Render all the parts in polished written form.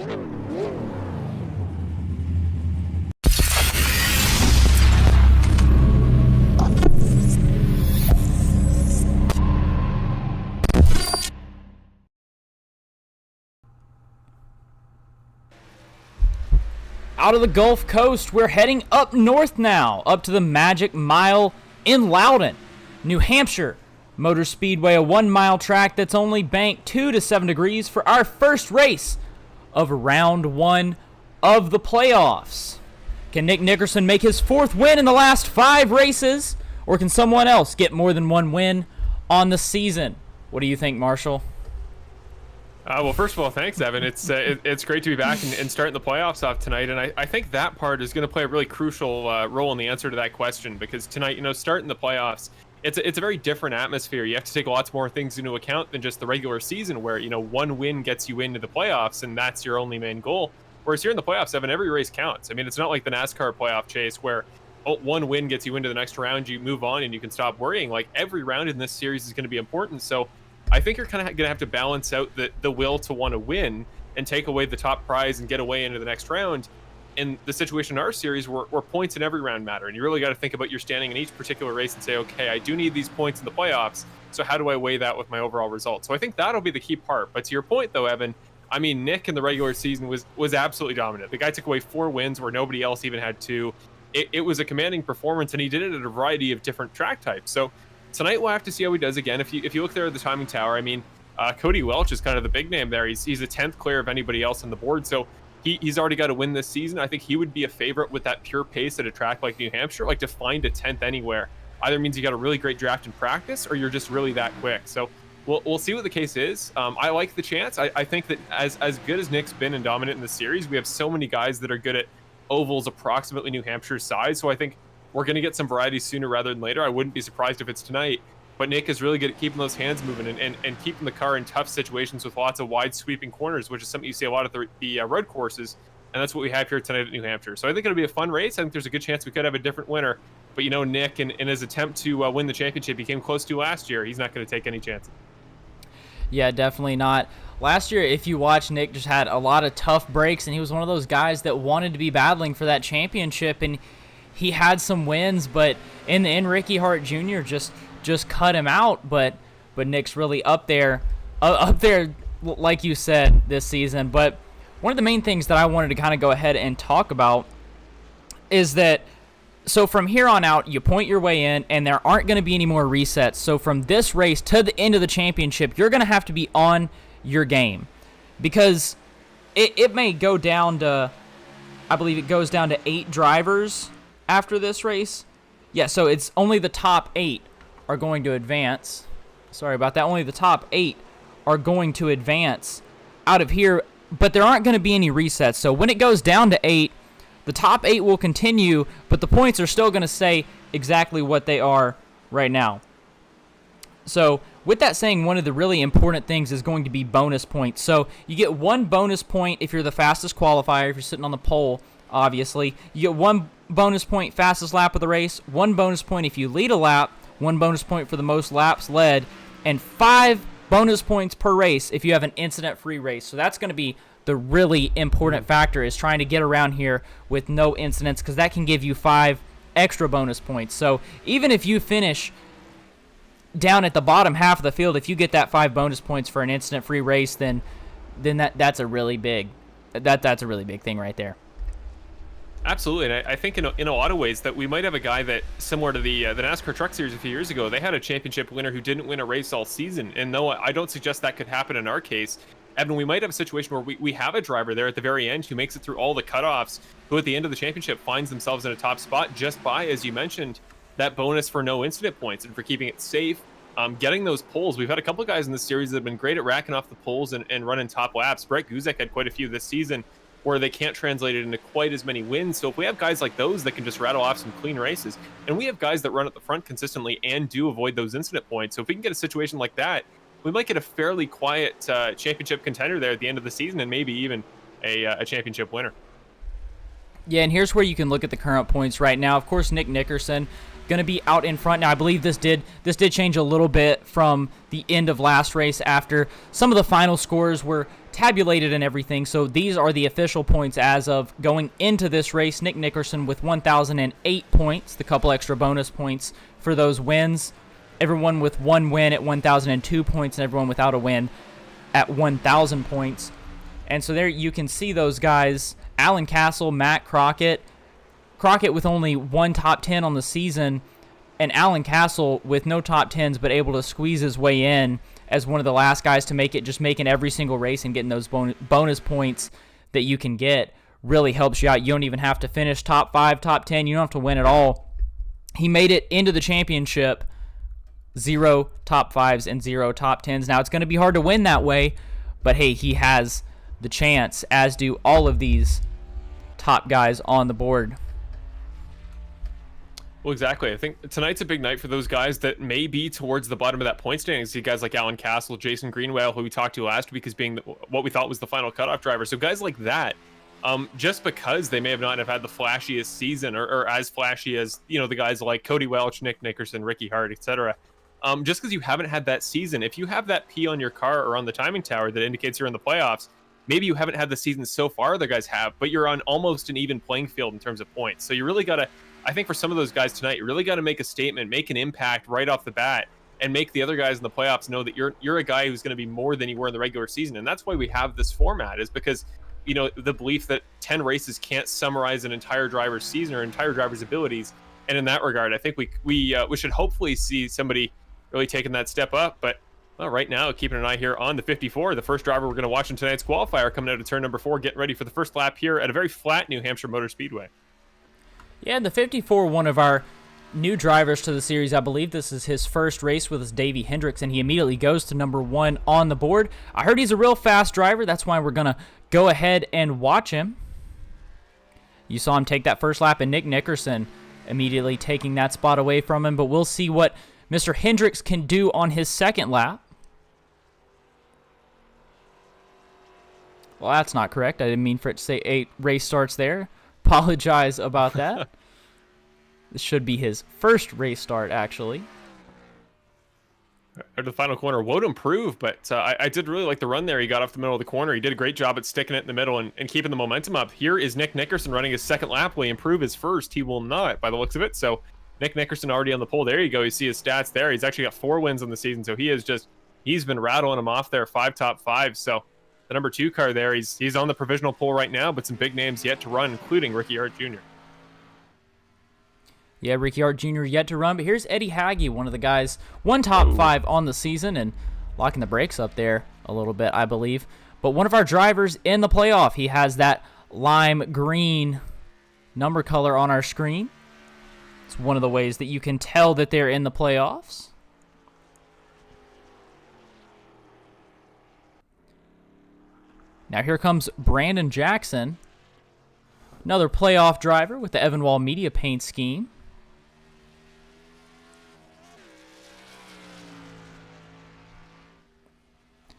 Out of the Gulf Coast, we're heading up north now, up to the Magic Mile in Loudon, New Hampshire. Motor Speedway, a 1-mile track that's only banked 2 to 7 degrees for our first race of round 1 of the playoffs. Can Nick Nickerson make his 4th win in the last 5 races, or can someone else get more than 1 win on the season? What do you think, Marshall? Well, first of all, thanks, Evan. It's great to be back and starting the playoffs off tonight. And I think that part is going to play a really crucial role in the answer to that question, because tonight, starting the playoffs, it's a very different atmosphere. You have to take lots more things into account than just the regular season, where 1 win gets you into the playoffs and that's your only main goal. Whereas here in the playoffs, Evan, every race counts. I mean, it's not like the NASCAR playoff chase where 1 win gets you into the next round, you move on and you can stop worrying. Like, every round in this series is going to be important. So I think you're kind of going to have to balance out the will to want to win and take away the top prize and get away into the next round. In the situation in our series, where points in every round matter, and you really got to think about your standing in each particular race and say, okay, I do need these points in the playoffs, so how do I weigh that with my overall result? So I think that'll be the key part. But to your point, though, Evan, I mean, Nick in the regular season was absolutely dominant. The guy took away 4 wins where nobody else even had 2. It was a commanding performance, and he did it at a variety of different track types. So tonight we'll have to see how he does again. If you look there at the timing tower, I mean, Cody Welch is kind of the big name there. He's a 10th clear of anybody else on the board, so he's already got to win this season. I think he would be a favorite with that pure pace at a track like New Hampshire. Like, to find a 10th anywhere either means you got a really great draft in practice, or you're just really that quick. So we'll see what the case is. I like the chance. I think that as good as Nick's been and dominant in the series, we have so many guys that are good at ovals approximately New Hampshire's size. So I think we're going to get some variety sooner rather than later. I wouldn't be surprised if it's tonight. But Nick is really good at keeping those hands moving and keeping the car in tough situations with lots of wide sweeping corners, which is something you see a lot at the road courses. And that's what we have here tonight at New Hampshire. So I think it'll be a fun race. I think there's a good chance we could have a different winner. But, Nick, in his attempt to win the championship he came close to last year, he's not going to take any chances. Yeah, definitely not. Last year, if you watch, Nick just had a lot of tough breaks, and he was one of those guys that wanted to be battling for that championship, and he had some wins, but in the end, Ricky Hart Jr. just cut him out. But Nick's really up there, like you said, this season. But one of the main things that I wanted to kind of go ahead and talk about is that, so from here on out, you point your way in, and there aren't going to be any more resets. So from this race to the end of the championship, you're going to have to be on your game, because it may go down to, I believe it goes down to 8 drivers after this race. Yeah, so it's only the top 8 are going to advance. Sorry about that. Only the top 8 are going to advance out of here, but there aren't going to be any resets. So when it goes down to 8, the top 8 will continue, but the points are still going to stay exactly what they are right now. So with that saying, one of the really important things is going to be bonus points. So you get 1 bonus point if you're the fastest qualifier, if you're sitting on the pole, obviously. You get 1 bonus point fastest lap of the race, 1 bonus point if you lead a lap, 1 bonus point for the most laps led, and 5 bonus points per race if you have an incident-free race. So that's going to be the really important factor, is trying to get around here with no incidents, because that can give you 5 extra bonus points. So even if you finish down at the bottom half of the field, if you get that 5 bonus points for an incident-free race, then that's a really big that's a really big thing right there. Absolutely, and I think in a lot of ways that we might have a guy that, similar to the NASCAR Truck Series a few years ago, they had a championship winner who didn't win a race all season. And no, I don't suggest that could happen in our case. Evan, we might have a situation where we have a driver there at the very end who makes it through all the cutoffs, who at the end of the championship finds themselves in a top spot just by, as you mentioned, that bonus for no incident points and for keeping it safe, getting those poles. We've had a couple of guys in this series that have been great at racking off the poles and running top laps. Brett Guzek had quite a few this season where they can't translate it into quite as many wins. So if we have guys like those that can just rattle off some clean races, and we have guys that run at the front consistently and do avoid those incident points. So if we can get a situation like that, we might get a fairly quiet championship contender there at the end of the season, and maybe even a championship winner. Yeah, and here's where you can look at the current points right now. Of course, Nick Nickerson going to be out in front now. I believe this did change a little bit from the end of last race, after some of the final scores were tabulated and everything. So these are the official points as of going into this race. Nick Nickerson with 1,008 points, the couple extra bonus points for those wins. Everyone with one win at 1,002 points, and everyone without a win at 1,000 points. And so there you can see those guys, Alan Castle, Matt Crockett with only one top 10 on the season, and Alan Castle with no top 10s but able to squeeze his way in as one of the last guys to make it, just making every single race and getting those bonus points that you can get really helps you out. You don't even have to finish top 5, top 10. You don't have to win at all. He made it into the championship, 0 top 5s and 0 top 10s. Now, it's going to be hard to win that way, but hey, he has the chance, as do all of these top guys on the board. Well, exactly. I think tonight's a big night for those guys that may be towards the bottom of that point standings. See guys like Alan Castle, Jason Greenwell, who we talked to last week as being what we thought was the final cutoff driver. So guys like that, just because they may have not have had the flashiest season or as flashy as, the guys like Cody Welch, Nick Nickerson, Ricky Hart, etc. Just because you haven't had that season, if you have that P on your car or on the timing tower that indicates you're in the playoffs, maybe you haven't had the season so far other guys have, but you're on almost an even playing field in terms of points. So you really got to, I think for some of those guys tonight, you really got to make a statement, make an impact right off the bat, and make the other guys in the playoffs know that you're a guy who's going to be more than you were in the regular season. And that's why we have this format, is because, the belief that 10 races can't summarize an entire driver's season or entire driver's abilities. And in that regard, I think we should hopefully see somebody really taking that step up. But right now, keeping an eye here on the 54, the first driver we're going to watch in tonight's qualifier coming out of turn number 4, getting ready for the first lap here at a very flat New Hampshire Motor Speedway. Yeah, the 54, one of our new drivers to the series. I believe this is his first race with Davey Hendricks, and he immediately goes to number 1 on the board. I heard he's a real fast driver. That's why we're going to go ahead and watch him. You saw him take that first lap, and Nick Nickerson immediately taking that spot away from him. But we'll see what Mr. Hendricks can do on his second lap. Well, that's not correct. I didn't mean for it to say 8 race starts there. Apologize about that. This should be his first race start, actually. At the final corner, won't improve, but I did really like the run there. He got off the middle of the corner. He did a great job at sticking it in the middle and keeping the momentum up. Here is Nick Nickerson running his second lap. Will he improve his first? He will not, by the looks of it. So Nick Nickerson already on the pole. There you go. You see his stats there. He's actually got 4 wins on the season, so he's been rattling them off there, 5 top 5s. So the number 2 car there, he's on the provisional pole right now, but some big names yet to run, including Ricky Hart Jr. Yeah, Ricky Hart Jr. yet to run, but here's Eddie Hagge, one of the guys, 1 top 5 on the season, and locking the brakes up there a little bit, I believe. But one of our drivers in the playoff, he has that lime green number color on our screen. It's one of the ways that you can tell that they're in the playoffs. Now here comes Brandon Jackson, another playoff driver with the Evanwall Media paint scheme.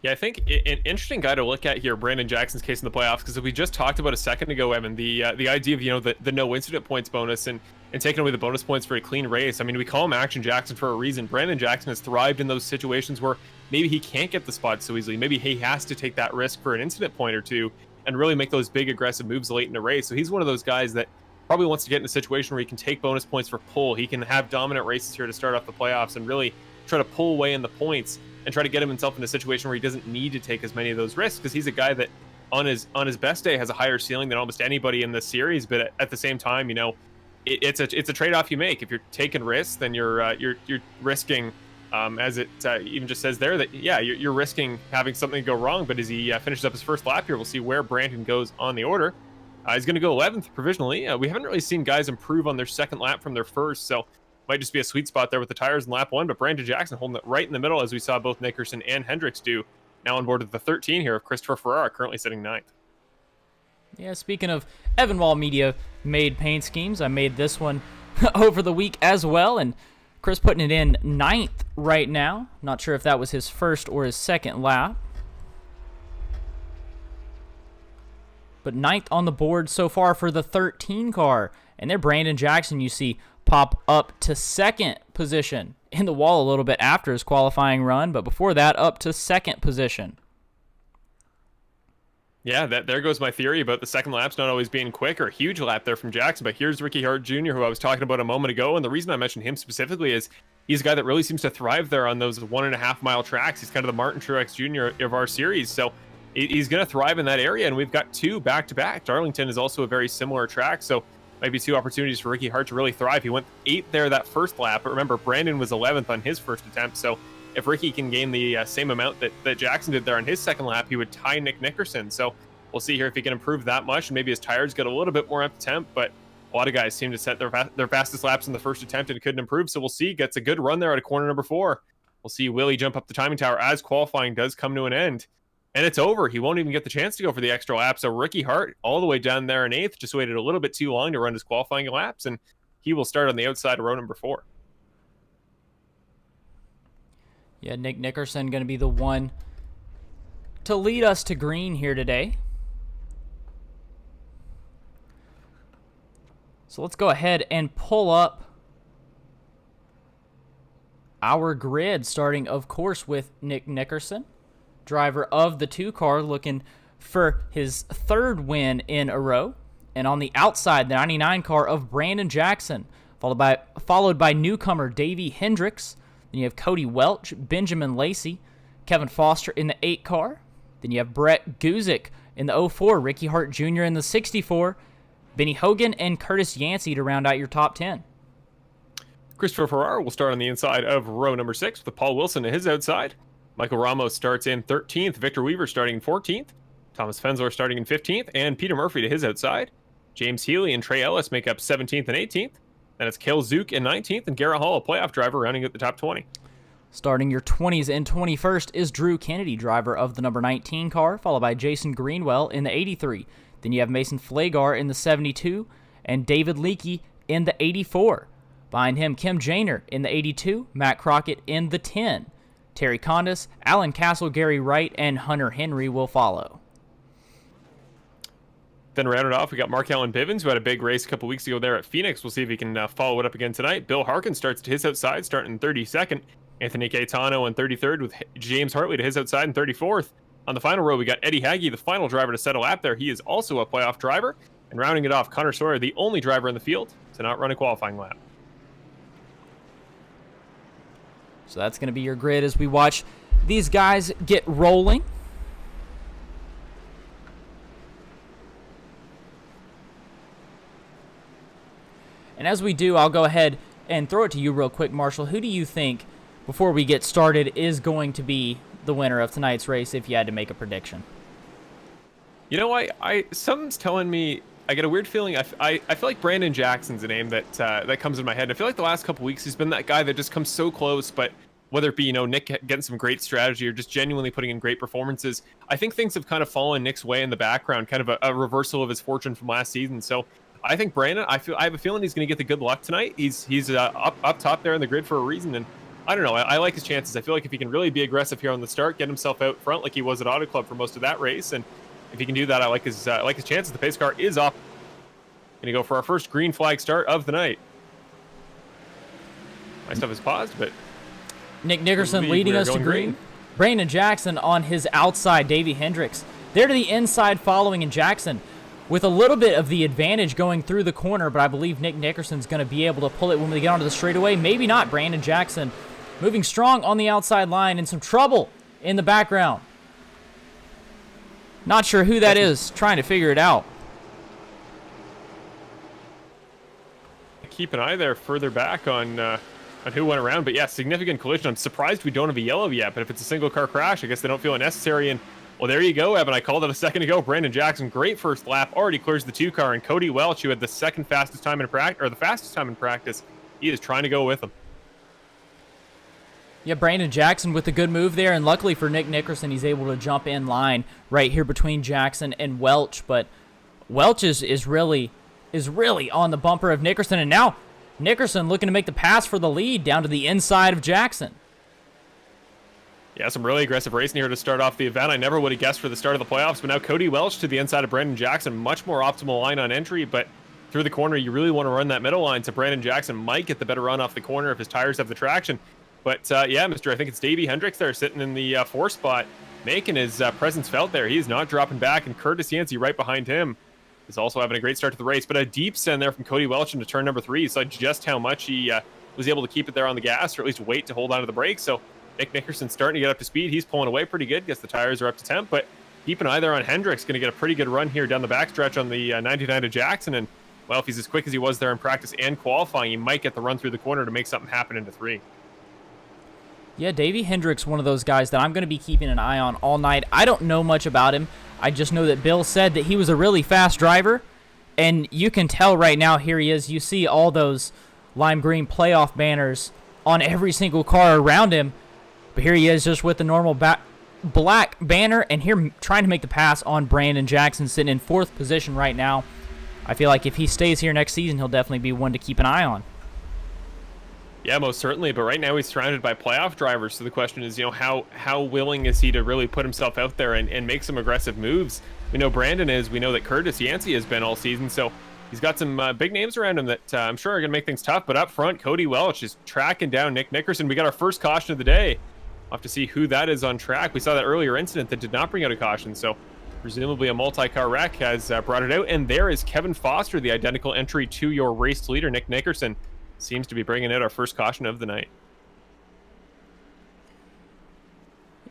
Yeah, I think an interesting guy to look at here, Brandon Jackson's case in the playoffs, because we just talked about a second ago, Evan, the idea of the no incident points bonus and taking away the bonus points for a clean race. I mean, we call him Action Jackson for a reason. Brandon Jackson has thrived in those situations where maybe he can't get the spot so easily. Maybe he has to take that risk for an incident point or two and really make those big aggressive moves late in the race. So he's one of those guys that probably wants to get in a situation where he can take bonus points for pull. He can have dominant races here to start off the playoffs and really try to pull away in the points and try to get himself in a situation where he doesn't need to take as many of those risks, because he's a guy that on his best day has a higher ceiling than almost anybody in this series. But at the same time, it's a trade-off you make. If you're taking risks, then you're risking, as it even just says there, that you're risking having something go wrong. But as he finishes up his first lap here, we'll see where Brandon goes on the order. He's going to go 11th provisionally. We haven't really seen guys improve on their second lap from their first, so might just be a sweet spot there with the tires in lap 1. But Brandon Jackson holding it right in the middle, as we saw both Nickerson and Hendricks do. Now on board with the 13 here of Christopher Ferrara, currently sitting 9th. Yeah, speaking of Evanwall Media made paint schemes, I made this one over the week as well, and Chris putting it in 9th right now. Not sure if that was his first or his second lap. But 9th on the board so far for the 13 car. And there Brandon Jackson, you see, pop up to 2nd position in the wall a little bit after his qualifying run, but before that, up to 2nd position. Yeah, there goes my theory about the second lap's not always being quick, or a huge lap there from Jackson. But here's Ricky Hart Jr., who I was talking about a moment ago. And the reason I mentioned him specifically is he's a guy that really seems to thrive there on those 1.5 mile tracks. He's kind of the Martin Truex Jr. of our series. So he's going to thrive in that area. And we've got 2 back-to-back. Darlington is also a very similar track. So maybe 2 opportunities for Ricky Hart to really thrive. He went 8th there that first lap. But remember, Brandon was 11th on his first attempt. So if Ricky can gain the same amount that Jackson did there on his second lap, he would tie Nick Nickerson. So we'll see here if he can improve that much, and maybe his tires get a little bit more up temp. But a lot of guys seem to set their fastest laps in the first attempt and couldn't improve. So we'll see. Gets a good run there at a corner number 4. We'll see Willie jump up the timing tower as qualifying does come to an end. And it's over. He won't even get the chance to go for the extra lap. So Ricky Hart, all the way down there in 8th, just waited a little bit too long to run his qualifying laps, and he will start on the outside of row number 4. Yeah, Nick Nickerson going to be the one to lead us to green here today. So let's go ahead and pull up our grid, starting, of course, with Nick Nickerson, driver of the 2 car, looking for his 3rd win in a row. And on the outside, the 99 car of Brandon Jackson, followed by newcomer Davey Hendricks. Then you have Cody Welch, Benjamin Lacey, Kevin Foster in the 8 car. Then you have Brett Guzik in the 04, Ricky Hart Jr. in the 64, Benny Hogan and Curtis Yancey to round out your top 10. Christopher Ferraro will start on the inside of row number 6 with Paul Wilson at his outside. Michael Ramos starts in 13th, Victor Weaver starting in 14th, Thomas Fensler starting in 15th, and Peter Murphy to his outside. James Healy and Trey Ellis make up 17th and 18th. Then it's Cale Zook in 19th, and Garrett Hall, a playoff driver, rounding out the top 20. Starting your 20s and 21st is Drew Kennedy, driver of the number 19 car, followed by Jason Greenwell in the 83. Then you have Mason Flagar in the 72, and David Leakey in the 84. Behind him, Kim Janer in the 82, Matt Crockett in the 10. Terry Condis, Alan Castle, Gary Wright, and Hunter Henry will follow. Then rounded off, we got Mark Allen Bivens, who had a big race a couple weeks ago there at Phoenix. We'll see if he can follow it up again tonight. Bill Harkin starts at his outside, starting in 32nd. Anthony Caetano in 33rd, with James Hartley to his outside in 34th. On the final row, we got Eddie Hagge, the final driver to set a lap there. He is also a playoff driver. And rounding it off, Connor Sawyer, the only driver in the field to not run a qualifying lap. So that's going to be your grid as we watch these guys get rolling. And as we do, I'll go ahead and throw it to you real quick, Marshall. Who do you think, before we get started, is going to be the winner of tonight's race if you had to make a prediction? You know, something's telling me, I get a weird feeling. I feel like Brandon Jackson's a name that comes in my head. I feel like the last couple weeks he's been that guy that just comes so close, but whether it be, Nick getting some great strategy or just genuinely putting in great performances, I think things have kind of fallen Nick's way in the background, kind of a reversal of his fortune from last season. So I think Brandon, I have a feeling he's going to get the good luck tonight. He's up top there in the grid for a reason, and I don't know. I like his chances. I feel like if he can really be aggressive here on the start, get himself out front like he was at Auto Club for most of that race, and if he can do that, I like his chances. The pace car is up. Going to go for our first green flag start of the night. My stuff is paused, but Nick Nickerson leading us to green. Brandon Jackson on his outside, Davey Hendricks. They're to the inside following in Jackson, with a little bit of the advantage going through the corner, but I believe Nick Nickerson's going to be able to pull it when we get onto the straightaway. Maybe not. Brandon Jackson moving strong on the outside line, and some trouble in the background. Not sure who that is, trying to figure it out. Keep an eye there further back on who went around, but yeah, significant collision. I'm surprised we don't have a yellow yet, but if it's a single car crash, I guess they don't feel it necessary. And well, there you go, Evan. I called it a second ago. Brandon Jackson, great first lap, already clears the 2 car, and Cody Welch, who had the fastest time in practice, he is trying to go with him. Yeah, Brandon Jackson with a good move there, and luckily for Nick Nickerson, he's able to jump in line right here between Jackson and Welch, but Welch is really on the bumper of Nickerson, and now Nickerson looking to make the pass for the lead down to the inside of Jackson. Yeah, some really aggressive racing here to start off the event. I never would have guessed for the start of the playoffs, but now Cody Welch to the inside of Brandon Jackson. Much more optimal line on entry, but through the corner, you really want to run that middle line, so Brandon Jackson might get the better run off the corner if his tires have the traction. But yeah, I think it's Davey Hendricks there sitting in the 4 spot. making his presence felt there. He's not dropping back, and Curtis Yancey right behind him is also having a great start to the race. But a deep send there from Cody Welch into turn number 3. You saw just how much he was able to keep it there on the gas, or at least wait to hold on to the brakes. So Nick Nickerson's starting to get up to speed. He's pulling away pretty good. Guess the tires are up to temp, but keep an eye there on Hendricks. Going to get a pretty good run here down the backstretch on the 99 to Jackson. And, well, if he's as quick as he was there in practice and qualifying, he might get the run through the corner to make something happen into 3. Yeah, Davey Hendricks, one of those guys that I'm going to be keeping an eye on all night. I don't know much about him. I just know that Bill said that he was a really fast driver, and you can tell right now, here he is. You see all those lime green playoff banners on every single car around him, but here he is just with the normal black banner, and here trying to make the pass on Brandon Jackson, sitting in 4th position right now. I feel like if he stays here next season, he'll definitely be one to keep an eye on. Yeah, most certainly. But right now he's surrounded by playoff drivers. So the question is, how willing is he to really put himself out there and make some aggressive moves? We know Brandon is. We know that Curtis Yancey has been all season. So he's got some big names around him that I'm sure are going to make things tough. But up front, Cody Welch is tracking down Nick Nickerson. We got our first caution of the day. We'll have to see who that is on track. We saw that earlier incident that did not bring out a caution. So presumably a multi-car wreck has brought it out. And there is Kevin Foster, the identical entry to your race leader, Nick Nickerson. Seems to be bringing out our first caution of the night.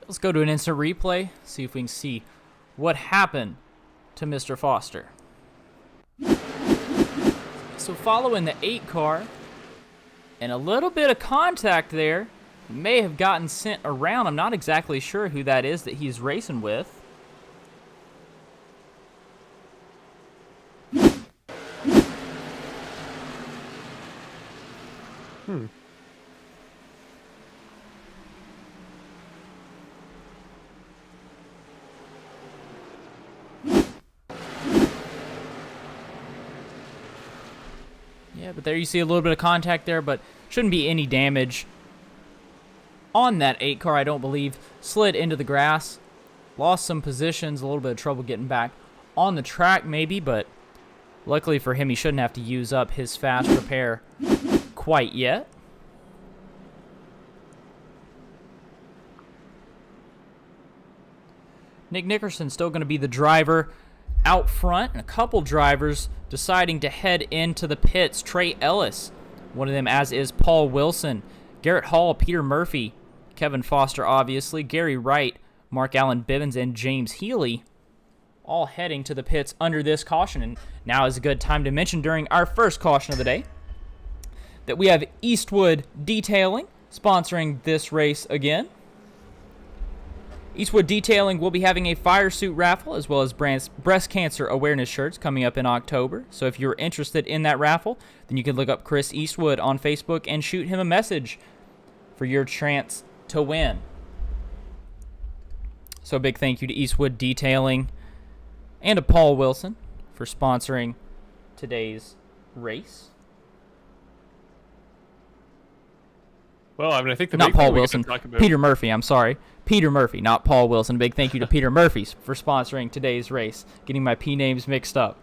Let's go to an instant replay, see if we can see what happened to Mr. Foster. So following the 8 car, and a little bit of contact there, he may have gotten sent around. I'm not exactly sure who that is that he's racing with. Yeah, but there you see a little bit of contact there, but shouldn't be any damage on that 8 car, I don't believe. Slid into the grass, lost some positions, a little bit of trouble getting back on the track maybe, but luckily for him, he shouldn't have to use up his fast repair quite yet. Nick Nickerson still going to be the driver out front, and a couple drivers deciding to head into the pits. Trey Ellis, one of them, as is Paul Wilson, Garrett Hall, Peter Murphy, Kevin Foster, obviously, Gary Wright, Mark Allen Bivens, and James Healy, all heading to the pits under this caution. And now is a good time to mention during our first caution of the day that we have Eastwood Detailing sponsoring this race again. Eastwood Detailing will be having a fire suit raffle as well as breast cancer awareness shirts coming up in October. So if you're interested in that raffle, then you can look up Chris Eastwood on Facebook and shoot him a message for your chance to win. So a big thank you to Eastwood Detailing and to Paul Wilson for sponsoring today's race. Well, I mean, I think the not big Paul thing we Wilson, get to talk about... Peter Murphy. I'm sorry, Peter Murphy, not Paul Wilson. Big thank you to Peter Murphy for sponsoring today's race. Getting my P names mixed up.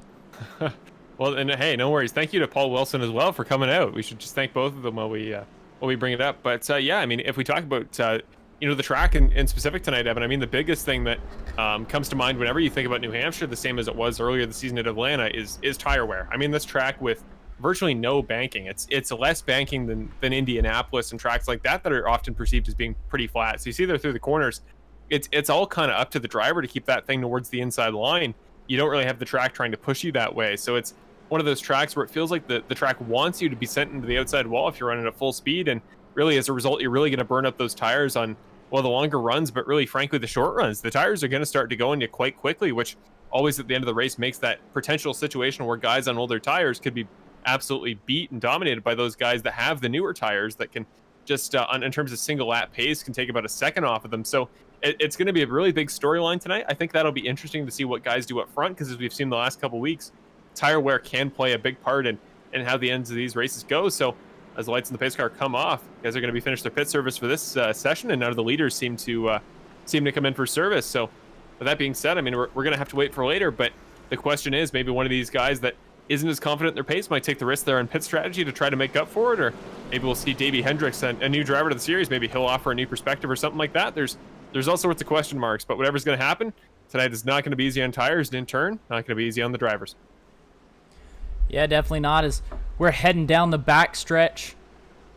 Well, and hey, no worries. Thank you to Paul Wilson as well for coming out. We should just thank both of them while we bring it up. But yeah, I mean, if we talk about the track in specific tonight, Evan, I mean, the biggest thing that comes to mind whenever you think about New Hampshire, the same as it was earlier this season at Atlanta, is tire wear. I mean, this track with virtually no banking. It's less banking than Indianapolis and tracks like that are often perceived as being pretty flat. So you see there through the corners, it's all kind of up to the driver to keep that thing towards the inside line. You don't really have the track trying to push you that way. So it's one of those tracks where it feels like the track wants you to be sent into the outside wall if you're running at full speed. And really, as a result, you're really going to burn up those tires on, well, the longer runs, but really, frankly, the short runs. The tires are going to start to go on you quite quickly, which always at the end of the race makes that potential situation where guys on older tires could be absolutely beat and dominated by those guys that have the newer tires that can just, in terms of single lap pace, can take about a second off of them. So it's going to be a really big storyline tonight. I think that'll be interesting to see what guys do up front, because as we've seen the last couple weeks, tire wear can play a big part in how the ends of these races go. So as the lights in the pace car come off, guys are going to be finished their pit service for this session, and none of the leaders seem to come in for service. So with that being said, I mean, we're going to have to wait for later, but the question is, maybe one of these guys that isn't as confident in their pace might take the risk there on pit strategy to try to make up for it, or maybe we'll see Davey Hendricks, a new driver to the series. Maybe he'll offer a new perspective or something like that. There's there's all sorts of question marks, but whatever's going to happen tonight is not going to be easy on tires, and in turn, not going to be easy on the drivers. Yeah, definitely not, as we're heading down the back stretch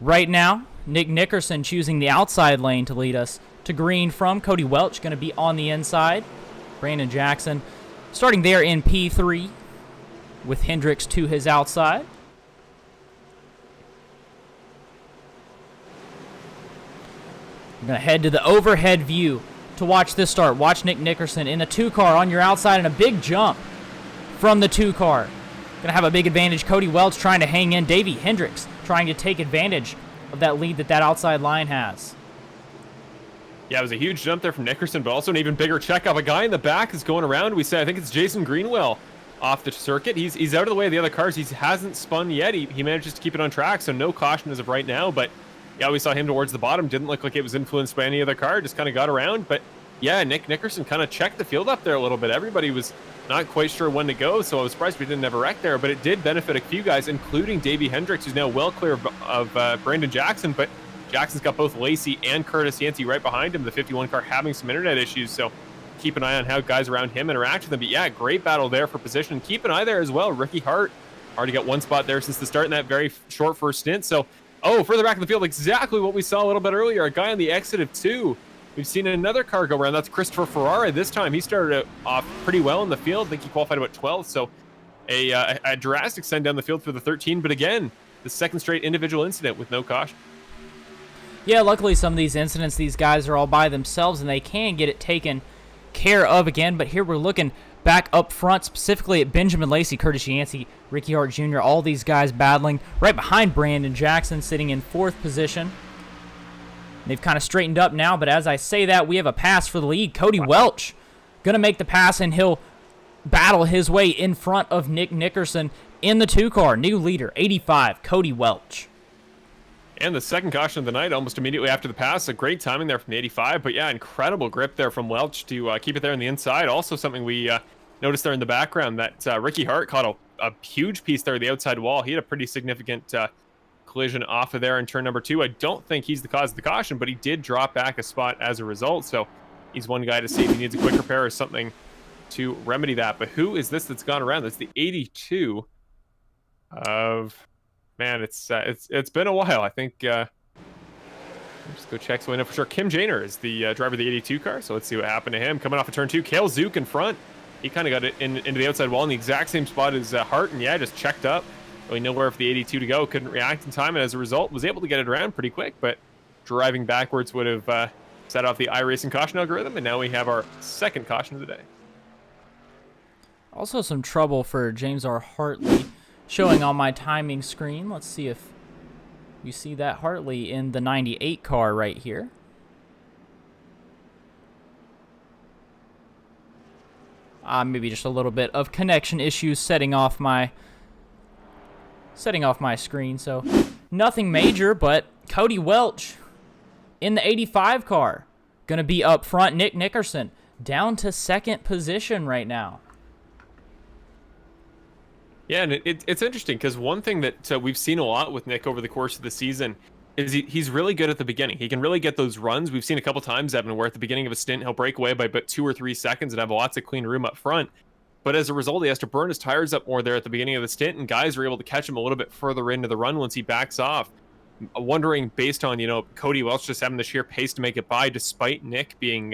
right now. Nick Nickerson choosing the outside lane to lead us to green from. Cody Welch going to be on the inside. Brandon Jackson starting there in P3 with Hendricks to his outside. I'm going to head to the overhead view to watch this start. Watch Nick Nickerson in a 2-car on your outside and a big jump from the 2-car. Going to have a big advantage. Cody Welch trying to hang in. Davey Hendricks trying to take advantage of that lead that outside line has. Yeah, it was a huge jump there from Nickerson, but also an even bigger checkup. A guy in the back is going around. We say, I think it's Jason Greenwell off the circuit. He's out of the way of the other cars. He hasn't spun yet. He manages to keep it on track, so no caution as of right now. But yeah, we saw him towards the bottom. Didn't look like it was influenced by any other car. Just kind of got around. But yeah, Nick Nickerson kind of checked the field up there a little bit. Everybody was not quite sure when to go, so I was surprised we didn't have a wreck there. But it did benefit a few guys, including Davey Hendricks, who's now well clear of Brandon Jackson. But Jackson's got both Lacey and Curtis Yancey right behind him. The 51 car having some internet issues, so keep an eye on how guys around him interact with them. But yeah, great battle there for position. Keep an eye there as well. Ricky Hart already got one spot there since the start in that very short first stint. So, further back in the field, exactly what we saw a little bit earlier. A guy on the exit of 2. We've seen another car go around. That's Christopher Ferrara this time. He started off pretty well in the field. I think he qualified about 12th. So a drastic send down the field for the 13. But again, the second straight individual incident with no caution. Yeah, luckily some of these incidents, these guys are all by themselves and they can get it taken care of again. But here we're looking back up front, specifically at Benjamin Lacey, Curtis Yancey, Ricky Hart Jr., all these guys battling right behind Brandon Jackson, sitting in 4th position. They've kind of straightened up now, but as I say that, we have a pass for the lead. Cody Welch going to make the pass, and he'll battle his way in front of Nick Nickerson in the 2-car. New leader, 85, Cody Welch. And the second caution of the night, almost immediately after the pass. A great timing there from the 85. But yeah, incredible grip there from Welch to keep it there on the inside. Also something we noticed there in the background, that Ricky Hart caught a huge piece there at the outside wall. He had a pretty significant collision off of there in turn number 2. I don't think he's the cause of the caution, but he did drop back a spot as a result. So he's one guy to see if he needs a quick repair or something to remedy that. But who is this that's gone around? That's the 82 of... Man, it's been a while. I think just go check so I know for sure. Kim Janer is the driver of the 82 car. So let's see what happened to him. Coming off of turn 2, Cale Zook in front. He kind of got it into the outside wall in the exact same spot as Hart, and yeah, just checked up. Really nowhere for the 82 to go. Couldn't react in time, and as a result, was able to get it around pretty quick. But driving backwards would have set off the iRacing caution algorithm, and now we have our second caution of the day. Also some trouble for James R. Hartley showing on my timing screen. Let's see if you see that. Hartley in the 98 car right here. Maybe just a little bit of connection issues setting off my screen. So nothing major, but Cody Welch in the 85 car going to be up front. Nick Nickerson down to 2nd position right now. Yeah, and it's interesting because one thing that we've seen a lot with Nick over the course of the season is he's really good at the beginning. He can really get those runs. We've seen a couple times, Evan, where at the beginning of a stint, he'll break away by about 2 or 3 seconds and have lots of clean room up front. But as a result, he has to burn his tires up more there at the beginning of the stint, and guys are able to catch him a little bit further into the run once he backs off. Wondering, based on, Cody Welch just having the sheer pace to make it by, despite Nick being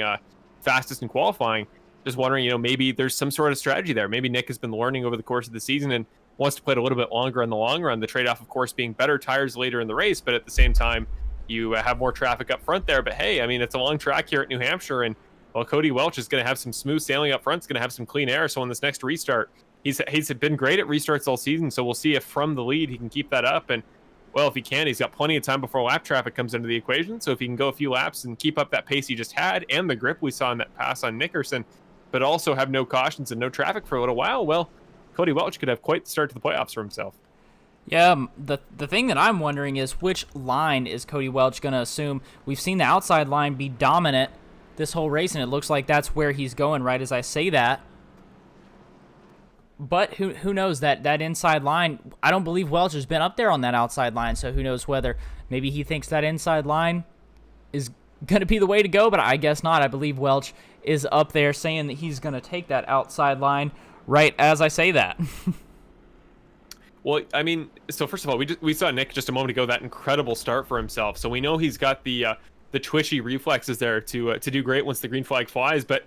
fastest in qualifying, just wondering, maybe there's some sort of strategy there. Maybe Nick has been learning over the course of the season and wants to play it a little bit longer in the long run. The trade-off, of course, being better tires later in the race, but at the same time, you have more traffic up front there. But hey, I mean, it's a long track here at New Hampshire, and well, Cody Welch is going to have some smooth sailing up front. It's going to have some clean air. So on this next restart, he's been great at restarts all season. So we'll see if from the lead he can keep that up. And well, if he can, he's got plenty of time before lap traffic comes into the equation. So if he can go a few laps and keep up that pace he just had and the grip we saw in that pass on Nickerson, but also have no cautions and no traffic for a little while, well, Cody Welch could have quite the start to the playoffs for himself. Yeah, the thing that I'm wondering is which line is Cody Welch going to assume? We've seen the outside line be dominant this whole race, and it looks like that's where he's going right as I say that. But who knows, that inside line, I don't believe Welch has been up there on that outside line, so who knows whether maybe he thinks that inside line is going to be the way to go, but I guess not. I believe Welch is up there saying that he's going to take that outside line right as I say that. Well, I mean, so first of all, we saw Nick just a moment ago, that incredible start for himself. So we know he's got the twitchy reflexes there to do great once the green flag flies. But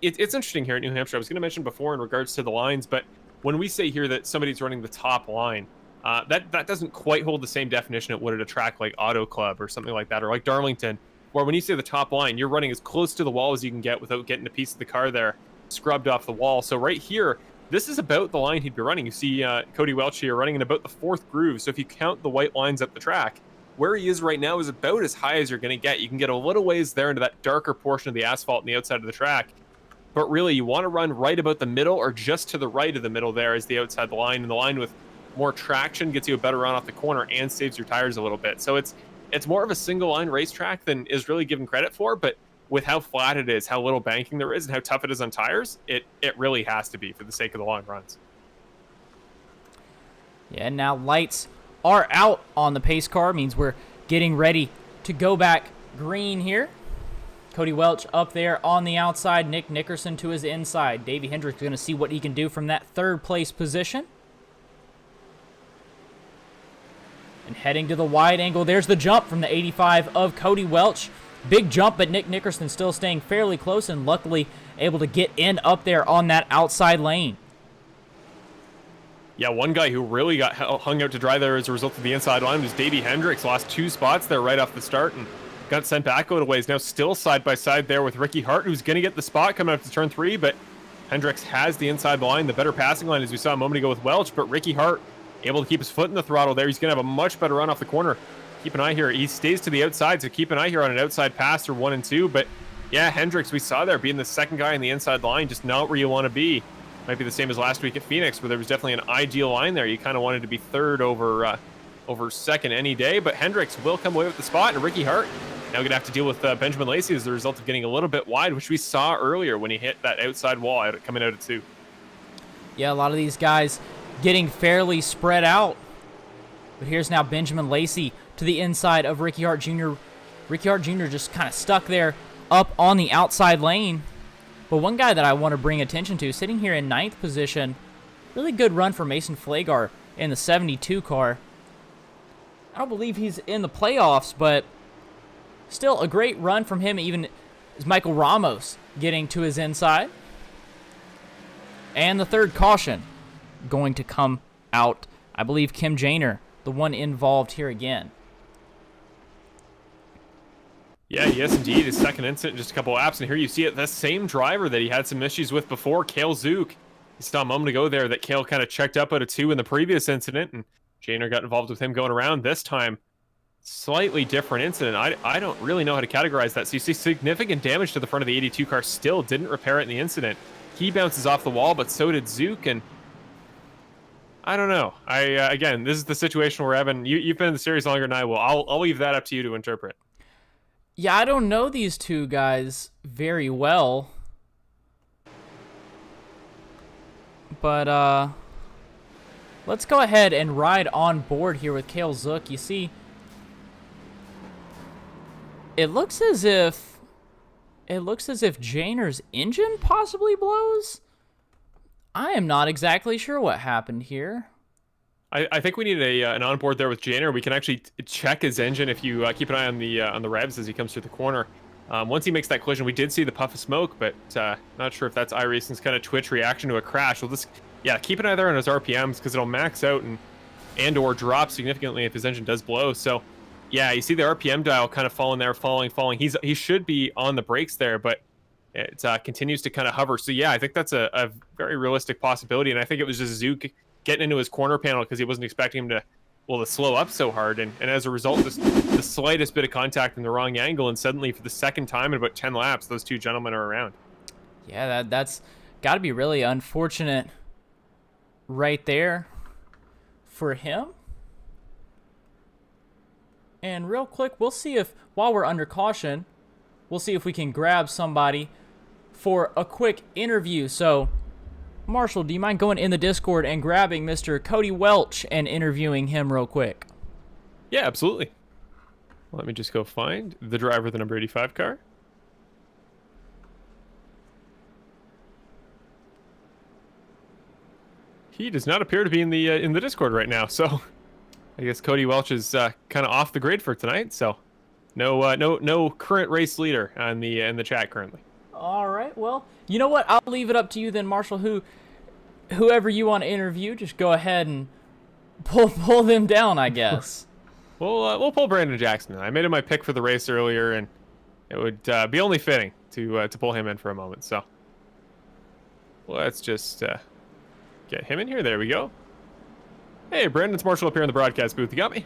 it's interesting here at New Hampshire. I was going to mention before in regards to the lines, but when we say here that somebody's running the top line, that doesn't quite hold the same definition it would at a track like Auto Club or something like that, or like Darlington, where when you say the top line, you're running as close to the wall as you can get without getting a piece of the car there scrubbed off the wall. So right here, this is about the line he'd be running. You see Cody Welch here running in about the 4th groove. So if you count the white lines up the track, where he is right now is about as high as you're going to get. You can get a little ways there into that darker portion of the asphalt on the outside of the track. But really, you want to run right about the middle or just to the right of the middle there is the outside the line. And the line with more traction gets you a better run off the corner and saves your tires a little bit. So it's more of a single line racetrack than is really given credit for. But with how flat it is, how little banking there is, and how tough it is on tires, it really has to be for the sake of the long runs. Yeah, now lights are out on the pace car. Means we're getting ready to go back green here. Cody Welch up there on the outside. Nick Nickerson to his inside. Davey Hendricks going to see what he can do from that 3rd place position. And heading to the wide angle, there's the jump from the 85 of Cody Welch. Big jump, but Nick Nickerson still staying fairly close and luckily able to get in up there on that outside lane. Yeah, one guy who really got hung out to dry there as a result of the inside line was Davey Hendricks. Lost 2 spots there right off the start and got sent back out of ways. Now still side by side there with Ricky Hart, who's going to get the spot coming up to turn 3, but Hendricks has the inside line, the better passing line, as we saw a moment ago with Welch, but Ricky Hart able to keep his foot in the throttle there. He's going to have a much better run off the corner. Keep an eye here. He stays to the outside, so keep an eye here on an outside pass or 1 and 2. But yeah, Hendricks, we saw there being the second guy in the inside line, just not where you want to be. Might be the same as last week at Phoenix, where there was definitely an ideal line there. You kind of wanted to be 3rd over 2nd any day. But Hendricks will come away with the spot, and Ricky Hart now going to have to deal with Benjamin Lacey as the result of getting a little bit wide, which we saw earlier when he hit that outside wall coming out of 2. Yeah, a lot of these guys getting fairly spread out. But here's now Benjamin Lacey to the inside of Ricky Hart Jr. Ricky Hart Jr. just kind of stuck there up on the outside lane. But one guy that I want to bring attention to, sitting here in 9th position, really good run for Mason Flagar in the 72 car. I don't believe he's in the playoffs, but still a great run from him, even as Michael Ramos getting to his inside. And the 3rd caution going to come out, I believe Kim Janer, the one involved here again. Yeah, yes, indeed. His 2nd incident in just a couple laps. And here you see it, the same driver that he had some issues with before, Cale Zook. You saw a moment ago there that Cale kind of checked up out of 2 in the previous incident, and Janer got involved with him going around. This time, slightly different incident. I don't really know how to categorize that. So you see significant damage to the front of the 82 car, still didn't repair it in the incident. He bounces off the wall, but so did Zook, and I don't know. Again, this is the situation where Evan, you've been in the series longer than I will. I'll leave that up to you to interpret. Yeah, I don't know these two guys very well. But let's go ahead and ride on board here with Cale Zook. You see, it looks as if Janer's engine possibly blows. I am not exactly sure what happened here. I think we need an onboard there with Janer. We can actually check his engine if you keep an eye on the revs as he comes through the corner. Once he makes that collision, we did see the puff of smoke, but not sure if that's iRacing's kind of twitch reaction to a crash. We'll just keep an eye there on his RPMs because it'll max out and or drop significantly if his engine does blow. So yeah, you see the RPM dial kind of falling there, falling. He should be on the brakes there, but it continues to kind of hover. So yeah, I think that's a very realistic possibility, and I think it was just Zook getting into his corner panel because he wasn't expecting him to slow up so hard, and as a result, the slightest bit of contact in the wrong angle, and suddenly for the 2nd time in about 10 laps, those two gentlemen are around. Yeah, that's got to be really unfortunate right there for him. And real quick, we'll see if, while we're under caution, we'll see if we can grab somebody for a quick interview. So, Marshall, do you mind going in the Discord and grabbing Mr. Cody Welch and interviewing him real quick? Yeah, absolutely. Let me just go find the driver of the number 85 car. He does not appear to be in the Discord right now, so I guess Cody Welch is kind of off the grid for tonight. So no current race leader in the chat currently. All right. Well, you know what? I'll leave it up to you then, Marshall. Whoever you want to interview, just go ahead and pull them down, I guess. We'll pull Brandon Jackson. I made him my pick for the race earlier, and it would be only fitting to pull him in for a moment. So let's just get him in here. There we go. Hey, Brandon, it's Marshall up here in the broadcast booth. You got me?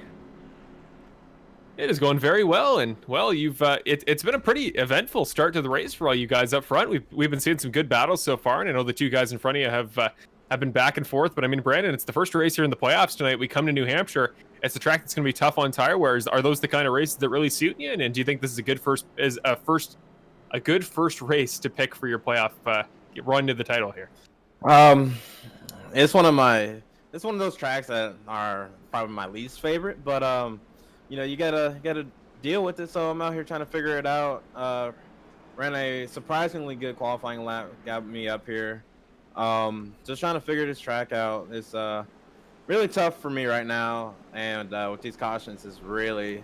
It is going very well, and well, you've it's been a pretty eventful start to the race for all you guys up front. We've been seeing some good battles so far, and I know the two guys in front of you have been back and forth. But I mean, Brandon, it's the first race here in the playoffs tonight. We come to New Hampshire. It's a track that's going to be tough on tire wears. Are those the kind of races that really suit you? And do you think this is a good first race to pick for your playoff run to the title here? It's one of those tracks that are probably my least favorite, but you know, you gotta deal with it. So I'm out here trying to figure it out. Ran a surprisingly good qualifying lap, got me up here. Just trying to figure this track out. It's really tough for me right now, and with these cautions, it's really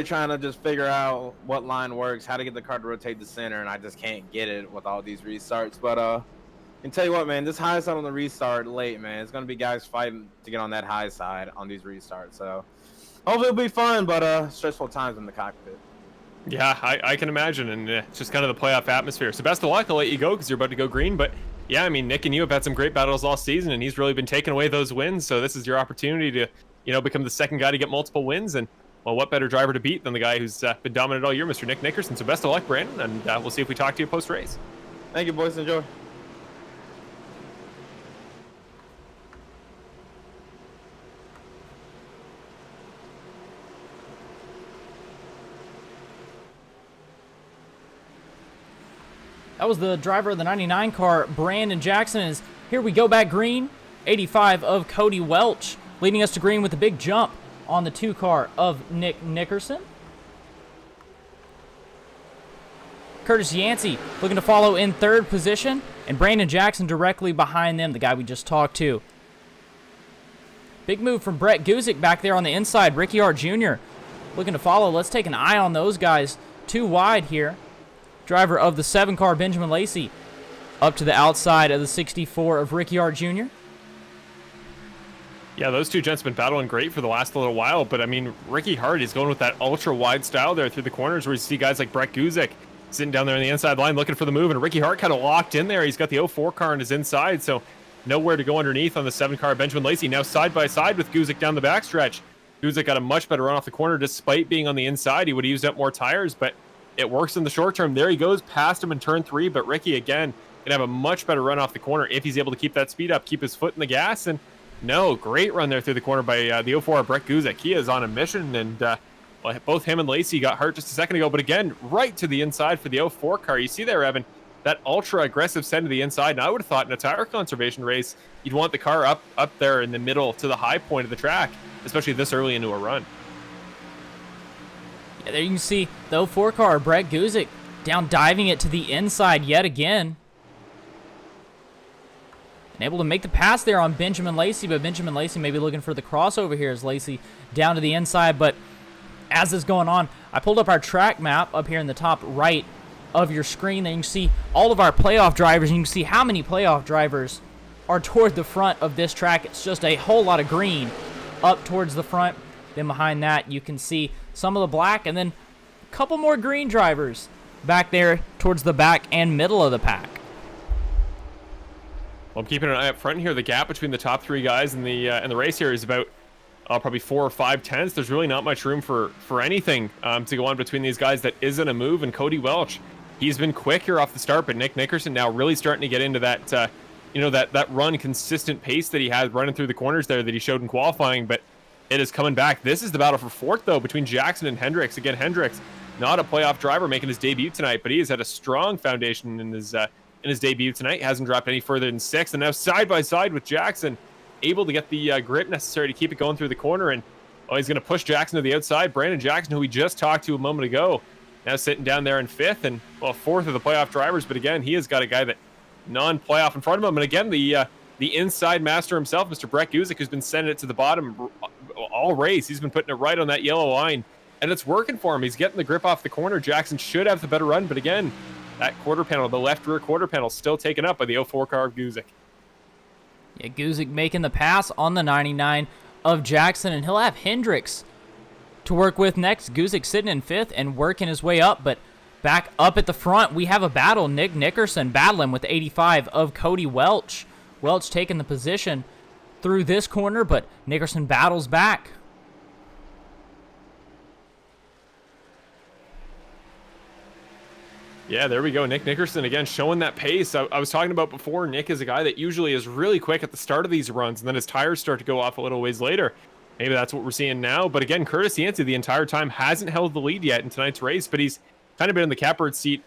trying to just figure out what line works, how to get the car to rotate the center, and I just can't get it with all these restarts. But I can tell you what, man, this high side on the restart late, man, it's gonna be guys fighting to get on that high side on these restarts. So hopefully it'll be fun, but stressful times in the cockpit. Yeah, I can imagine, and it's just kind of the playoff atmosphere. So best of luck. I'll let you go because you're about to go green. But yeah, I mean, Nick and you have had some great battles all season, and he's really been taking away those wins. So this is your opportunity to, you know, become the second guy to get multiple wins. And well, what better driver to beat than the guy who's been dominant all year, Mr. Nick Nickerson. So best of luck, Brandon, and we'll see if we talk to you post race. Thank you, boys. Enjoy. That was the driver of the 99 car, Brandon Jackson. Is here we go back green. 85 of Cody Welch, leading us to green with a big jump on the 2 car of Nick Nickerson. Curtis Yancey looking to follow in 3rd position, and Brandon Jackson directly behind them, the guy we just talked to. Big move from Brett Guzik back there on the inside. Ricky Hart Jr. looking to follow. Let's take an eye on those guys. 2 wide here. Driver of the 7 car, Benjamin Lacey, up to the outside of the 64 of Ricky Hart Jr. Yeah, those two gents have been battling great for the last little while, but I mean, Ricky Hart is going with that ultra wide style there through the corners where you see guys like Brett Guzik sitting down there on the inside line looking for the move, and Ricky Hart kind of locked in there. He's got the 04 car on his inside, so nowhere to go underneath on the 7 car. Benjamin Lacey now side by side with Guzik down the backstretch. Guzik got a much better run off the corner despite being on the inside. He would have used up more tires, but it works in the short term. There he goes past him in turn 3, but Ricky again can have a much better run off the corner if he's able to keep that speed up, keep his foot in the gas. And no, great run there through the corner by the 04 Brett Guzik. He is on a mission, and well, both him and Lacey got hurt just a second ago, but again, right to the inside for the 04 car. You see there, Evan, that ultra aggressive send to the inside, and I would have thought in a tire conservation race, you'd want the car up there in the middle to the high point of the track, especially this early into a run. Yeah, there you can see the 04 car, Brett Guzik, down diving it to the inside yet again. And able to make the pass there on Benjamin Lacey, but Benjamin Lacey maybe looking for the crossover here as Lacey down to the inside. But as this is going on, I pulled up our track map up here in the top right of your screen. There you can see all of our playoff drivers, and you can see how many playoff drivers are toward the front of this track. It's just a whole lot of green up towards the front. Then behind that, you can see some of the black, and then a couple more green drivers back there towards the back and middle of the pack. Well, I'm keeping an eye up front here. The gap between the top 3 guys in the race here is about probably 4 or 5 tenths. There's really not much room for anything to go on between these guys that isn't a move. And Cody Welch, he's been quick here off the start, but Nick Nickerson now really starting to get into that that run consistent pace that he had running through the corners there that he showed in qualifying. But it is coming back. This is the battle for 4th, though, between Jackson and Hendricks. Again, Hendricks, not a playoff driver making his debut tonight, but he has had a strong foundation in his debut tonight. He hasn't dropped any further than 6th, and now side by side with Jackson, able to get the grip necessary to keep it going through the corner. And Oh, he's going to push Jackson to the outside. Brandon Jackson, who we just talked to a moment ago, now sitting down there in 5th and, well, 4th of the playoff drivers. But again, he has got a guy that non-playoff in front of him. And again, the inside master himself, Mr. Brett Guzik, who's been sending it to the bottom all race. He's been putting it right on that yellow line, and it's working for him. He's getting the grip off the corner. Jackson should have the better run, but again, that quarter panel, the left rear quarter panel, still taken up by the 04 car of Guzik. Yeah, Guzik making the pass on the 99 of Jackson, and he'll have Hendricks to work with next. Guzik sitting in 5th and working his way up, but back up at the front, we have a battle. Nick Nickerson battling with 85 of Cody Welch. Welch taking the position through this corner, but Nickerson battles back. Yeah, there we go. Nick Nickerson again showing that pace I was talking about before. Nick is a guy that usually is really quick at the start of these runs, and then his tires start to go off a little ways later. Maybe that's what we're seeing now. But again, Curtis Yancey the entire time hasn't held the lead yet in tonight's race, but he's kind of been in the catbird seat,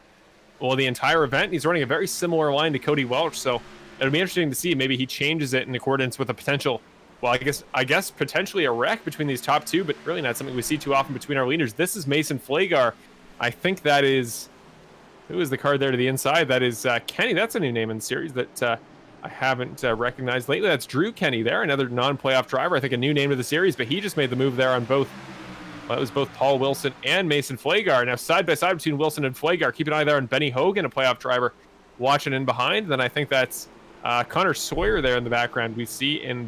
well, the entire event. He's running a very similar line to Cody Welch, so it'll be interesting to see. Maybe he changes it in accordance with a potential, well, I guess potentially a wreck between these top two, but really not something we see too often between our leaders. This is Mason Flagar. I think that is... Who is the card there to the inside? That is Kenny. That's a new name in the series that I haven't recognized lately. That's Drew Kenny there, another non-playoff driver. I think a new name to the series, but he just made the move there on both. Well, that was both Paul Wilson and Mason Flagar. Now, side by side between Wilson and Flagar. Keep an eye there on Benny Hogan, a playoff driver, watching in behind. Then I think that's Connor Sawyer there in the background. We see in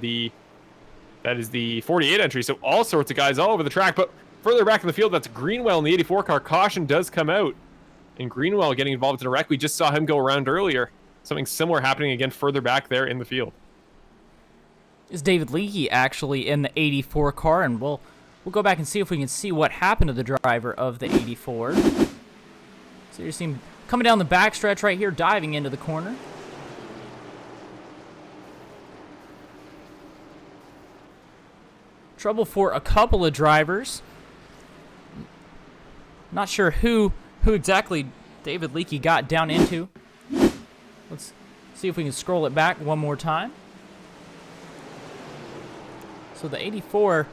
that is the 48 entry. So all sorts of guys all over the track. But further back in the field, that's Greenwell in the 84 car. Caution does come out. And Greenwell getting involved in a wreck. We just saw him go around earlier. Something similar happening again further back there in the field. Is David Leakey actually in the 84 car? And we'll go back and see if we can see what happened to the driver of the 84. So you see him coming down the backstretch right here, diving into the corner. Trouble for a couple of drivers. Not sure who exactly David Leakey got down into. Let's see if we can scroll it back one more time. So the 84,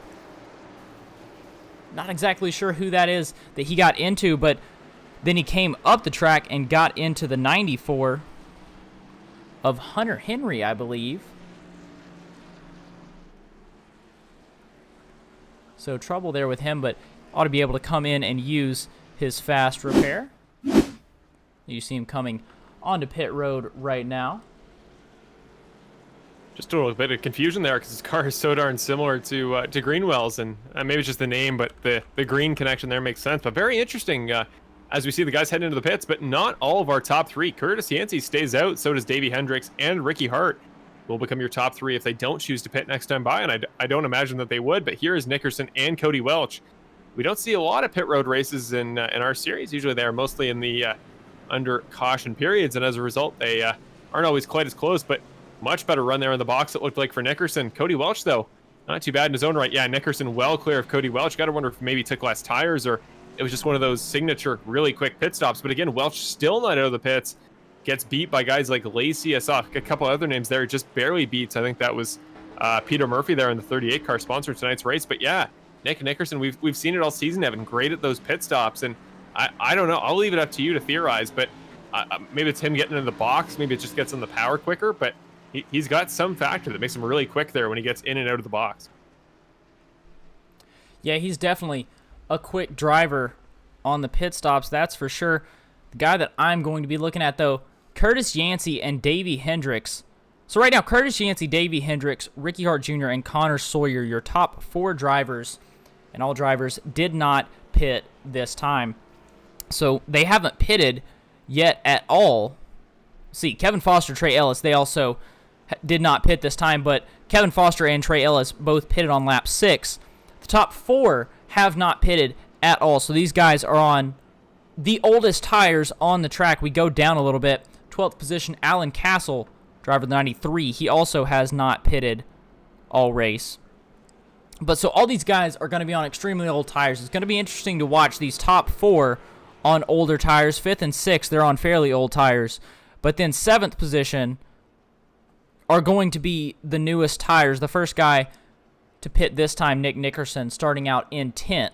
not exactly sure who that is that he got into, but then he came up the track and got into the 94 of Hunter Henry, I believe. So trouble there with him, but ought to be able to come in and use his fast repair. You see him coming onto pit road right now. Just a little bit of confusion there because his car is so darn similar to Greenwell's, and maybe it's just the name, but the green connection there makes sense. But very interesting as we see the guys heading into the pits, but not all of our top three. Curtis Yancey stays out, so does Davey Hendricks, and Ricky Hart will become your top three if they don't choose to pit next time by, and I don't imagine that they would. But here is Nickerson and Cody Welch. We don't see a lot of pit road races in our series. Usually they are mostly in the under caution periods, and as a result, they aren't always quite as close, but much better run there in the box, it looked like, for Nickerson. Cody Welch, though, not too bad in his own right. Yeah, Nickerson well clear of Cody Welch. Got to wonder if maybe he took less tires or it was just one of those signature really quick pit stops. But again, Welch still not out of the pits. Gets beat by guys like Lacey. I saw a couple other names there, just barely beats. I think that was Peter Murphy there in the 38 car sponsoring tonight's race. But yeah, Nick Nickerson, we've seen it all season, Evan. Great at those pit stops, and I don't know. I'll leave it up to you to theorize, but maybe it's him getting into the box. Maybe it just gets in the power quicker, but he's got some factor that makes him really quick there when he gets in and out of the box. Yeah, he's definitely a quick driver on the pit stops, that's for sure. The guy that I'm going to be looking at, though, Curtis Yancey and Davey Hendricks. So right now, Curtis Yancey, Davey Hendricks, Ricky Hart Jr., and Connor Sawyer, your top four drivers, and all drivers did not pit this time. So they haven't pitted yet at all. See, Kevin Foster, Trey Ellis, they also did not pit this time, but Kevin Foster and Trey Ellis both pitted on lap 6. The top four have not pitted at all, so these guys are on the oldest tires on the track. We go down a little bit. 12th position, Alan Castle, driver of the 93. He also has not pitted all race. But so all these guys are going to be on extremely old tires. It's going to be interesting to watch these top four on older tires. 5th and 6th, they're on fairly old tires. But then 7th position are going to be the newest tires. The first guy to pit this time Nick Nickerson, starting out in 10th.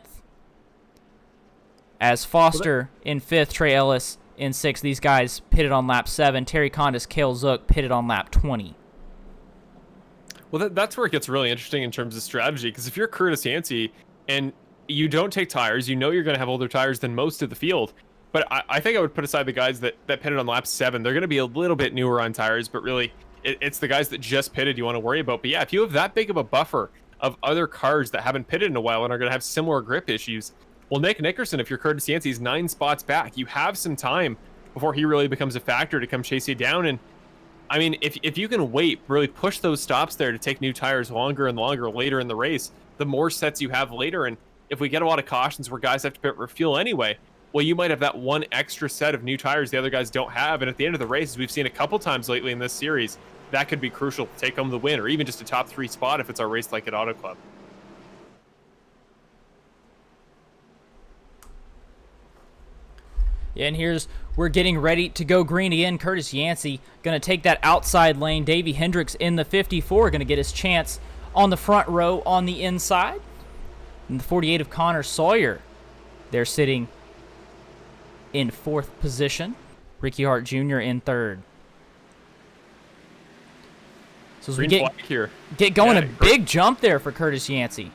As Foster in 5th, Trey Ellis in 6th. These guys pitted on lap 7. Terry Condis, Cale Zook pitted on lap 20. Well, that's where it gets really interesting in terms of strategy, because if you're Curtis Yancey and you don't take tires, you know you're going to have older tires than most of the field. But I think I would put aside the guys that pitted on lap 7. They're going to be a little bit newer on tires, but really it's the guys that just pitted you want to worry about. But yeah, if you have that big of a buffer of other cars that haven't pitted in a while and are going to have similar grip issues, well, Nick Nickerson, if you're Curtis Yancey, is 9 spots back. You have some time before he really becomes a factor to come chase you down. And I mean, if you can wait, really push those stops there to take new tires longer and longer later in the race, the more sets you have later. And if we get a lot of cautions where guys have to pit refuel anyway, well, you might have that one extra set of new tires the other guys don't have. And at the end of the race, as we've seen a couple times lately in this series, that could be crucial to take home the win, or even just a top 3 spot if it's our race like at Auto Club. Yeah, and we're getting ready to go green again. Curtis Yancey going to take that outside lane. Davey Hendricks in the 54 going to get his chance on the front row on the inside. And the 48 of Connor Sawyer, they're sitting in 4th position. Ricky Hart Jr. in 3rd. So as we get going, a big jump there for Curtis Yancey.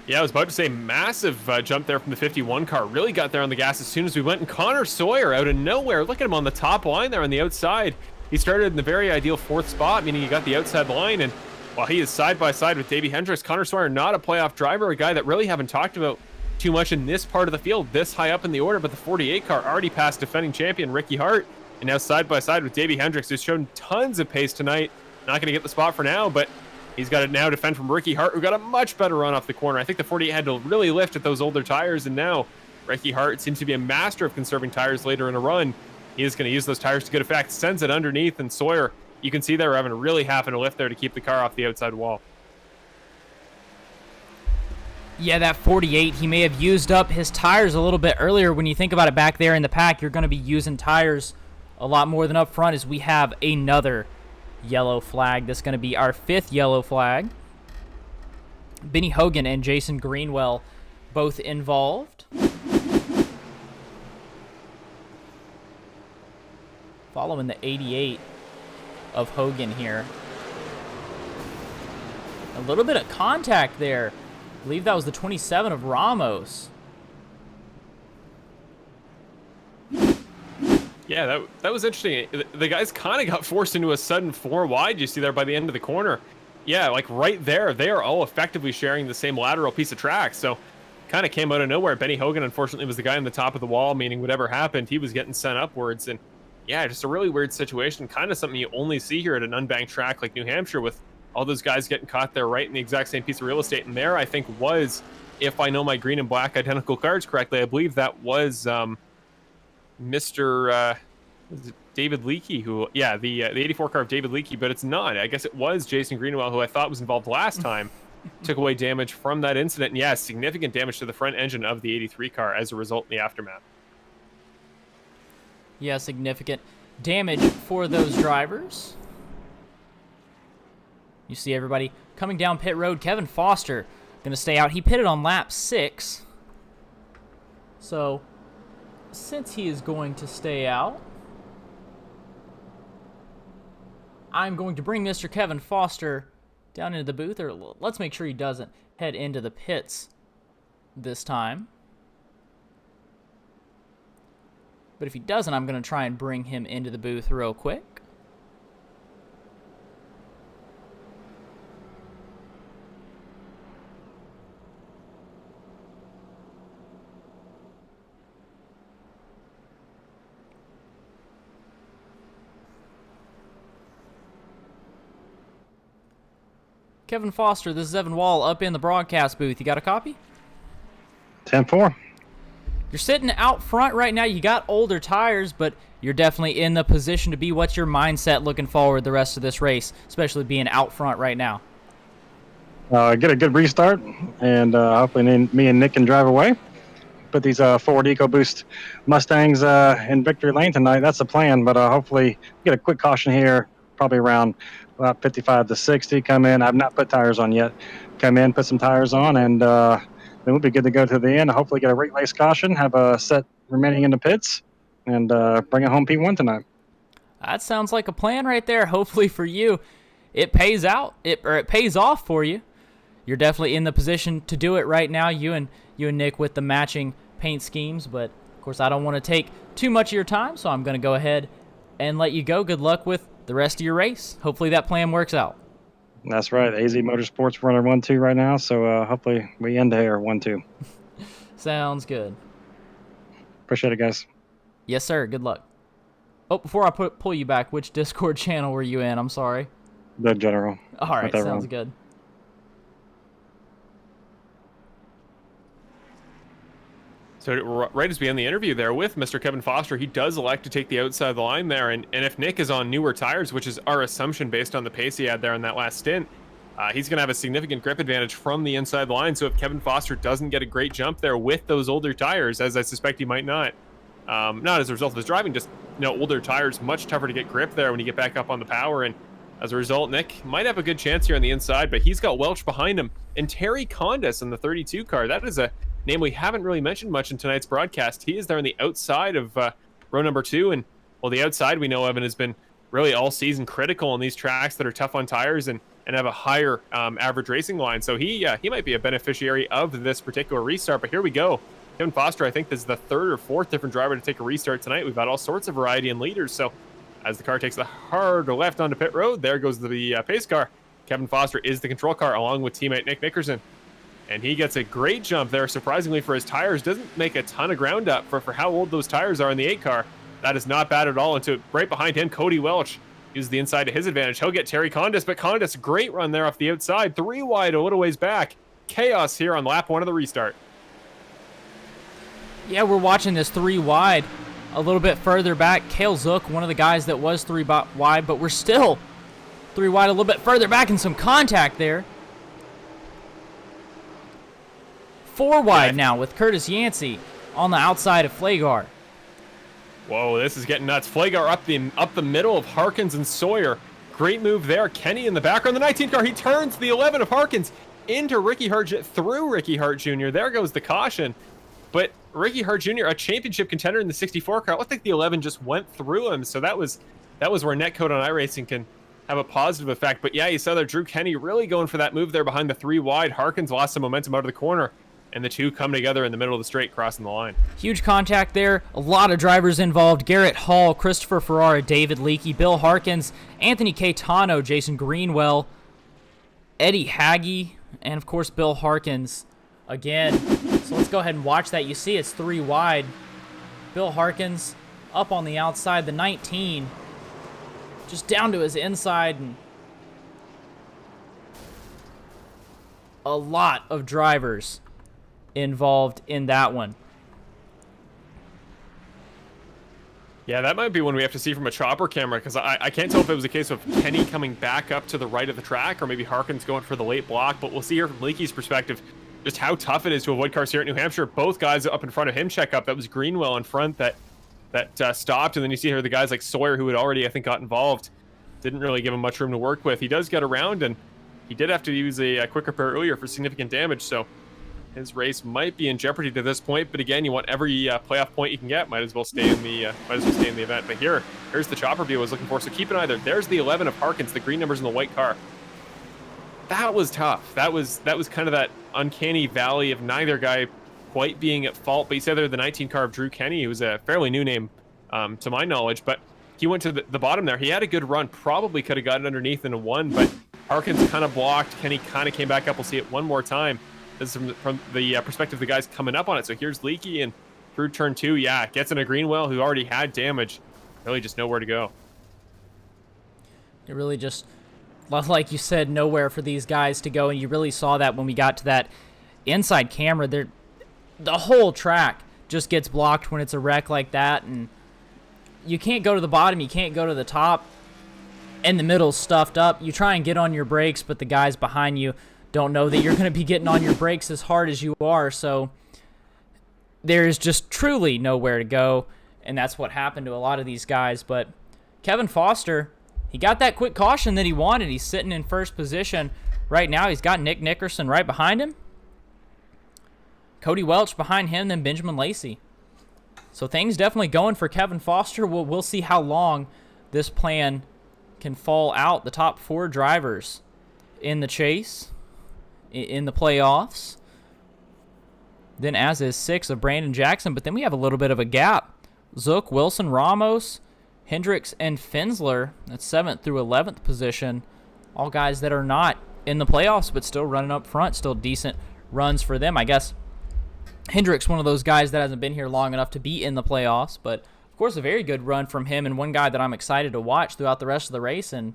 Yeah, I was about to say massive jump there from the 51 car. Really got there on the gas as soon as we went. And Connor Sawyer out of nowhere. Look at him on the top line there on the outside. He started in the very ideal 4th spot, meaning he got the outside line. And while he is side by side with Davey Hendricks, Connor Sawyer, not a playoff driver, a guy that really haven't talked about too much in this part of the field, this high up in the order. But the 48 car already passed defending champion Ricky Hart. And now side by side with Davey Hendricks, who's shown tons of pace tonight. Not going to get the spot for now, but he's got it now defend from Ricky Hart, who got a much better run off the corner. I think the 48 had to really lift at those older tires, and now Ricky Hart seems to be a master of conserving tires later in a run. He is going to use those tires to good effect, sends it underneath, and Sawyer, you can see they're having to lift there to keep the car off the outside wall. Yeah, that 48, he may have used up his tires a little bit earlier. When you think about it back there in the pack, you're going to be using tires a lot more than up front, as we have another yellow flag. That's going to be our 5th yellow flag. Benny Hogan and Jason Greenwell both involved. Following the 88 of Hogan here. A little bit of contact there. I believe that was the 27 of Ramos. Yeah, that was interesting. The guys kind of got forced into a sudden 4 wide, you see there by the end of the corner. Yeah, like right there, they are all effectively sharing the same lateral piece of track. So kind of came out of nowhere. Benny Hogan, unfortunately, was the guy on the top of the wall, meaning whatever happened, he was getting sent upwards. And yeah, just a really weird situation. Kind of something you only see here at an unbanked track like New Hampshire, with all those guys getting caught there right in the exact same piece of real estate. And there, I think, was, if I know my green and black identical cards correctly, I believe that was Mr. David Leakey, who, yeah, the 84 car of David Leakey, but it's not. I guess it was Jason Greenwell, who I thought was involved last time, took away damage from that incident. And yeah, significant damage to the front engine of the 83 car as a result in the aftermath. Yeah, significant damage for those drivers. You see everybody coming down pit road. Kevin Foster going to stay out. He pitted on lap 6. So since he is going to stay out, I'm going to bring Mr. Kevin Foster down into the booth. Or let's make sure he doesn't head into the pits this time. But if he doesn't, I'm going to try and bring him into the booth real quick. Kevin Foster, this is Evan Wall up in the broadcast booth. You got a copy? 10-4. You're sitting out front right now. You got older tires, but you're definitely in the position to be. What's your mindset looking forward the rest of this race, especially being out front right now? Get a good restart, and hopefully me and Nick can drive away. Put these Ford EcoBoost Mustangs in victory lane tonight. That's the plan, but hopefully get a quick caution here probably around about 55 to 60. Come in. I've not put tires on yet. Come in, put some tires on, and then we'll be good to go to the end. Hopefully get a rate race caution, have a set remaining in the pits, and bring it home P1 tonight. That sounds like a plan right there. Hopefully for you, it pays out. It pays off for you. You're definitely in the position to do it right now, you and Nick with the matching paint schemes. But, of course, I don't want to take too much of your time, so I'm going to go ahead and let you go. Good luck with the rest of your race. Hopefully that plan works out. That's right. AZ Motorsports runner 1-2 right now, so hopefully we end here 1-2. Sounds good. Appreciate it, guys. Yes, sir. Good luck. Oh, before I pull you back, which Discord channel were you in? I'm sorry. The general. All right, sounds good. So right as we end the interview there with Mr. Kevin Foster, he does elect to take the outside of the line there. And if Nick is on newer tires, which is our assumption based on the pace he had there in that last stint, he's going to have a significant grip advantage from the inside line. So if Kevin Foster doesn't get a great jump there with those older tires, as I suspect he might not as a result of his driving, just older tires, much tougher to get grip there when you get back up on the power. And as a result, Nick might have a good chance here on the inside, but he's got Welch behind him and Terry Condis in the 32 car. That is a name we haven't really mentioned much in tonight's broadcast. He is there on the outside of row number 2, and well, the outside we know Evan has been really all season critical on these tracks that are tough on tires and have a higher average racing line. So he might be a beneficiary of this particular restart. But here we go. Kevin Foster, I think this is the third or fourth different driver to take a restart tonight. We've got all sorts of variety in leaders. So as the car takes the hard left onto pit road, there goes the pace car. Kevin Foster is the control car along with teammate Nick Nickerson. And he gets a great jump there, surprisingly, for his tires. Doesn't make a ton of ground up for how old those tires are in the 8 car. That is not bad at all. And right behind him, Cody Welch uses the inside to his advantage. He'll get Terry Condis, but Condis, great run there off the outside. 3 wide, a little ways back. Chaos here on lap 1 of the restart. Yeah, we're watching this 3 wide a little bit further back. Cale Zook, one of the guys that was 3 wide, but we're still 3 wide a little bit further back and some contact there. 4 wide now with Curtis Yancey on the outside of Flagar. Whoa, this is getting nuts. Flagar up the middle of Harkins and Sawyer. Great move there. Kenny in the background. The 19 car, he turns the 11 of Harkins into Ricky Hart, through Ricky Hart Jr. There goes the caution. But Ricky Hart Jr., a championship contender in the 64 car, it looked like the 11 just went through him. So that was where netcode on iRacing can have a positive effect. But yeah, you saw there Drew Kenny really going for that move there behind the 3 wide. Harkins lost some momentum out of the corner, and the two come together in the middle of the straight, crossing the line. Huge contact there. A lot of drivers involved. Garrett Hall, Christopher Ferrara, David Leakey, Bill Harkins, Anthony Caetano, Jason Greenwell, Eddie Haggy, and, of course, Bill Harkins again. So let's go ahead and watch that. You see it's 3 wide. Bill Harkins up on the outside. The 19 just down to his inside. And a lot of drivers involved in that one. Yeah, that might be one we have to see from a chopper camera, because I can't tell if it was a case of Kenny coming back up to the right of the track or maybe Harkins going for the late block, but we'll see here from Leakey's perspective just how tough it is to avoid cars here at New Hampshire. Both guys up in front of him check up. That was Greenwell in front that stopped, and then you see here the guys like Sawyer, who had already, I think, got involved. Didn't really give him much room to work with. He does get around, and he did have to use a quick repair earlier for significant damage, so his race might be in jeopardy to this point. But again, you want every playoff point you can get. Might as well stay in the event. But here's the chopper view I was looking for. So keep an eye there. There's the 11 of Harkins, the green numbers in the white car. That was tough. That was kind of that uncanny valley of neither guy quite being at fault. But you said there the 19 car of Drew Kenny, who's a fairly new name to my knowledge, but he went to the bottom there. He had a good run, probably could have gotten underneath and won, but Harkins kind of blocked. Kenny kind of came back up. We'll see it one more time. This is from the perspective of the guys coming up on it. So here's Leakey, and through turn 2, yeah, gets in a Greenwell who already had damage. Really just nowhere to go. It really just, like you said, nowhere for these guys to go, and you really saw that when we got to that inside camera. The whole track just gets blocked when it's a wreck like that, and you can't go to the bottom, you can't go to the top, and the middle's stuffed up. You try and get on your brakes, but the guys behind you don't know that you're going to be getting on your brakes as hard as you are, so there is just truly nowhere to go, and that's what happened to a lot of these guys. But Kevin Foster, he got that quick caution that he wanted. He's sitting in first position right now. He's got Nick Nickerson right behind him. Cody Welch behind him, then Benjamin Lacey. So things definitely going for Kevin Foster. We'll see how long this plan can fall out. The top 4 drivers in the chase, in the playoffs. Then as is 6 of Brandon Jackson. But then we have a little bit of a gap. Zook, Wilson, Ramos, Hendricks, and Fensler. That's 7th through 11th position. All guys that are not in the playoffs, but still running up front. Still decent runs for them. I guess Hendricks, one of those guys that hasn't been here long enough to be in the playoffs. But, of course, a very good run from him, and one guy that I'm excited to watch throughout the rest of the race and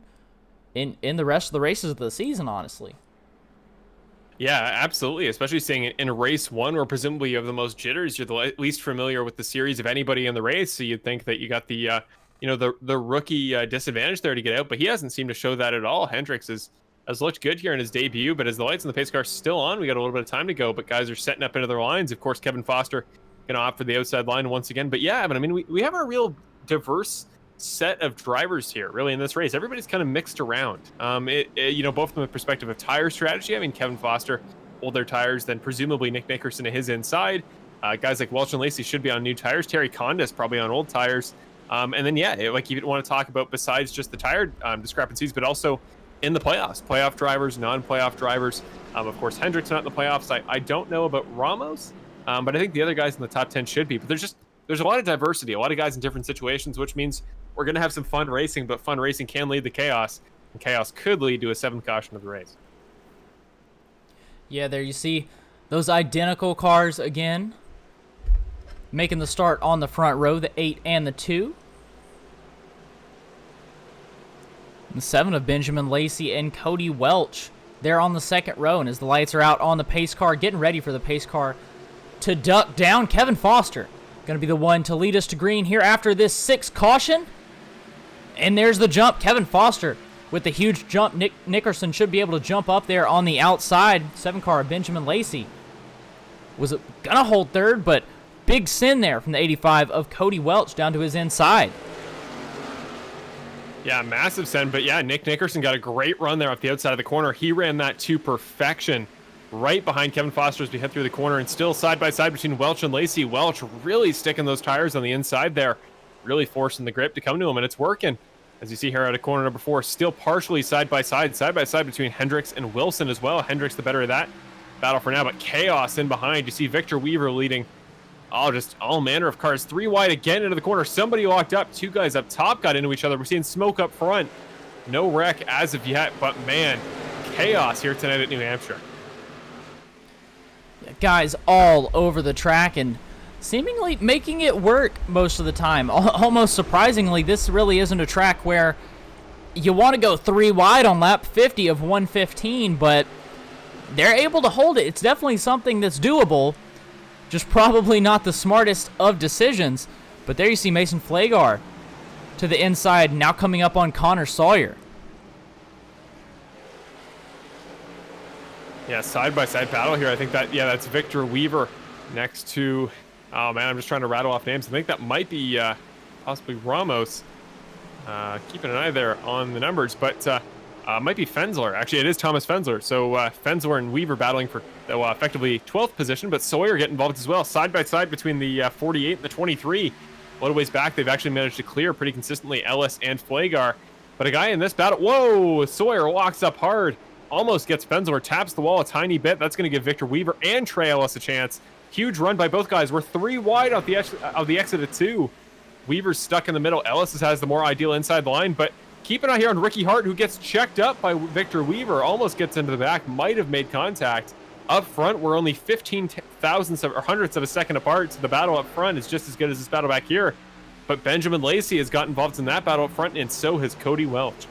in the rest of the races of the season, honestly. Yeah, absolutely. Especially seeing it in race 1, where presumably you have the most jitters. You're the least familiar with the series of anybody in the race, so you'd think that you got the the rookie disadvantage there to get out, but he hasn't seemed to show that at all. Hendricks has looked good here in his debut, but as the lights on the pace car are still on, we got a little bit of time to go, but guys are setting up into their lines. Of course, Kevin Foster going to opt for the outside line once again. But yeah, I mean, we have a real diverse set of drivers here, really, in this race. Everybody's kind of mixed around. Both from the perspective of tire strategy. I mean, Kevin Foster, older tires than presumably Nick Nickerson to his inside. Guys like Welch and Lacey should be on new tires. Terry Condis probably on old tires. And then, like you want to talk about besides just the tire discrepancies, but also in the playoff drivers, non-playoff drivers. Of course, Hendricks not in the playoffs. I don't know about Ramos, but I think the other guys in the top 10 should be. But there's a lot of diversity, a lot of guys in different situations, which means we're going to have some fun racing, but fun racing can lead to chaos, and chaos could lead to a 7th caution of the race. Yeah, there you see those identical cars again, making the start on the front row, the 8 and the 2. The 7 of Benjamin Lacey and Cody Welch. They're on the second row, and as the lights are out on the pace car, getting ready for the pace car to duck down, Kevin Foster going to be the one to lead us to green here after this 6th caution. And there's the jump. Kevin Foster with the huge jump. Nick Nickerson should be able to jump up there on the outside. 7 car of Benjamin Lacey was going to hold third, but big sin there from the 85 of Cody Welch down to his inside. Yeah, massive send, but yeah, Nick Nickerson got a great run there off the outside of the corner. He ran that to perfection right behind Kevin Foster as we head through the corner, and still side by side between Welch and Lacey. Welch really sticking those tires on the inside there, really forcing the grip to come to him, and it's working. As you see here out of corner number 4, still partially side by side between Hendricks and Wilson as well. Hendricks the better of that battle for now, but chaos in behind. You see Victor Weaver leading just all manner of cars. 3 wide again into the corner. Somebody walked up. 2 guys up top got into each other. We're seeing smoke up front. No wreck as of yet, but man, chaos here tonight at New Hampshire. Yeah, guys all over the track and seemingly making it work most of the time. Almost surprisingly, this really isn't a track where you want to go 3 wide on lap 50 of 115, but they're able to hold it. It's definitely something that's doable. Just probably not the smartest of decisions. But there you see Mason Flagar to the inside, now coming up on Connor Sawyer. Yeah, side-by-side battle here. I think that's Victor Weaver next to, oh man, I'm just trying to rattle off names. I think that might be possibly Ramos. Keeping an eye there on the numbers, but might be Fensler. Actually, it is Thomas Fensler. So Fensler and Weaver battling for effectively 12th position, but Sawyer getting involved as well. Side by side between the 48 and the 23. A little ways back, they've actually managed to clear pretty consistently Ellis and Flagar. But a guy in this battle, whoa, Sawyer walks up hard. Almost gets Fensler, taps the wall a tiny bit. That's going to give Victor Weaver and Trey Ellis a chance. Huge run by both guys. We're 3 wide off the exit of 2. Weaver's stuck in the middle. Ellis has the more ideal inside line, but keep an eye here on Ricky Hart, who gets checked up by Victor Weaver, almost gets into the back, might have made contact. Up front, we're only 15 thousandths or hundredths of a second apart, so the battle up front is just as good as this battle back here. But Benjamin Lacey has got involved in that battle up front, and so has Cody Welch.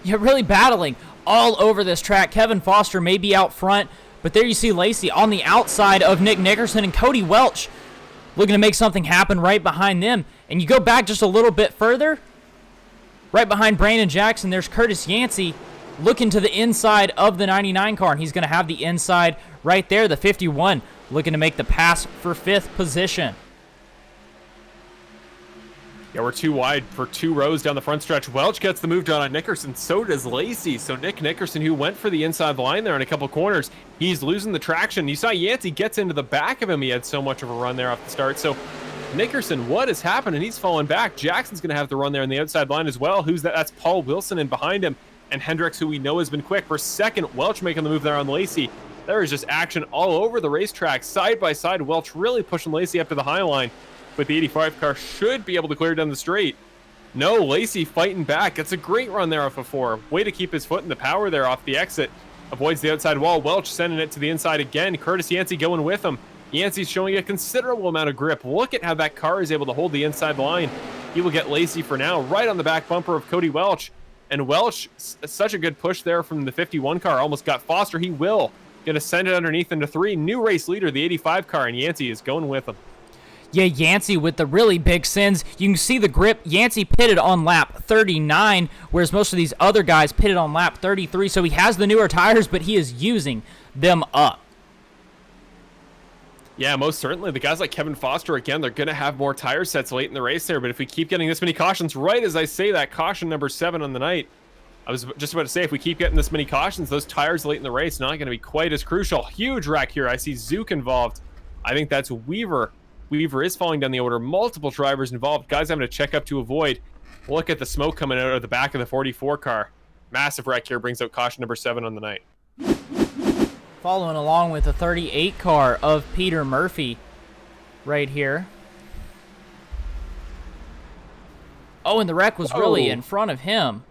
Yeah, really battling all over this track. Kevin Foster may be out front, but there you see Lacey on the outside of Nick Nickerson, and Cody Welch looking to make something happen right behind them. And you go back just a little bit further, right behind Brandon Jackson, there's Curtis Yancey looking to the inside of the 99 car, and he's going to have the inside right there, the 51, looking to make the pass for 5th position. Yeah, we're too wide for 2 rows down the front stretch. Welch gets the move done on Nickerson. So does Lacey. So Nick Nickerson, who went for the inside line there in a couple corners, he's losing the traction. You saw Yancey gets into the back of him. He had so much of a run there off the start. So Nickerson, what is happening? He's falling back. Jackson's going to have to run there on the outside line as well. Who's that? That's Paul Wilson, and behind him, and Hendricks, who we know has been quick. For second, Welch making the move there on Lacey. There is just action all over the racetrack, side by side. Welch really pushing Lacey up to the high line. But the 85 car should be able to clear down the straight. No, Lacey fighting back. It's a great run there off of 4. Way to keep his foot in the power there off the exit. Avoids the outside wall. Welch sending it to the inside again. Curtis Yancey going with him. Yancey's showing a considerable amount of grip. Look at how that car is able to hold the inside line. He will get Lacey for now, right on the back bumper of Cody Welch. And Welch, such a good push there from the 51 car. Almost got Foster. He will. Going to send it underneath into 3. New race leader, the 85 car, and Yancey is going with him. Yeah, Yancey with the really big sins. You can see the grip. Yancey pitted on lap 39, whereas most of these other guys pitted on lap 33. So he has the newer tires, but he is using them up. Yeah, most certainly. The guys like Kevin Foster, again, they're going to have more tire sets late in the race there. But if we keep getting this many cautions, right as I say that, caution number 7 on the night, I was just about to say, if we keep getting this many cautions, those tires late in the race not going to be quite as crucial. Huge wreck here. I see Zook involved. I think that's Weaver. Weaver is falling down the order. Multiple drivers involved. Guys having to check up to avoid. Look at the smoke coming out of the back of the 44 car. Massive wreck here. Brings out caution number 7 on the night. Following along with the 38 car of Peter Murphy right here. Oh, and the wreck was really in front of him.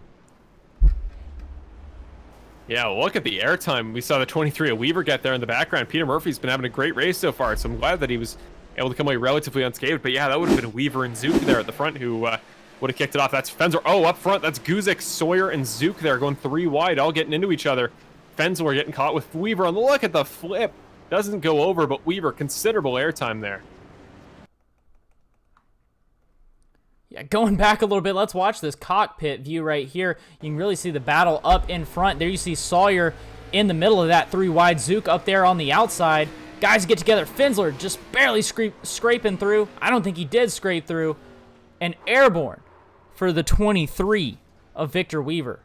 Yeah, look at the airtime. We saw the 23 of Weaver get there in the background. Peter Murphy's been having a great race so far, so I'm glad that he was able to come away relatively unscathed. But yeah, that would have been Weaver and Zook there at the front who would have kicked it off. That's Fensler. Oh, up front, that's Guzik, Sawyer, and Zook there going 3 wide, all getting into each other. Fensler getting caught with Weaver, and look at the flip. Doesn't go over, but Weaver, considerable airtime there. Yeah, going back a little bit, let's watch this cockpit view right here. You can really see the battle up in front. There you see Sawyer in the middle of that 3 wide, Zook up there on the outside. Guys get together. Fensler just barely scraping through. I don't think he did scrape through. And airborne for the 23 of Victor Weaver.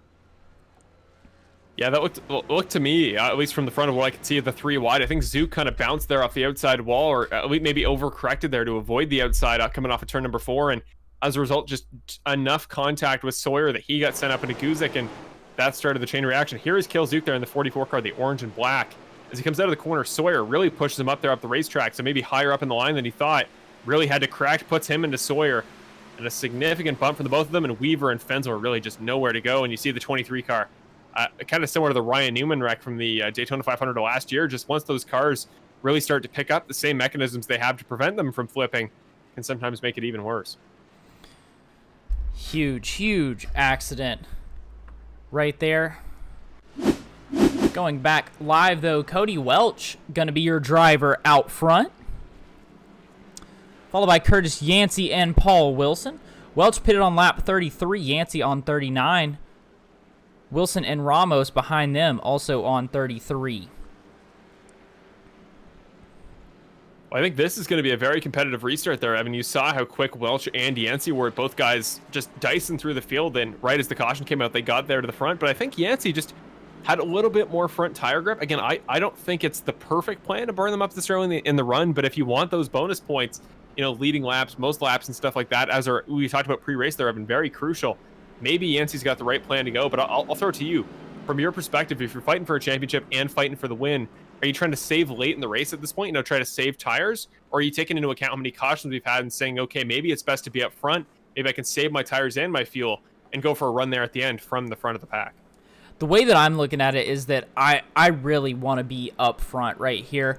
Yeah, that looked to me, at least from the front of what I could see of the 3 wide. I think Zook kind of bounced there off the outside wall, or at least maybe overcorrected there to avoid the outside coming off of turn number 4. And as a result, just enough contact with Sawyer that he got sent up into Guzik, and that started the chain reaction. Here is Kill Zook there in the 44 car, the orange and black. As he comes out of the corner, Sawyer really pushes him up there up the racetrack, so maybe higher up in the line than he thought. Really had to crack, puts him into Sawyer. And a significant bump from the both of them, and Weaver and Fensler really just nowhere to go. And you see the 23 car, kind of similar to the Ryan Newman wreck from the Daytona 500 last year. Just once those cars really start to pick up the same mechanisms they have to prevent them from flipping, can sometimes make it even worse. Huge accident right there. Going back live, though, Cody Welch going to be your driver out front, followed by Curtis Yancey and Paul Wilson. Welch pitted on lap 33, Yancey on 39. Wilson and Ramos behind them, also on 33. Well, I think this is going to be a very competitive restart there, Evan. You saw how quick Welch and Yancey were. Both guys just dicing through the field, and right as the caution came out, they got there to the front. But I think Yancey just had a little bit more front tire grip. Again, I don't think it's the perfect plan to burn them up the straw in the run, but if you want those bonus points, you know, leading laps, most laps and stuff like that, as we talked about pre-race there, have been very crucial. Maybe Yancey's got the right plan to go, but I'll throw it to you. From your perspective, if you're fighting for a championship and fighting for the win, are you trying to save late in the race at this point, you know, try to save tires? Or are you taking into account how many cautions we've had and saying, okay, maybe it's best to be up front, maybe I can save my tires and my fuel and go for a run there at the end from the front of the pack? The way that I'm looking at it is that I really want to be up front right here.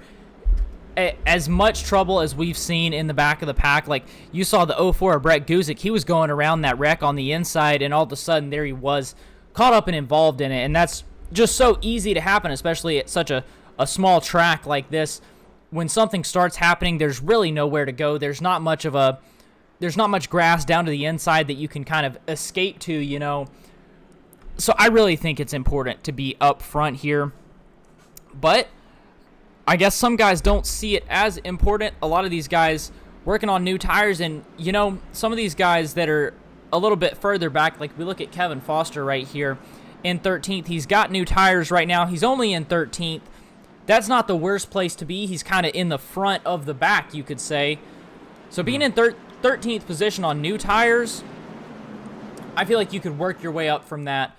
As much trouble as we've seen in the back of the pack, like you saw the 04 of Brett Guzik, he was going around that wreck on the inside, and all of a sudden there he was caught up and involved in it. And that's just so easy to happen, especially at such a small track like this. When something starts happening, there's really nowhere to go. There's not much grass down to the inside that you can kind of escape to, you know. So I really think it's important to be up front here. But I guess some guys don't see it as important. A lot of these guys working on new tires. And, you know, some of these guys that are a little bit further back, like we look at Kevin Foster right here in 13th. He's got new tires right now. He's only in 13th. That's not the worst place to be. He's kind of in the front of the back, you could say. So being in 13th position on new tires, I feel like you could work your way up from that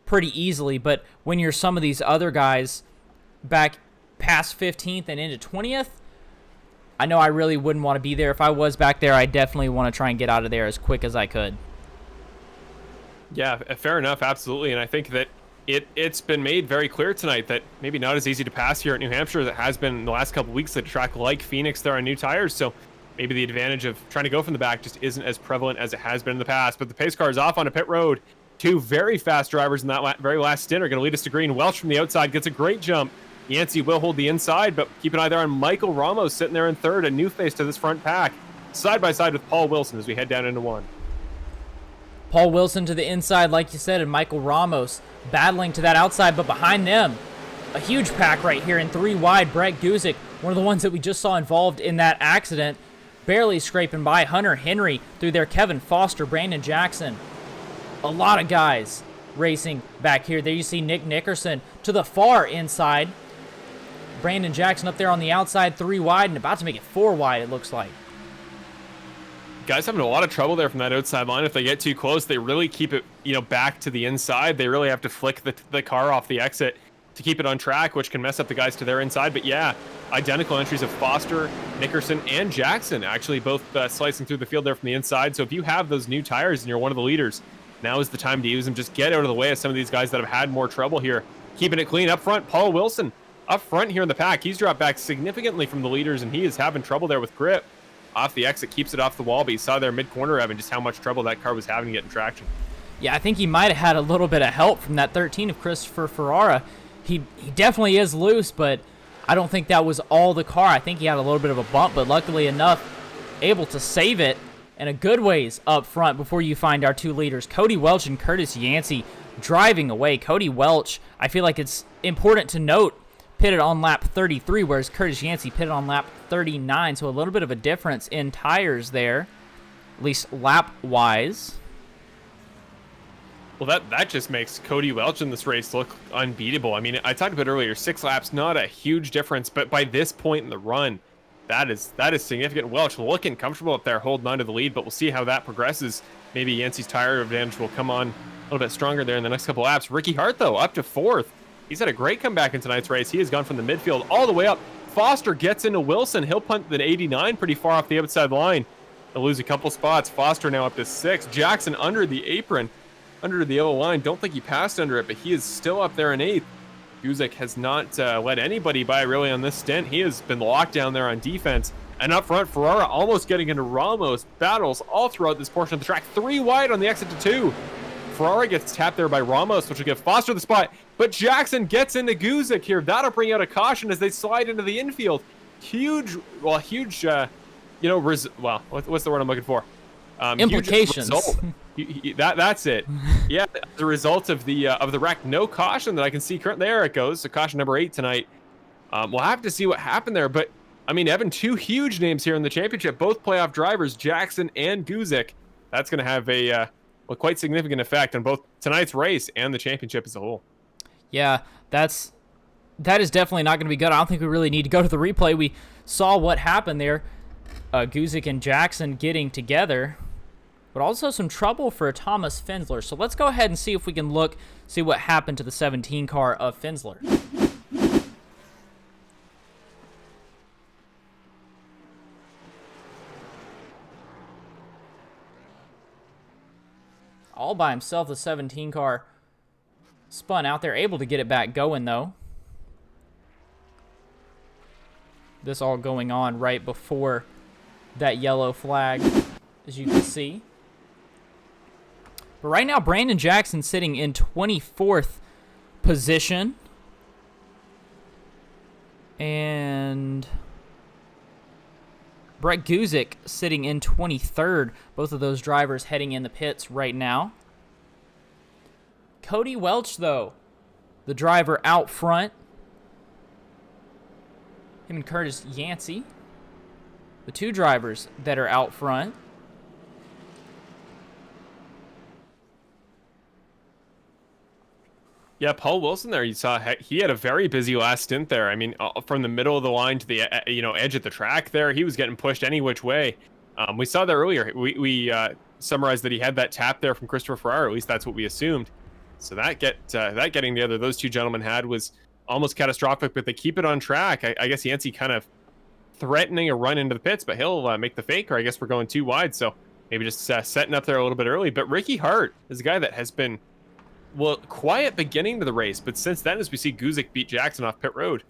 pretty easily. But when you're some of these other guys back past 15th and into 20th, I know I really wouldn't want to be there. If I was back there, I definitely want to try and get out of there as quick as I could. Yeah, fair enough, absolutely. And I think that it's been made very clear tonight that maybe not as easy to pass here at New Hampshire as it has been in the last couple of weeks at a track like Phoenix there on new tires. So maybe the advantage of trying to go from the back just isn't as prevalent as it has been in the past. But the pace car is off on a pit road. Two very fast drivers in that very last stint are going to lead us to green. Welch from the outside gets a great jump. Yancey will hold the inside, but keep an eye there on Michael Ramos sitting there in third, a new face to this front pack. Side by side with Paul Wilson as we head down into one. Paul Wilson to the inside, like you said, and Michael Ramos battling to that outside, but behind them, a huge pack right here in 3 wide. Brett Guzik, one of the ones that we just saw involved in that accident, barely scraping by. Hunter Henry through there, Kevin Foster, Brandon Jackson. A lot of guys racing back here. There you see Nick Nickerson to the far inside. Brandon Jackson up there on the outside, 3 wide, and about to make it 4 wide, it looks like. Guys having a lot of trouble there from that outside line. If they get too close, they really keep it, back to the inside. They really have to flick the car off the exit to keep it on track, which can mess up the guys to their inside. But yeah, identical entries of Foster, Nickerson, and Jackson actually both slicing through the field there from the inside. So if you have those new tires and you're one of the leaders, now is the time to use them. Just get out of the way of some of these guys that have had more trouble here. Keeping it clean up front, Paul Wilson up front here in the pack. He's dropped back significantly from the leaders, and he is having trouble there with grip. Off the exit, keeps it off the wall, but you saw there mid-corner, Evan, just how much trouble that car was having getting traction. Yeah, I think he might have had a little bit of help from that 13 of Christopher Ferrara. He definitely is loose, but I don't think that was all the car. I think he had a little bit of a bump, but luckily enough, able to save it in a good ways up front before you find our 2 leaders, Cody Welch and Curtis Yancey, driving away. Cody Welch, I feel like it's important to note, pitted on lap 33, whereas Curtis Yancey pitted on lap 39, so a little bit of a difference in tires there, at least lap-wise. Well, that just makes Cody Welch in this race look unbeatable. I mean, I talked about earlier, 6 laps, not a huge difference, but by this point in the run, that is significant. Welch looking comfortable up there, holding on to the lead, but we'll see how that progresses. Maybe Yancey's tire advantage will come on a little bit stronger there in the next couple laps. Ricky Hart, though, up to 4th. He's had a great comeback in tonight's race. He has gone from the midfield all the way up. Foster gets into Wilson. He'll punt the 89 pretty far off the outside line. They'll lose a couple spots. Foster now up to 6th. Jackson under the apron, under the yellow line. Don't think he passed under it, but he is still up there in 8th. Guzik has not let anybody by really on this stint. He has been locked down there on defense. And up front, Ferrara almost getting into Ramos. Battles all throughout this portion of the track. 3 wide on the exit to 2. Ferrara gets tapped there by Ramos, which will give Foster the spot. But Jackson gets into Guzik here. That'll bring out a caution as they slide into the infield. Huge, what's the word I'm looking for? Implications. That's it. Yeah, the result of the wreck. No caution that I can see currently. There it goes. So caution number 8 tonight. We'll have to see what happened there. But, I mean, Evan, 2 huge names here in the championship. Both playoff drivers, Jackson and Guzik. That's going to have a quite significant effect on both tonight's race and the championship as a whole. Yeah, that is definitely not going to be good. I don't think we really need to go to the replay. We saw what happened there. Guzik and Jackson getting together, but also some trouble for Thomas Finsler. So let's go ahead and see if we can see what happened to the 17 car of Finsler. All by himself, the 17 car spun out there, able to get it back going, though. This all going on right before that yellow flag, as you can see. But right now, Brandon Jackson sitting in 24th position. And Brett Guzik sitting in 23rd. Both of those drivers heading in the pits right now. Cody Welch, though, the driver out front. Him and Curtis Yancey. the two drivers that are out front. Yeah, Paul Wilson there, you saw he had a very busy last stint there. I mean, from the middle of the line to the edge of the track there, he was getting pushed any which way. We saw that earlier. We summarized that he had that tap there from Christopher Ferrara. At least that's what we assumed. So that getting together those two gentlemen had was almost catastrophic, but they keep it on track. I guess Yancey kind of threatening a run into the pits, but he'll make the fake, or I guess we're going too wide. So maybe just setting up there a little bit early. But Ricky Hart is a guy that has been, well, quiet beginning to the race, but since then, as we see Guzik beat Jackson off pit road,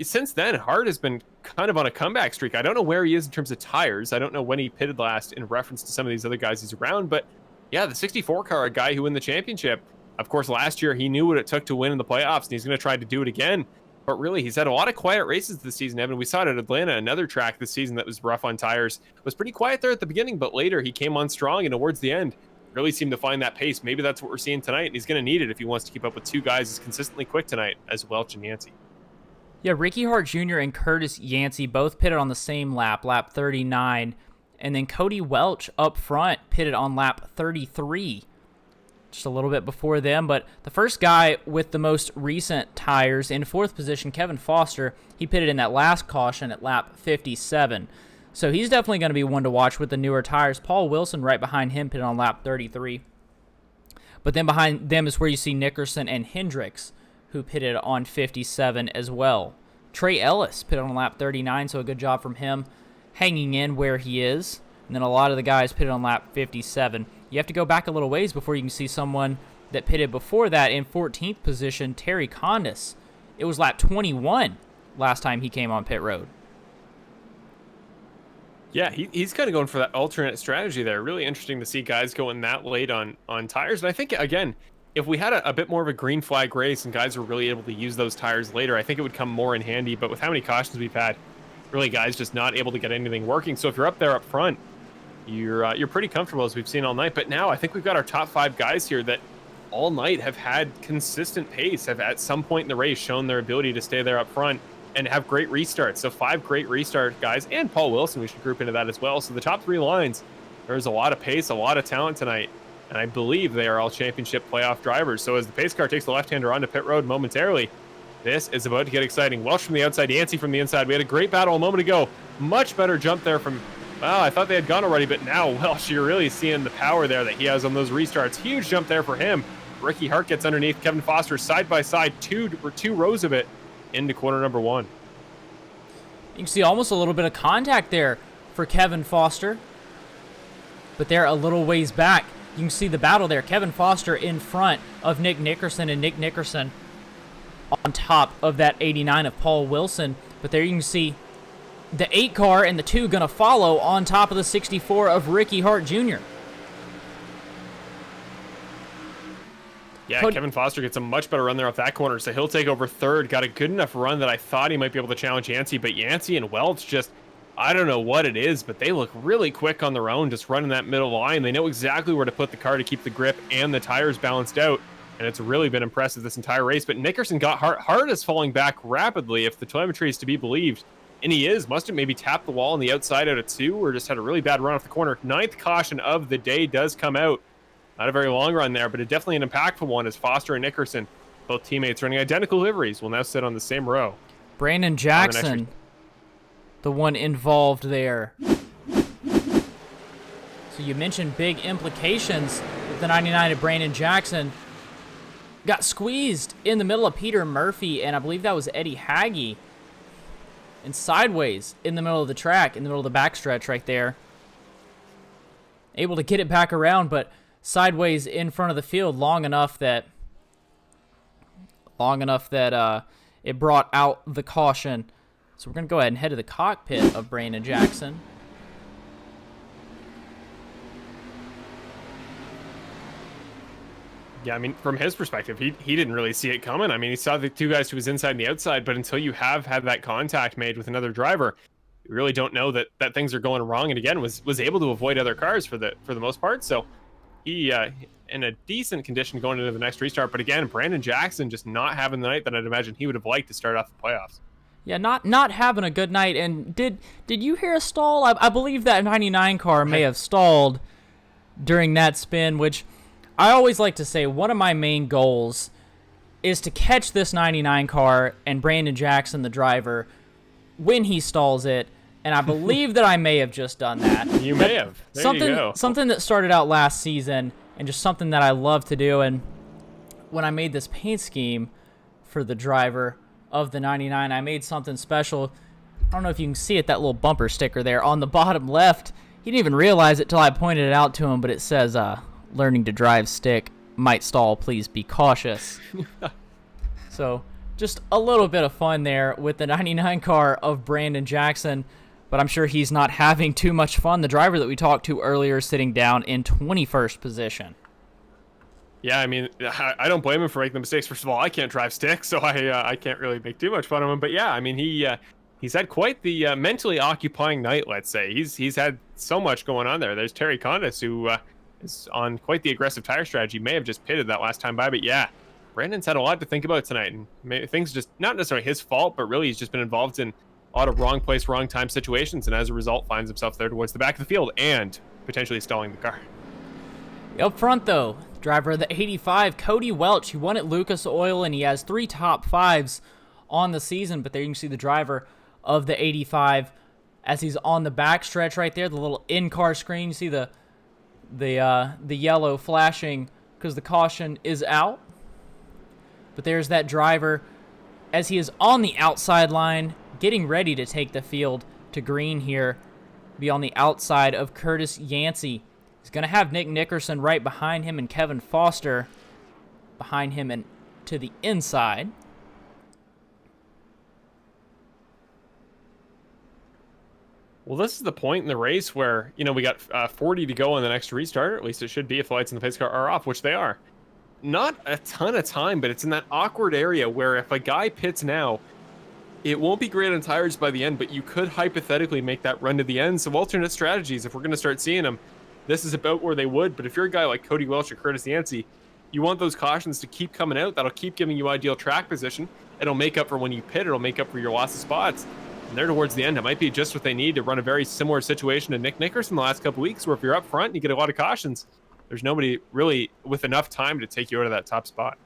since then, Hart has been kind of on a comeback streak. I don't know where he is in terms of tires. I don't know when he pitted last in reference to some of these other guys he's around, but yeah, the 64 car, a guy who won the championship. Of course, last year, he knew what it took to win in the playoffs, and he's going to try to do it again. But really, he's had a lot of quiet races this season, Evan. We saw it at Atlanta, another track this season that was rough on tires. Was pretty quiet there at the beginning, but later he came on strong, and towards the end, really seemed to find that pace. Maybe that's what we're seeing tonight, and he's going to need it if he wants to keep up with two guys as consistently quick tonight as Welch and Yancey. Yeah, Ricky Hart Jr. and Curtis Yancey both pitted on the same lap 39, and then Cody Welch up front pitted on lap 33, just a little bit before them. But the first guy with the most recent tires in fourth position, Kevin Foster, he pitted in that last caution at lap 57. So he's definitely going to be one to watch with the newer tires. Paul Wilson right behind him pitted on lap 33. But then behind them is where you see Nickerson and Hendricks, who pitted on 57 as well. Trey Ellis pitted on lap 39, so a good job from him hanging in where he is. And then a lot of the guys pitted on lap 57. You have to go back a little ways before you can see someone that pitted before that in 14th position, Terry Condis. It was lap 21 last time he came on pit road. Yeah, he's kind of going for that alternate strategy there. Really interesting to see guys going that late on tires. And I think, again, if we had a bit more of a green flag race and guys were really able to use those tires later, I think it would come more in handy. But with how many cautions we've had, really guys just not able to get anything working. So if you're up there up front, you're pretty comfortable, as we've seen all night. But now I think we've got our top 5 guys here that all night have had consistent pace, have at some point in the race shown their ability to stay there up front and have great restarts. So 5 great restart guys, and Paul Wilson, we should group into that as well. So the top 3 lines, there's a lot of pace, a lot of talent tonight. And I believe they are all championship playoff drivers. So as the pace car takes the left-hander onto pit road momentarily, this is about to get exciting. Welch from the outside, Yancey from the inside. We had a great battle a moment ago. Much better jump there from, well, I thought they had gone already, but now Welch, you're really seeing the power there that he has on those restarts. Huge jump there for him. Ricky Hart gets underneath Kevin Foster side by side, two rows of it into corner number 1. You can see almost a little bit of contact there for Kevin Foster, but they're a little ways back. You can see the battle there. Kevin Foster in front of Nick Nickerson, and Nick Nickerson on top of that 89 of Paul Wilson. But there you can see the 8 car and the 2 going to follow on top of the 64 of Ricky Hart Jr. Yeah, Kevin Foster gets a much better run there off that corner, so he'll take over third. Got a good enough run that I thought he might be able to challenge Yancey, but Yancey and Welch just, I don't know what it is, but they look really quick on their own, just running that middle line. They know exactly where to put the car to keep the grip and the tires balanced out, and it's really been impressive this entire race. But Nickerson got Hart. Hart is falling back rapidly, if the telemetry is to be believed, and he is. Must have maybe tapped the wall on the outside out of 2, or just had a really bad run off the corner. 9th caution of the day does come out. Not a very long run there, but definitely an impactful one, as Foster and Nickerson, both teammates running identical liveries, will now sit on the same row. Brandon Jackson, the one involved there. So you mentioned big implications with the 99 of Brandon Jackson. Got squeezed in the middle of Peter Murphy, and I believe that was Eddie Hagee. And sideways in the middle of the track, in the middle of the backstretch right there. Able to get it back around, but sideways in front of the field long enough that it brought out the caution. So we're going to go ahead and head to the cockpit of Brandon Jackson. Yeah, I mean, from his perspective, he didn't really see it coming. I mean, he saw the 2 guys who was inside and the outside, but until you have had that contact made with another driver, you really don't know that things are going wrong. And again, was able to avoid other cars for the most part. So he in a decent condition going into the next restart. But again, Brandon Jackson just not having the night that I'd imagine he would have liked to start off the playoffs. Yeah, not having a good night. And did you hear a stall? I believe that 99 car may have stalled during that spin, which I always like to say one of my main goals is to catch this 99 car and Brandon Jackson, the driver, when he stalls it. And I believe that I may have just done that. You may have. There you go. Something that started out last season and just something that I love to do. And when I made this paint scheme for the driver of the 99, I made something special. I don't know if you can see it, that little bumper sticker there on the bottom left. He didn't even realize it till I pointed it out to him, but it says, learning to drive stick, might stall, please be cautious. So just a little bit of fun there with the 99 car of Brandon Jackson, but I'm sure he's not having too much fun. The driver that we talked to earlier sitting down in 21st position. Yeah, I mean, I don't blame him for making the mistakes. First of all, I can't drive stick, so I can't really make too much fun of him. But yeah, I mean, he's had quite the mentally occupying night, let's say. He's had so much going on there. There's Terry Condis, who is on quite the aggressive tire strategy. May have just pitted that last time by, but yeah, Brandon's had a lot to think about tonight. And things just, not necessarily his fault, but really he's just been involved in a lot of wrong place, wrong time situations, and as a result finds himself there towards the back of the field and potentially stalling the car. Up front, though, driver of the 85, Cody Welch. He won at Lucas Oil, and he has 3 top 5s on the season. But there you can see the driver of the 85 as he's on the back stretch right there, the little in-car screen. You see the yellow flashing because the caution is out. But there's that driver as he is on the outside line, getting ready to take the field to green here, be on the outside of Curtis Yancey. He's going to have Nick Nickerson right behind him and Kevin Foster behind him and to the inside. Well, this is the point in the race where, we got 40 to go on the next restart, or at least it should be if the lights in the pace car are off, which they are. Not a ton of time, but it's in that awkward area where if a guy pits now, it won't be great on tires by the end, but you could hypothetically make that run to the end. So alternate strategies, if we're going to start seeing them, this is about where they would. But if you're a guy like Cody Welch or Curtis Yancey, you want those cautions to keep coming out. That'll keep giving you ideal track position. It'll make up for when you pit. It'll make up for your loss of spots. And there towards the end, it might be just what they need to run a very similar situation to Nick Nickerson the last couple weeks, where if you're up front and you get a lot of cautions, there's nobody really with enough time to take you out of that top spot.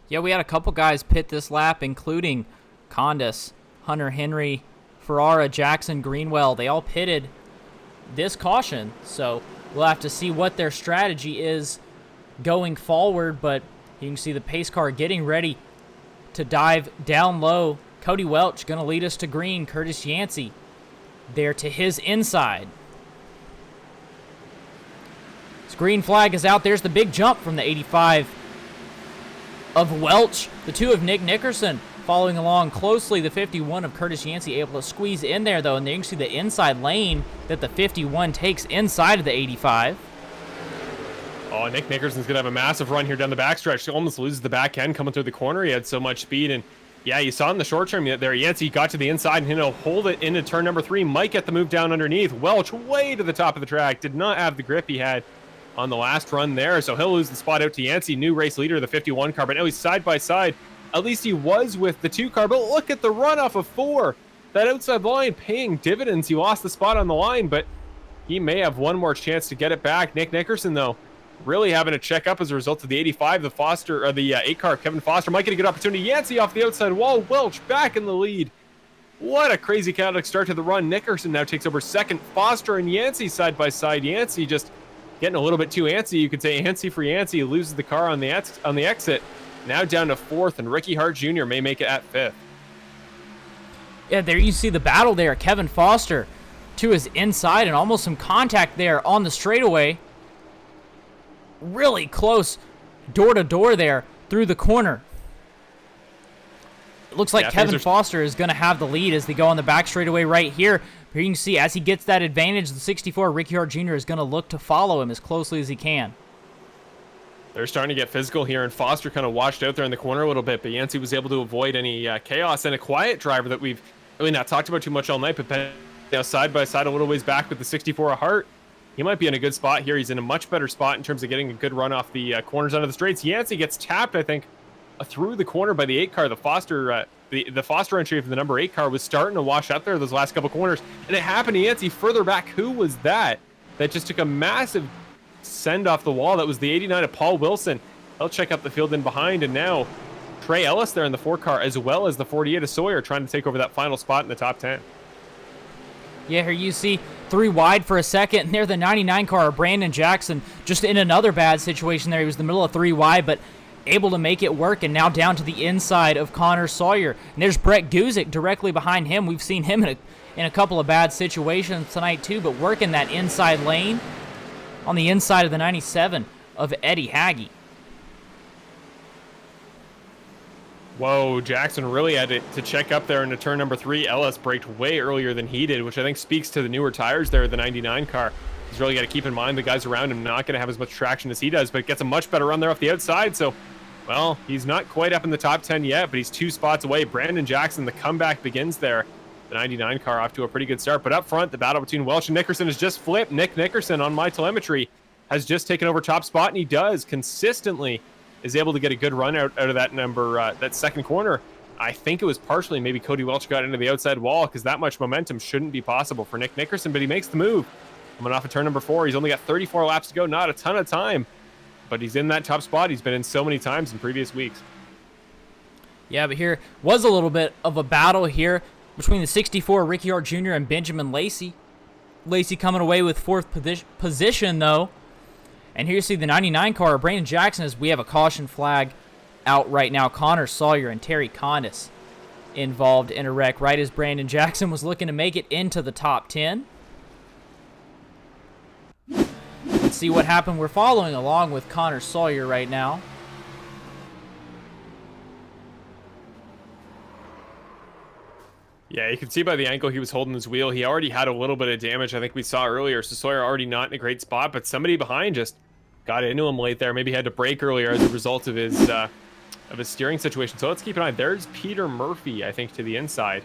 Yeah, we had a couple guys pit this lap, including Condis, Hunter Henry, Ferrara, Jackson, Greenwell. They all pitted this caution, so we'll have to see what their strategy is going forward, but you can see the pace car getting ready to dive down low. Cody Welch going to lead us to green. Curtis Yancey there to his inside. His green flag is out. There's the big jump from the 85 of Welch. The 2 of Nick Nickerson following along closely. The 51 of Curtis Yancey able to squeeze in there, though, and then you can see the inside lane that the 51 takes inside of the 85. Oh, Nick Nickerson's going to have a massive run here down the backstretch. He almost loses the back end coming through the corner. He had so much speed, and yeah, you saw in the short term there, Yancey got to the inside and he'll hold it into turn number 3. Might get the move down underneath. Welch way to the top of the track. Did not have the grip he had on the last run there, so he'll lose the spot out to Yancey, new race leader of the 51 car, but now he's side by side. At least he was with the 2 car, but look at the run off of 4. That outside line paying dividends. He lost the spot on the line, but he may have one more chance to get it back. Nick Nickerson, though, really having to check up as a result of the 85, the Foster, or the 8 car, Kevin Foster might get a good opportunity. Yancey off the outside wall, Welch back in the lead. What a crazy chaotic start to the run. Nickerson now takes over second. Foster and Yancey side by side. Yancey just getting a little bit too antsy. You could say antsy for Yancey, loses the car on the exit. Now down to 4th, and Ricky Hart Jr. may make it at 5th. Yeah, there you see the battle there. Kevin Foster to his inside and almost some contact there on the straightaway. Really close door to door there through the corner. It looks like Kevin Foster is going to have the lead as they go on the back straightaway right here. Here you can see as he gets that advantage, the 64, Ricky Hart Jr. is going to look to follow him as closely as he can. They're starting to get physical here, and Foster kind of washed out there in the corner a little bit, but Yancey was able to avoid any chaos, and a quiet driver that we've really not talked about too much all night, but side by side a little ways back with the 64 of Hart. He might be in a good spot here. He's in a much better spot in terms of getting a good run off the corners under the straights. Yancey gets tapped, I think, through the corner by the 8 car. The Foster the Foster entry of the number 8 car was starting to wash up there those last couple corners, and it happened to Yancey further back. Who was that just took a massive send off the wall? That was the 89 of Paul Wilson. They'll check up the field in behind, and now Trey Ellis there in the 4 car, as well as the 48 of Sawyer, trying to take over that final spot in the top 10. Yeah, here you see 3 wide for a second, and there the 99 car, Brandon Jackson, just in another bad situation there. He was in the middle of 3 wide, but able to make it work, and now down to the inside of Connor Sawyer. And there's Brett Guzik directly behind him. We've seen him in a couple of bad situations tonight too, but working that inside lane on the inside of the 97 of Eddie Haggy. Whoa, Jackson really had to check up there into turn number 3. Ellis braked way earlier than he did, which I think speaks to the newer tires there, the 99 car. He's really got to keep in mind the guys around him not going to have as much traction as he does, but gets a much better run there off the outside. So, well, he's not quite up in the top 10 yet, but he's 2 spots away. Brandon Jackson, the comeback begins there. The 99 car off to a pretty good start, but up front, the battle between Welch and Nickerson has just flipped. Nick Nickerson on my telemetry has just taken over top spot, and he does consistently is able to get a good run out of that that second corner. I think it was partially maybe Cody Welch got into the outside wall, because that much momentum shouldn't be possible for Nick Nickerson, but he makes the move. Coming off of turn number 4, he's only got 34 laps to go, not a ton of time, but he's in that top spot he's been in so many times in previous weeks. Yeah, but here was a little bit of a battle here between the 64 Ricky Hart Jr. and Benjamin Lacey. Lacey coming away with 4th position, though. And here you see the 99 car, Brandon Jackson, as we have a caution flag out right now. Connor Sawyer and Terry Condis involved in a wreck right as Brandon Jackson was looking to make it into the top 10. Let's see what happened. We're following along with Connor Sawyer right now. Yeah, you can see by the angle he was holding his wheel, he already had a little bit of damage, I think we saw earlier. So Sawyer already not in a great spot, but somebody behind just got into him late there. Maybe had to brake earlier as a result of his steering situation. So let's keep an eye. There's Peter Murphy, I think, to the inside.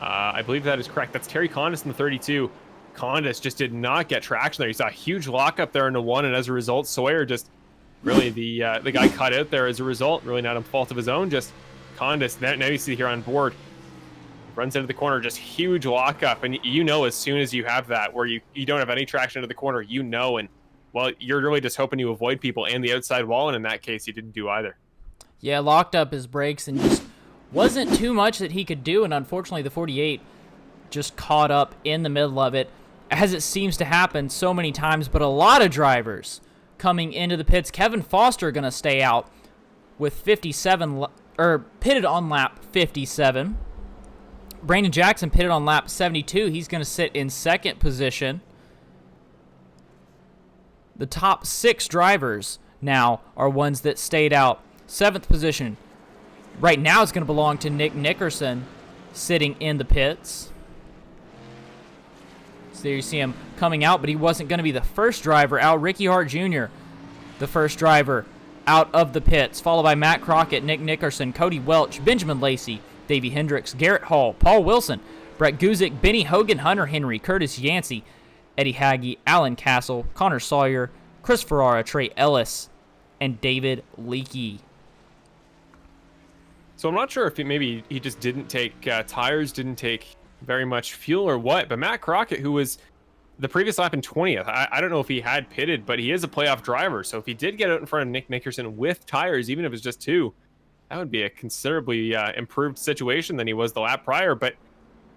I believe that is correct. That's Terry Condis in the 32. Condis just did not get traction there. He saw a huge lockup there into 1, and as a result, Sawyer just really the guy cut out there as a result. Really not a fault of his own. Just Condis. Now you see here on board. Runs into the corner, just huge lockup, and you know as soon as you have that where you don't have any traction into the corner, you know, and well, you're really just hoping you avoid people and the outside wall, and in that case, he didn't do either. Yeah, locked up his brakes and just wasn't too much that he could do, and unfortunately the 48 just caught up in the middle of it, as it seems to happen so many times, but a lot of drivers coming into the pits. Kevin Foster going to stay out with 57, or pitted on lap 57. Brandon Jackson pitted on lap 72. He's going to sit in 2nd position. The top 6 drivers now are ones that stayed out. 7th position right now is going to belong to Nick Nickerson, sitting in the pits. So there you see him coming out, but he wasn't going to be the first driver out. Ricky Hart Jr., the first driver out of the pits, followed by Matt Crockett, Nick Nickerson, Cody Welch, Benjamin Lacey, Davey Hendricks, Garrett Hall, Paul Wilson, Brett Guzik, Benny Hogan, Hunter Henry, Curtis Yancey, Eddie Haggy, Alan Castle, Connor Sawyer, Chris Ferrara, Trey Ellis, and David Leakey. So I'm not sure if maybe he just didn't take tires, didn't take very much fuel or what, but Matt Crockett, who was the previous lap in 20th, I don't know if he had pitted, but he is a playoff driver. So if he did get out in front of Nick Nickerson with tires, even if it's just 2, that would be a considerably improved situation than he was the lap prior. But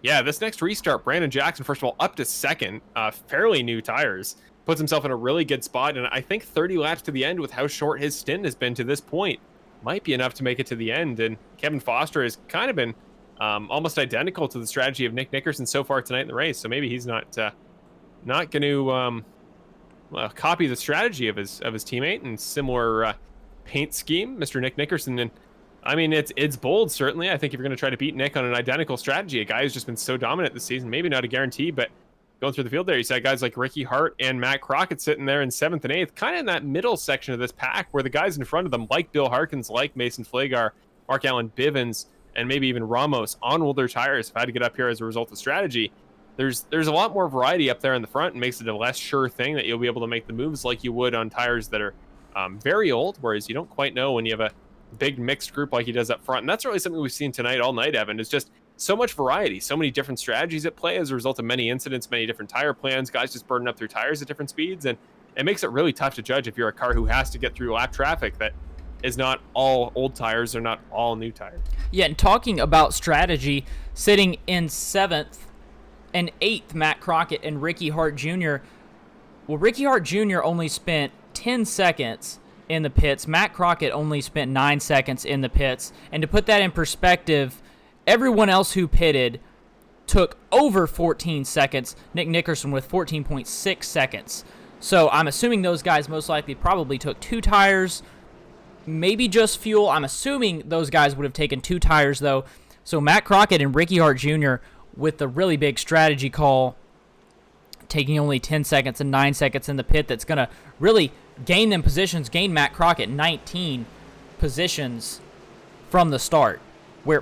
yeah, this next restart, Brandon Jackson, first of all, up to 2nd, fairly new tires, puts himself in a really good spot. And I think 30 laps to the end with how short his stint has been to this point might be enough to make it to the end. And Kevin Foster has kind of been almost identical to the strategy of Nick Nickerson so far tonight in the race. So maybe he's not going to copy the strategy of his teammate and similar paint scheme, Mr. Nick Nickerson. And I mean, it's bold, certainly. I think if you're going to try to beat Nick on an identical strategy, a guy who's just been so dominant this season, maybe not a guarantee, but going through the field there, you saw guys like Ricky Hart and Matt Crockett sitting there in 7th and 8th, kind of in that middle section of this pack where the guys in front of them, like Bill Harkins, like Mason Flagar, Mark Allen Bivens, and maybe even Ramos on older tires have had to get up here as a result of strategy. There's a lot more variety up there in the front and makes it a less sure thing that you'll be able to make the moves like you would on tires that are very old, whereas you don't quite know when you have big mixed group like he does up front. And that's really something we've seen tonight, all night, Evan, is just so much variety, so many different strategies at play as a result of many incidents, many different tire plans, guys just burning up their tires at different speeds. And it makes it really tough to judge if you're a car who has to get through lap traffic that is not all old tires or not all new tires. Yeah, and talking about strategy, sitting in 7th and 8th, Matt Crockett and Ricky Hart Jr. Well, Ricky Hart Jr. only spent 10 seconds in the pits. Matt Crockett only spent 9 seconds in the pits. And to put that in perspective, everyone else who pitted took over 14 seconds. Nick Nickerson with 14.6 seconds. So I'm assuming those guys most likely probably took 2 tires, maybe just fuel. I'm assuming those guys would have taken 2 tires, though. So Matt Crockett and Ricky Hart Jr. with the really big strategy call, taking only 10 seconds and 9 seconds in the pit, that's going to really gain them positions, gain Matt Crockett 19 positions from the start,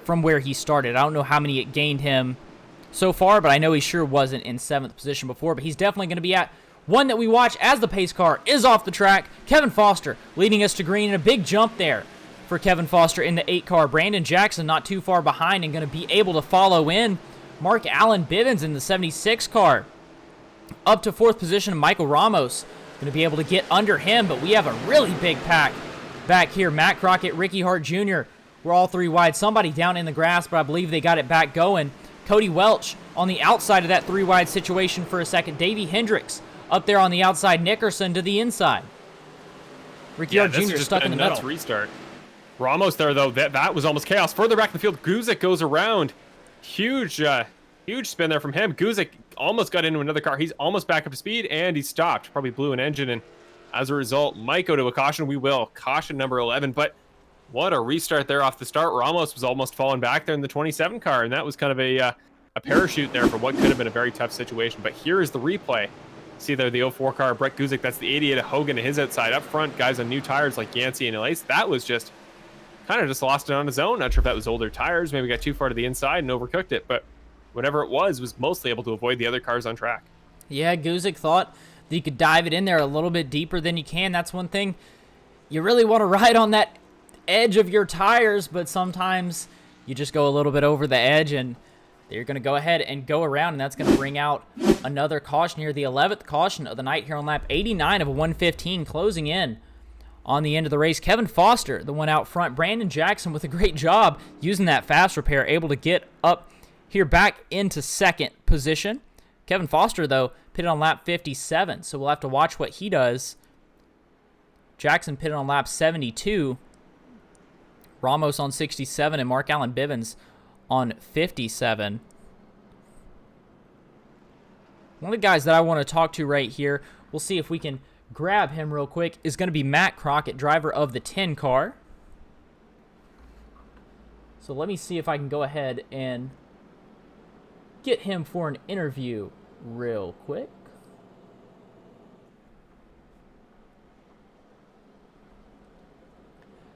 from where he started. I don't know how many it gained him so far, but I know he sure wasn't in 7th position before, but he's definitely going to be at one that we watch as the pace car is off the track. Kevin Foster leading us to green, and a big jump there for Kevin Foster in the 8 car. Brandon Jackson not too far behind and going to be able to follow in. Mark Allen Bivens in the 76 car up to 4th position. Michael Ramos going to be able to get under him, but we have a really big pack back here. Matt Crockett, Ricky Hart Jr. We're all 3 wide. Somebody down in the grass, but I believe they got it back going. Cody Welch on the outside of that 3 wide situation for a second. Davey Hendricks up there on the outside. Nickerson to the inside. Ricky Hart Jr. stuck in the middle. Restart. Ramos there, though. That was almost chaos. Further back in the field, Guzik goes around. Huge spin there from him. Guzik almost got into another car. He's almost back up to speed, and he stopped. Probably blew an engine, and as a result, might go to a caution. We will. Caution number 11, but what a restart there off the start. Ramos was almost falling back there in the 27 car, and that was kind of a parachute there for what could have been a very tough situation. But here is the replay. See there, the 04 car, Brett Guzik. That's the 88 of Hogan to his outside. Up front, guys on new tires like Yancey and Elias. That was just kind of just lost it on his own. Not sure if that was older tires. Maybe got too far to the inside and overcooked it. But whatever it was mostly able to avoid the other cars on track. Yeah, Guzik thought that you could dive it in there a little bit deeper than you can. That's one thing. You really want to ride on that edge of your tires, but sometimes you just go a little bit over the edge, and they're going to go ahead and go around, and that's going to bring out another caution here. The 11th caution of the night here on lap 89 of a 115, closing in on the end of the race. Kevin Foster, the one out front. Brandon Jackson with a great job using that fast repair, able to get up here back into 2nd position. Kevin Foster, though, pitted on lap 57, so we'll have to watch what he does. Jackson pitted on lap 72. Ramos on 67, and Mark Allen Bivens on 57. One of the guys that I want to talk to right here, we'll see if we can grab him real quick, is going to be Matt Crockett, driver of the 10 car. So let me see if I can go ahead and get him for an interview real quick.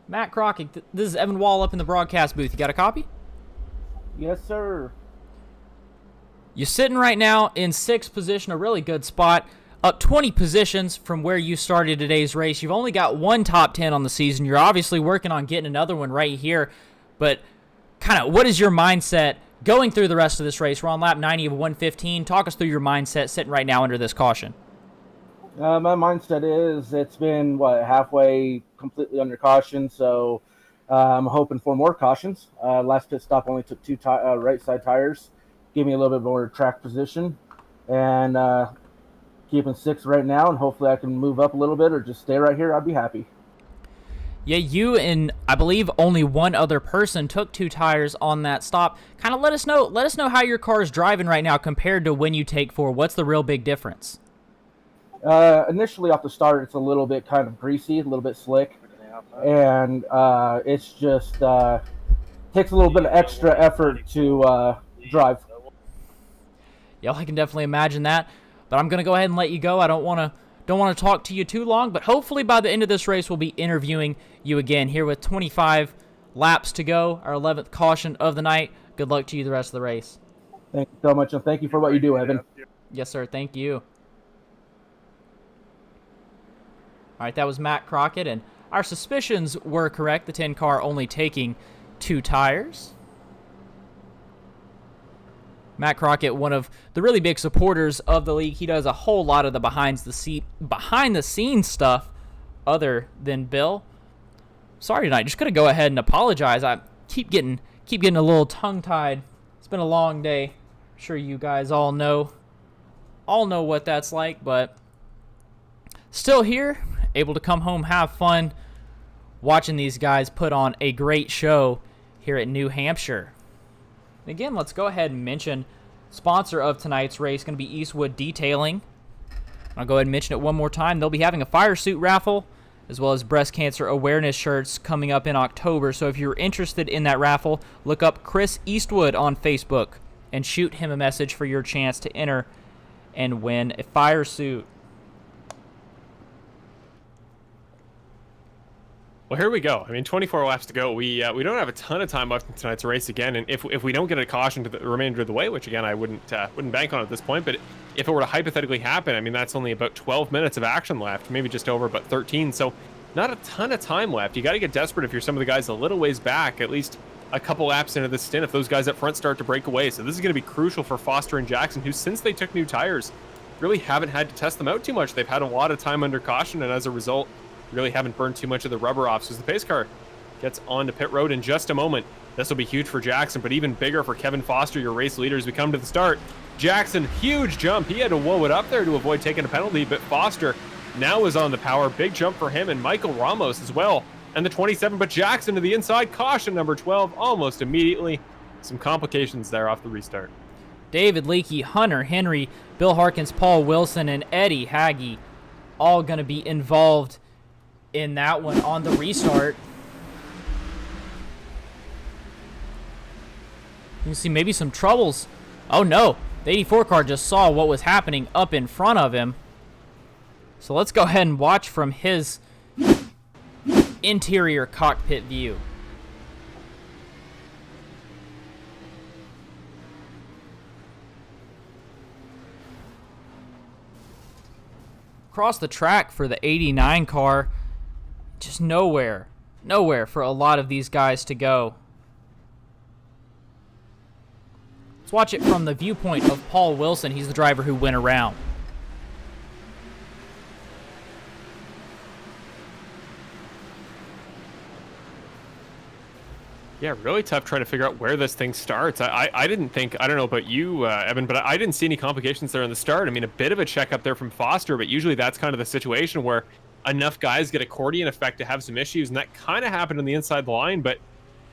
Matt Crockett, this is Evan Wall up in the broadcast booth. You got a copy? Yes, sir. You're sitting right now in 6th position, a really good spot, up 20 positions from where you started today's race. You've only got 1 top 10 on the season. You're obviously working on getting another one right here, but kind of what is your mindset going through the rest of this race? We're on lap 90 of 115. Talk us through your mindset sitting right now under this caution. My mindset is it's been, halfway completely under caution, so I'm hoping for more cautions. Last pit stop only took 2 right side tires, gave me a little bit more track position, and keeping 6 right now, and hopefully I can move up a little bit or just stay right here. I'd be happy. Yeah, you and I believe only one other person took 2 tires on that stop. Kind of let us know how your car is driving right now compared to when you take 4. What's the real big difference? Initially off the start, it's a little bit kind of greasy, a little bit slick, and it's just takes a little bit of extra effort to drive. Yeah, I can definitely imagine that, but I'm gonna go ahead and let you go. I don't want to talk to you too long, but hopefully by the end of this race, we'll be interviewing you again here with 25 laps to go, our 11th caution of the night. Good luck to you the rest of the race. Thank you so much, and thank you for what you do, Evan. Yes, sir. Thank you. All right, that was Matt Crockett, and our suspicions were correct. The 10 car only taking 2 tires. Matt Crockett, one of the really big supporters of the league. He does a whole lot of the behind the scenes stuff other than Bill. Sorry tonight. Just gonna go ahead and apologize. I keep getting a little tongue-tied. It's been a long day. I'm sure you guys all know what that's like, but still here, able to come home, have fun watching these guys put on a great show here at New Hampshire. Again, let's go ahead and mention sponsor of tonight's race, going to be Eastwood Detailing. I'll go ahead and mention it one more time. They'll be having a fire suit raffle as well as breast cancer awareness shirts coming up in October. So if you're interested in that raffle, look up Chris Eastwood on Facebook and shoot him a message for your chance to enter and win a fire suit. Well, here we go. I mean, 24 laps to go. We don't have a ton of time left in tonight's race again, and if we don't get a caution to the remainder of the way, which again I wouldn't bank on at this point, but if it were to hypothetically happen, I mean that's only about 12 minutes of action left, maybe just over, but 13. So not a ton of time left. You got to get desperate if you're some of the guys a little ways back, at least a couple laps into the stint, if those guys up front start to break away. So this is going to be crucial for Foster and Jackson, who since they took new tires, really haven't had to test them out too much. They've had a lot of time under caution, and as a result, really haven't burned too much of the rubber off. So as the pace car gets onto pit road in just a moment, this will be huge for Jackson, but even bigger for Kevin Foster, your race leader, as we come to the start. Jackson, huge jump. He had to whoa it up there to avoid taking a penalty, but Foster now is on the power. Big jump for him, and Michael Ramos as well. And the 27, but Jackson to the inside. Caution number 12 almost immediately. Some complications there off the restart. David Leakey, Hunter Henry, Bill Harkins, Paul Wilson, and Eddie Haggy all going to be involved in that one on the restart. You can see maybe some troubles. Oh no, the 84 car just saw what was happening up in front of him. So let's go ahead and watch from his interior cockpit view. Across the track for the 89 car, just nowhere for a lot of these guys to go. Let's watch it from the viewpoint of Paul Wilson. He's the driver who went around. Yeah, really tough trying to figure out where this thing starts. I didn't think, I don't know about you, Evan, but I didn't see any complications there in the start. I mean, a bit of a checkup there from Foster, but usually that's kind of the situation where enough guys get accordion effect to have some issues, and that kind of happened on the inside line. But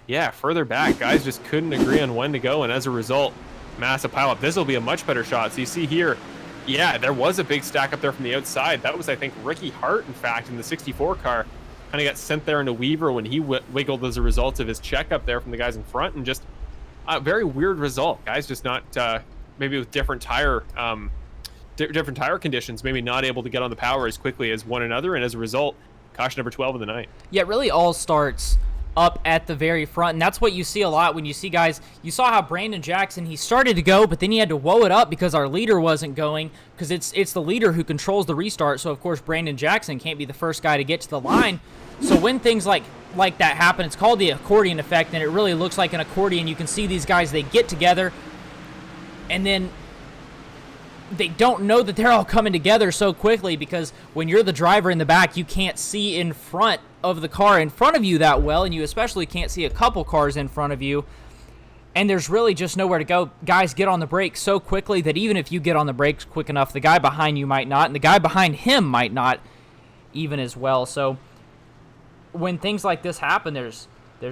yeah, further back, guys just couldn't agree on when to go, and as a result, massive pileup. This will be a much better shot. So you see here, yeah, there was a big stack up there from the outside. That was, I think, Ricky Hart, in fact, in the 64 car. Kind of got sent there into Weaver when he wiggled as a result of his checkup there from the guys in front, and just a very weird result. Guys just not, maybe with different tire conditions, maybe not able to get on the power as quickly as one another, and as a result, caution number 12 of the night. Yeah, it really all starts up at the very front, and that's what you see a lot when you see guys. You saw how Brandon Jackson, he started to go, but then he had to whoa it up because our leader wasn't going, because it's the leader who controls the restart. So of course Brandon Jackson can't be the first guy to get to the line. So when things like that happen, it's called the accordion effect, and it really looks like an accordion. You can see these guys, they get together, and then they don't know that they're all coming together so quickly, because when you're the driver in the back, you can't see in front of the car in front of you that well, and you especially can't see a couple cars in front of you, and there's really just nowhere to go. Guys get on the brakes so quickly that even if you get on the brakes quick enough, the guy behind you might not, and the guy behind him might not even as well. So when things like this happen, there's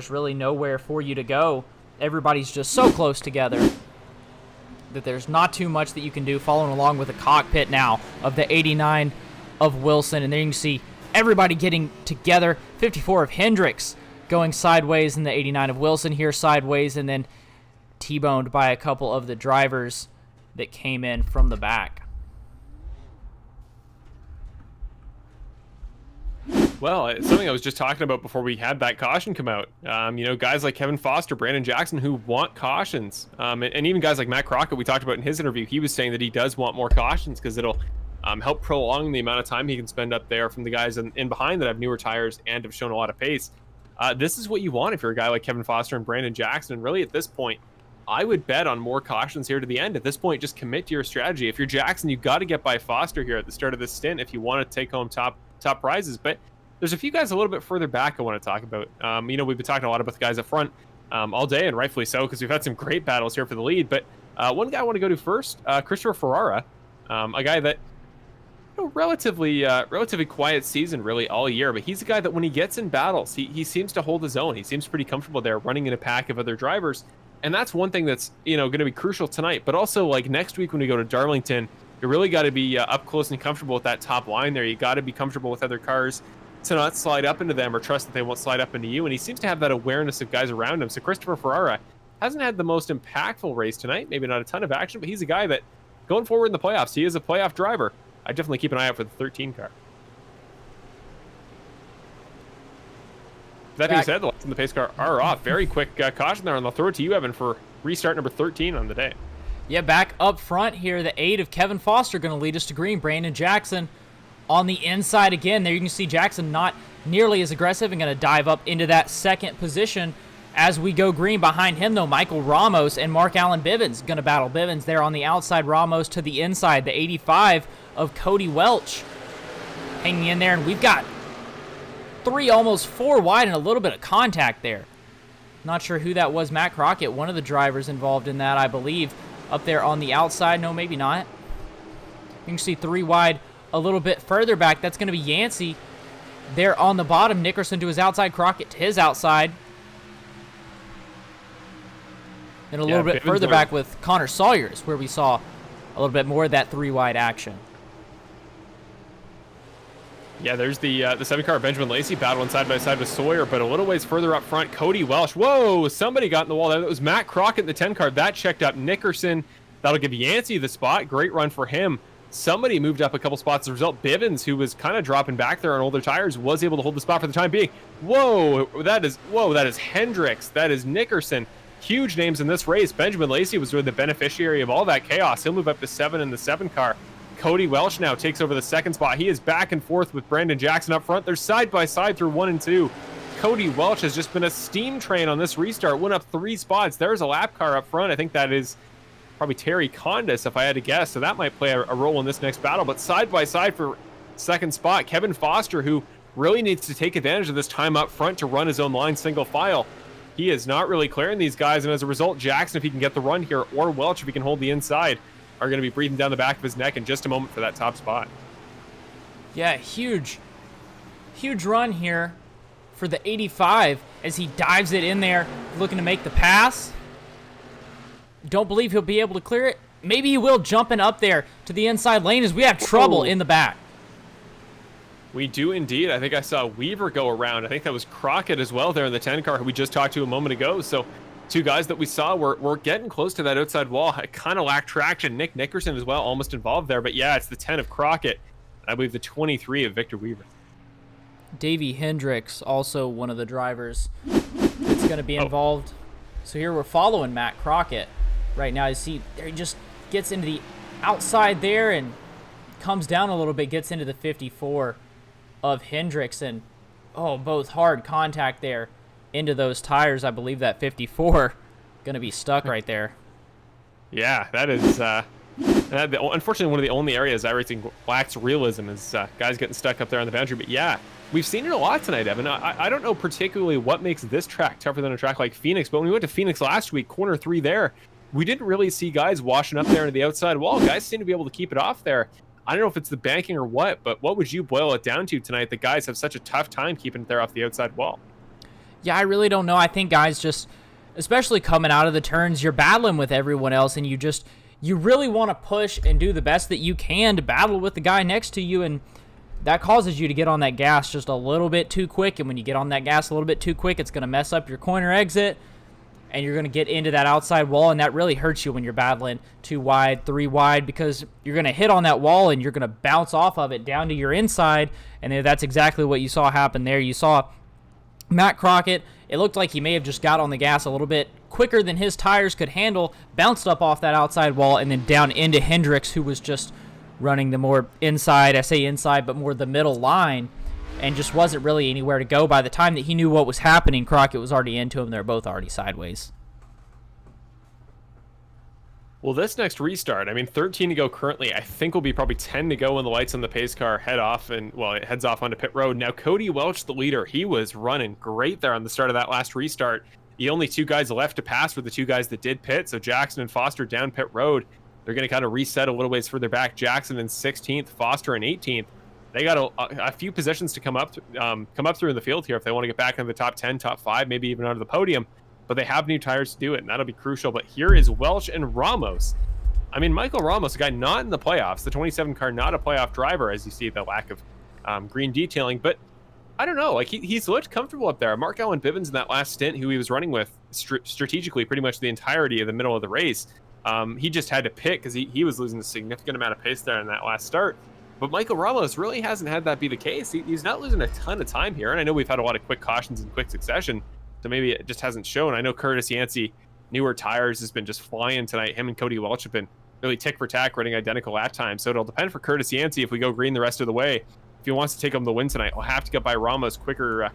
really nowhere for you to go. Everybody's just so close together that there's not too much that you can do. Following along with the cockpit now of the 89 of Wilson, and there you can see everybody getting together. 54 of Hendricks going sideways, and the 89 of Wilson here sideways, and then T-boned by a couple of the drivers that came in from the back. Well, it's something I was just talking about before we had that caution come out. Guys like Kevin Foster, Brandon Jackson, who want cautions, and even guys like Matt Crockett, we talked about in his interview, he was saying that he does want more cautions because it'll help prolong the amount of time he can spend up there from the guys in behind that have newer tires and have shown a lot of pace. This is what you want if you're a guy like Kevin Foster and Brandon Jackson. And really, at this point, I would bet on more cautions here to the end. At this point, just commit to your strategy. If you're Jackson, you got to get by Foster here at the start of this stint if you want to take home top prizes. But there's a few guys a little bit further back I want to talk about. We've been talking a lot about the guys up front all day, and rightfully so, because we've had some great battles here for the lead. But one guy I want to go to first, Christopher Ferrara, a guy that relatively quiet season really all year, but he's a guy that when he gets in battles, he seems to hold his own. He seems pretty comfortable there running in a pack of other drivers. And that's one thing that's, going to be crucial tonight. But also, like, next week when we go to Darlington, you really got to be up close and comfortable with that top line there. You got to be comfortable with other cars to not slide up into them or trust that they won't slide up into you. And he seems to have that awareness of guys around him. So Christopher Ferrara hasn't had the most impactful race tonight. Maybe not a ton of action, but he's a guy that going forward in the playoffs, he is a playoff driver. I definitely keep an eye out for the 13 car. That being said, the lights in the pace car are off. Very quick caution there, and I'll throw it to you, Evan, for restart number 13 on the day. Yeah, back up front here, the 8 of Kevin Foster going to lead us to green. Brandon Jackson on the inside again. There you can see Jackson not nearly as aggressive and going to dive up into that second position as we go green. Behind him, though, Michael Ramos and Mark Allen Bivens going to battle. Bivens there on the outside, Ramos to the inside. The 85 of Cody Welch hanging in there, and we've got 3, almost 4 wide and a little bit of contact there. Not sure who that was. Matt Crockett, one of the drivers involved in that, I believe, up there on the outside. No, maybe not. You can see 3 wide a little bit further back. That's going to be Yancey there on the bottom. Nickerson to his outside, Crockett to his outside. And a little bit further back with Connor Sawyers, where we saw a little bit more of that 3 wide action. Yeah, there's the 7-car Benjamin Lacey battling side by side with Sawyer, but a little ways further up front, Cody Welch. Whoa, somebody got in the wall there. That was Matt Crockett in the 10-car. That checked up Nickerson. That'll give Yancey the spot. Great run for him. Somebody moved up a couple spots as a result. Bivens, who was kind of dropping back there on older tires, was able to hold the spot for the time being. Whoa, that is Hendricks. That is Nickerson. Huge names in this race. Benjamin Lacey was really the beneficiary of all that chaos. He'll move up to 7 in the 7-car. Cody Welch now takes over the second spot. He is back and forth with Brandon Jackson up front. They're side by side through 1 and 2. Cody Welch has just been a steam train on this restart. Went up 3 spots. There's a lap car up front. I think that is probably Terry Condis, if I had to guess. So that might play a role in this next battle. But side by side for second spot, Kevin Foster, who really needs to take advantage of this time up front to run his own line single file. He is not really clearing these guys. And as a result, Jackson, if he can get the run here, or Welch, if he can hold the inside, are going to be breathing down the back of his neck in just a moment for that top spot. Yeah, huge run here for the 85 as he dives it in there, looking to make the pass. Don't believe he'll be able to clear it. Maybe he will, jumping up there to the inside lane as we have trouble in the back. We do indeed. I think I saw Weaver go around. I think that was Crockett as well there in the 10 car who we just talked to a moment ago. So 2 guys that we saw were getting close to that outside wall. I kind of lacked traction. Nick Nickerson as well, almost involved there. But yeah, it's the 10 of Crockett. I believe the 23 of Victor Weaver. Davey Hendricks, also one of the drivers that's going to be involved. So here we're following Matt Crockett right now. You see there he just gets into the outside there and comes down a little bit, gets into the 54 of Hendricks. And, both hard contact there into those tires. I believe that 54 going to be stuck right there. Yeah, that is unfortunately one of the only areas iRacing lacks realism is guys getting stuck up there on the boundary. But yeah, we've seen it a lot tonight, Evan. I don't know particularly what makes this track tougher than a track like Phoenix, but when we went to Phoenix last week, corner 3 there, we didn't really see guys washing up there into the outside wall. Guys seem to be able to keep it off there. I don't know if it's the banking or what, but what would you boil it down to tonight that guys have such a tough time keeping it there off the outside wall? Yeah, I really don't know. I think guys just, especially coming out of the turns, you're battling with everyone else, and you really want to push and do the best that you can to battle with the guy next to you, and that causes you to get on that gas just a little bit too quick. And when you get on that gas a little bit too quick, it's going to mess up your corner exit, and you're going to get into that outside wall, and that really hurts you when you're battling 2 wide, 3 wide, because you're going to hit on that wall, and you're going to bounce off of it down to your inside, and that's exactly what you saw happen there. You saw Matt Crockett, it looked like he may have just got on the gas a little bit quicker than his tires could handle, bounced up off that outside wall, and then down into Hendricks, who was just running the more inside, I say inside, but more the middle line, and just wasn't really anywhere to go. By the time that he knew what was happening, Crockett was already into him. They're both already sideways. Well, this next restart, I mean, 13 to go currently. I think will be probably 10 to go when the lights on the pace car head off, and well, it heads off onto pit road. Now, Cody Welch, the leader, he was running great there on the start of that last restart. The only two guys left to pass were the two guys that did pit, so Jackson and Foster down pit road. They're going to kind of reset a little ways further back. Jackson in 16th, Foster in 18th. They got a few positions to come up through in the field here if they want to get back into the top 10, top 5, maybe even onto the podium. But they have new tires to do it, and that'll be crucial. But here is Welch and Ramos. I mean, Michael Ramos, a guy not in the playoffs, the 27 car, not a playoff driver, as you see the lack of green detailing. But I don't know, like he's looked comfortable up there. Mark Allen Bivens in that last stint, who he was running with strategically pretty much the entirety of the middle of the race, he just had to pit because he was losing a significant amount of pace there in that last start. But Michael Ramos really hasn't had that be the case. He's not losing a ton of time here, and I know we've had a lot of quick cautions in quick succession, so maybe it just hasn't shown. I know Curtis Yancey, newer tires, has been just flying tonight. Him and Cody Welch have been really tick for tack, running identical lap times. So it'll depend for Curtis Yancey if we go green the rest of the way. If he wants to take home the win tonight, he'll have to get by Ramos quicker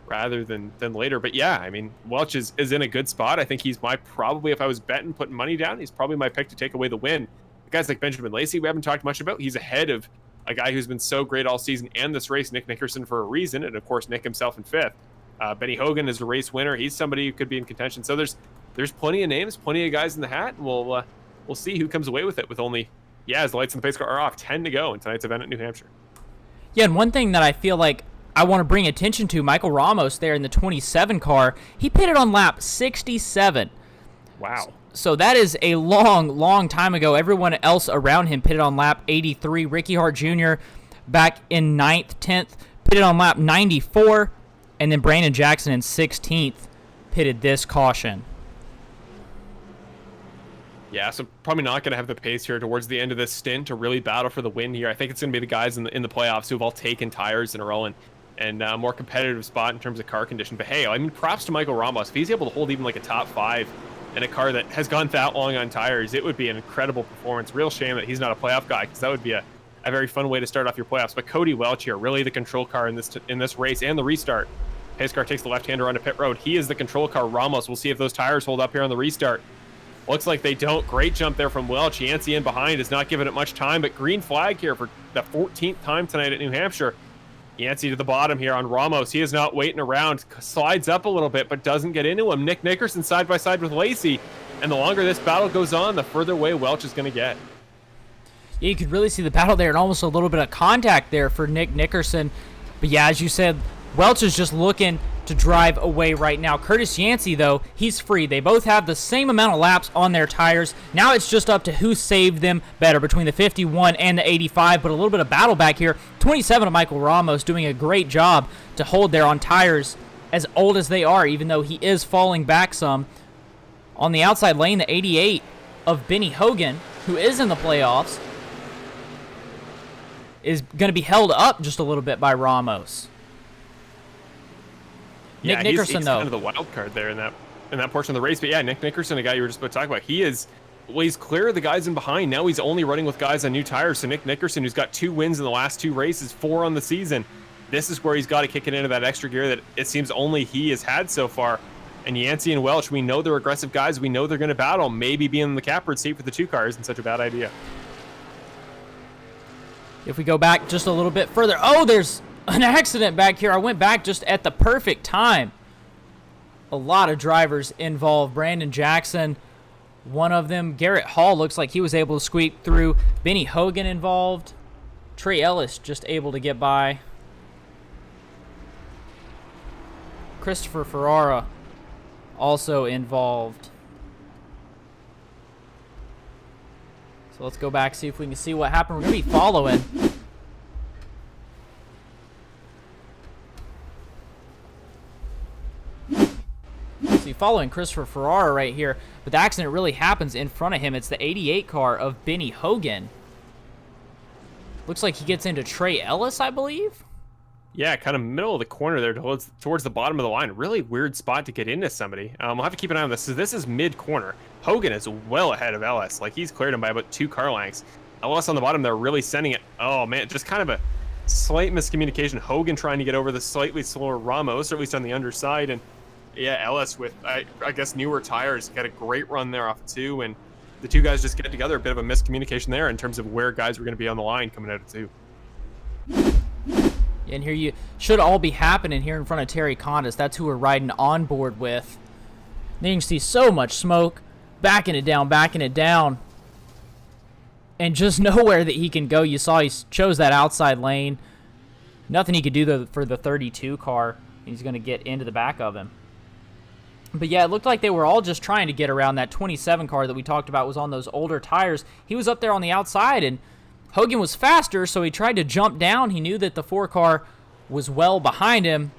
rather than later. But yeah, I mean, Welch is in a good spot. I think he's probably, if I was betting, putting money down, he's probably my pick to take away the win. The guys like Benjamin Lacey, we haven't talked much about. He's ahead of a guy who's been so great all season and this race, Nick Nickerson, for a reason, and of course Nick himself in 5th. Benny Hogan is a race winner. He's somebody who could be in contention. So there's plenty of names, plenty of guys in the hat, and we'll see who comes away with it with only, as the lights on the pace car are off, 10 to go in tonight's event at New Hampshire. Yeah, and one thing that I feel like I want to bring attention to, Michael Ramos there in the 27 car, he pitted on lap 67. Wow. So that is a long, long time ago. Everyone else around him pitted on lap 83. Ricky Hart Jr. back in 9th, 10th, pitted on lap 94. And then Brandon Jackson in 16th pitted this caution. Yeah, so probably not going to have the pace here towards the end of this stint to really battle for the win here. I think it's going to be the guys in the playoffs who have all taken tires in a row and a more competitive spot in terms of car condition. But hey, I mean, props to Michael Ramos. If he's able to hold even like a top 5 in a car that has gone that long on tires, it would be an incredible performance. Real shame that he's not a playoff guy, because that would be a very fun way to start off your playoffs. But Cody Welch here, really the control car in this race and the restart. Pace car takes the left-hander onto pit road. He is the control car. Ramos, we'll see if those tires hold up here on the restart. Looks like they don't. Great jump there from Welch. Yancey in behind is not giving it much time, but green flag here for the 14th time tonight at New Hampshire. Yancey to the bottom here on Ramos. He is not waiting around. Slides up a little bit, but doesn't get into him. Nick Nickerson side by side with Lacey. And the longer this battle goes on, the further away Welch is going to get. Yeah, you could really see the battle there and almost a little bit of contact there for Nick Nickerson. But yeah, as you said, Welch is just looking to drive away right now. Curtis Yancey, though, he's free. They both have the same amount of laps on their tires. Now it's just up to who saved them better between the 51 and the 85, but a little bit of battle back here. 27 of Michael Ramos doing a great job to hold there on tires as old as they are, even though he is falling back some. On the outside lane, the 88 of Benny Hogan, who is in the playoffs, is going to be held up just a little bit by Ramos. Yeah, Nick Nickerson, he's though, kind of the wild card there in that portion of the race. But yeah, Nick Nickerson, a guy you were just about to talk about, he's clear of the guys in behind. Now he's only running with guys on new tires. So Nick Nickerson, who's got 2 wins in the last 2 races, 4 on the season, this is where he's got to kick it into that extra gear that it seems only he has had so far. And Yancey and Welch, we know they're aggressive guys. We know they're going to battle. Maybe being in the catbird seat for the 2 cars isn't such a bad idea. If we go back just a little bit further, there's an accident back here. I went back just at the perfect time. A lot of drivers involved. Brandon Jackson, one of them. Garrett Hall looks like he was able to squeak through. Benny Hogan involved. Trey Ellis just able to get by. Christopher Ferrara also involved. So let's go back, see if we can see what happened. We're going to be following. See, following Christopher Ferrara right here, but the accident really happens in front of him. It's the 88 car of Benny Hogan. Looks like he gets into Trey Ellis, I believe. Yeah, kind of middle of the corner there towards the bottom of the line. Really weird spot to get into somebody. We'll have to keep an eye on this. So this is mid-corner. Hogan is well ahead of Ellis. Like, he's cleared him by about 2 car lengths. LS on the bottom, they're really sending it. Oh, man, just kind of a slight miscommunication. Hogan trying to get over the slightly slower Ramos, or at least on the underside. And, yeah, LS with, I guess, newer tires, got a great run there off of 2. And the two guys just get together, a bit of a miscommunication there in terms of where guys were going to be on the line coming out of 2. And here you should all be happening here in front of Terry Condis. That's who we're riding on board with. Then you can see so much smoke, backing it down, and just nowhere that he can go. You saw he chose that outside lane. Nothing he could do for the 32 car. He's going to get into the back of him. But yeah, it looked like they were all just trying to get around that 27 car that we talked about was on those older tires. He was up there on the outside, and Hogan was faster, so he tried to jump down. He knew that the 4 car was well behind him,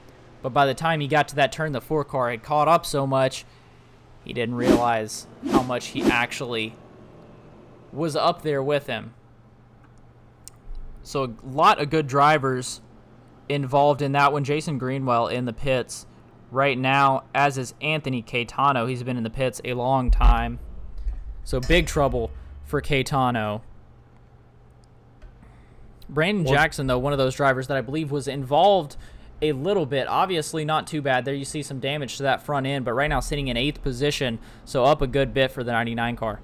but by the time he got to that turn, the 4 car had caught up so much, he didn't realize how much he actually was up there with him. So a lot of good drivers involved in that one. Jason Greenwell in the pits right now, as is Anthony Caetano. He's been in the pits a long time. So big trouble for Caetano. Brandon Jackson, though, one of those drivers that I believe was involved a little bit. Obviously not too bad. There you see some damage to that front end, but right now sitting in 8th position, so up a good bit for the 99 car.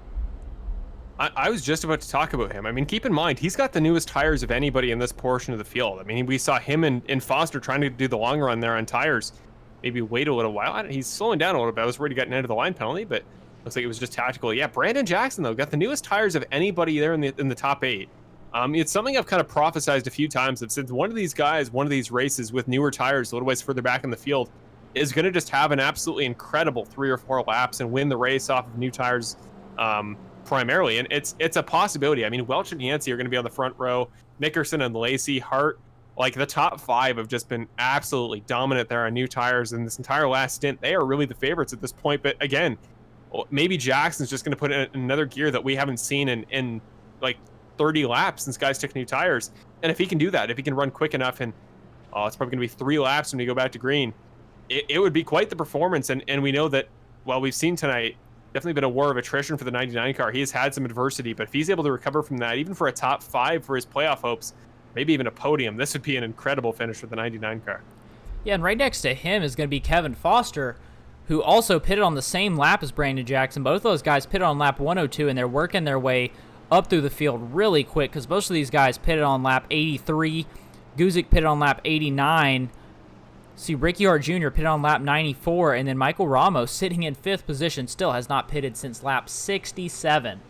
I was just about to talk about him. I mean, keep in mind, he's got the newest tires of anybody in this portion of the field. I mean, we saw him and Foster trying to do the long run there on tires. Maybe wait a little while. He's slowing down a little bit. I was worried he got an end of the line penalty, but looks like it was just tactical. Yeah, Brandon Jackson, though, got the newest tires of anybody there in the top 8. It's something I've kind of prophesized a few times that since one of these guys, one of these races with newer tires a little ways further back in the field is going to just have an absolutely incredible 3 or 4 laps and win the race off of new tires primarily. And it's a possibility. I mean, Welch and Yancey are going to be on the front row. Nickerson and Lacey, Hart, like the top 5 have just been absolutely dominant there on new tires. And this entire last stint, they are really the favorites at this point. But again, maybe Jackson's just going to put in another gear that we haven't seen in like 30 laps since guys took new tires. And if he can do that, if he can run quick enough, and it's probably going to be 3 laps when we go back to green, it would be quite the performance. And we know that, well, we've seen tonight, definitely been a war of attrition for the 99 car. He has had some adversity, but if he's able to recover from that, even for a top 5 for his playoff hopes, maybe even a podium, this would be an incredible finish for the 99 car. Yeah, and right next to him is going to be Kevin Foster, who also pitted on the same lap as Brandon Jackson. Both those guys pitted on lap 102, and they're working their way up through the field really quick because most of these guys pitted on lap 83. Guzik pitted on lap 89. See, Ricciard Jr. pitted on lap 94, and then Michael Ramos, sitting in 5th position, still has not pitted since lap 67.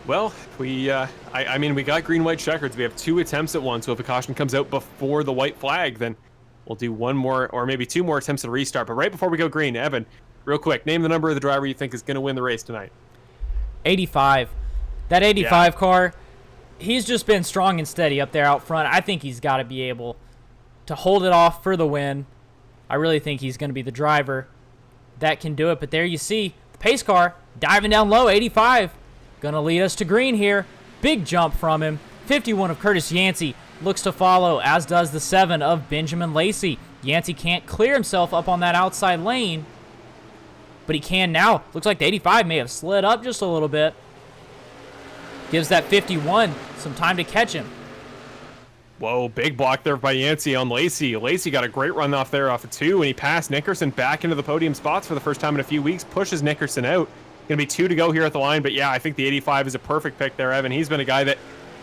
Well, I mean, we got green-white checkers. We have 2 attempts at one, so if a caution comes out before the white flag, then we'll do 1 more or maybe 2 more attempts at a restart. But right before we go green, Evan, real quick, name the number of the driver you think is going to win the race tonight. 85. That 85 car, he's just been strong and steady up there out front. I think he's got to be able to hold it off for the win. I really think he's going to be the driver that can do it. But there you see the pace car diving down low, 85. Going to lead us to green here. Big jump from him. 51 of Curtis Yancey looks to follow, as does the 7 of Benjamin Lacey. Yancey can't clear himself up on that outside lane, but he can now. Looks like the 85 may have slid up just a little bit. Gives that 51 some time to catch him. Whoa, big block there by Yancey on Lacey. Lacey got a great run off there off of 2, and he passed Nickerson back into the podium spots for the first time in a few weeks, pushes Nickerson out. Going to be 2 to go here at the line, but yeah, I think the 85 is a perfect pick there, Evan. He's been a guy that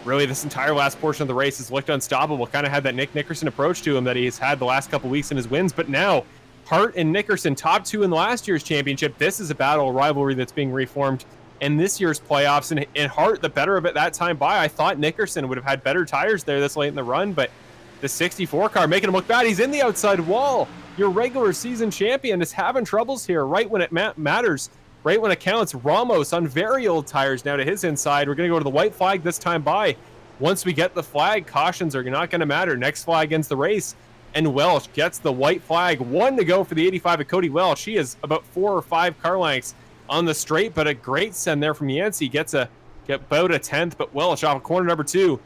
really this entire last portion of the race has looked unstoppable, kind of had that Nick Nickerson approach to him that he's had the last couple weeks in his wins, but now Hart and Nickerson, top 2 in last year's championship. This is a battle, a rivalry that's being reformed in this year's playoffs, and Hart, the better of it that time by. I thought Nickerson would have had better tires there this late in the run, but the 64 car making him look bad. He's in the outside wall. Your regular season champion is having troubles here right when it matters, right when it counts. Ramos on very old tires now to his inside. We're going to go to the white flag this time by. Once we get the flag, cautions are not going to matter. Next flag ends the race, and Welch gets the white flag. 1 to go for the 85 of Cody Welch. He is about 4 or 5 car lengths on the straight, but a great send there from Yancey. Get about a 10th, but Welch off of corner number 2.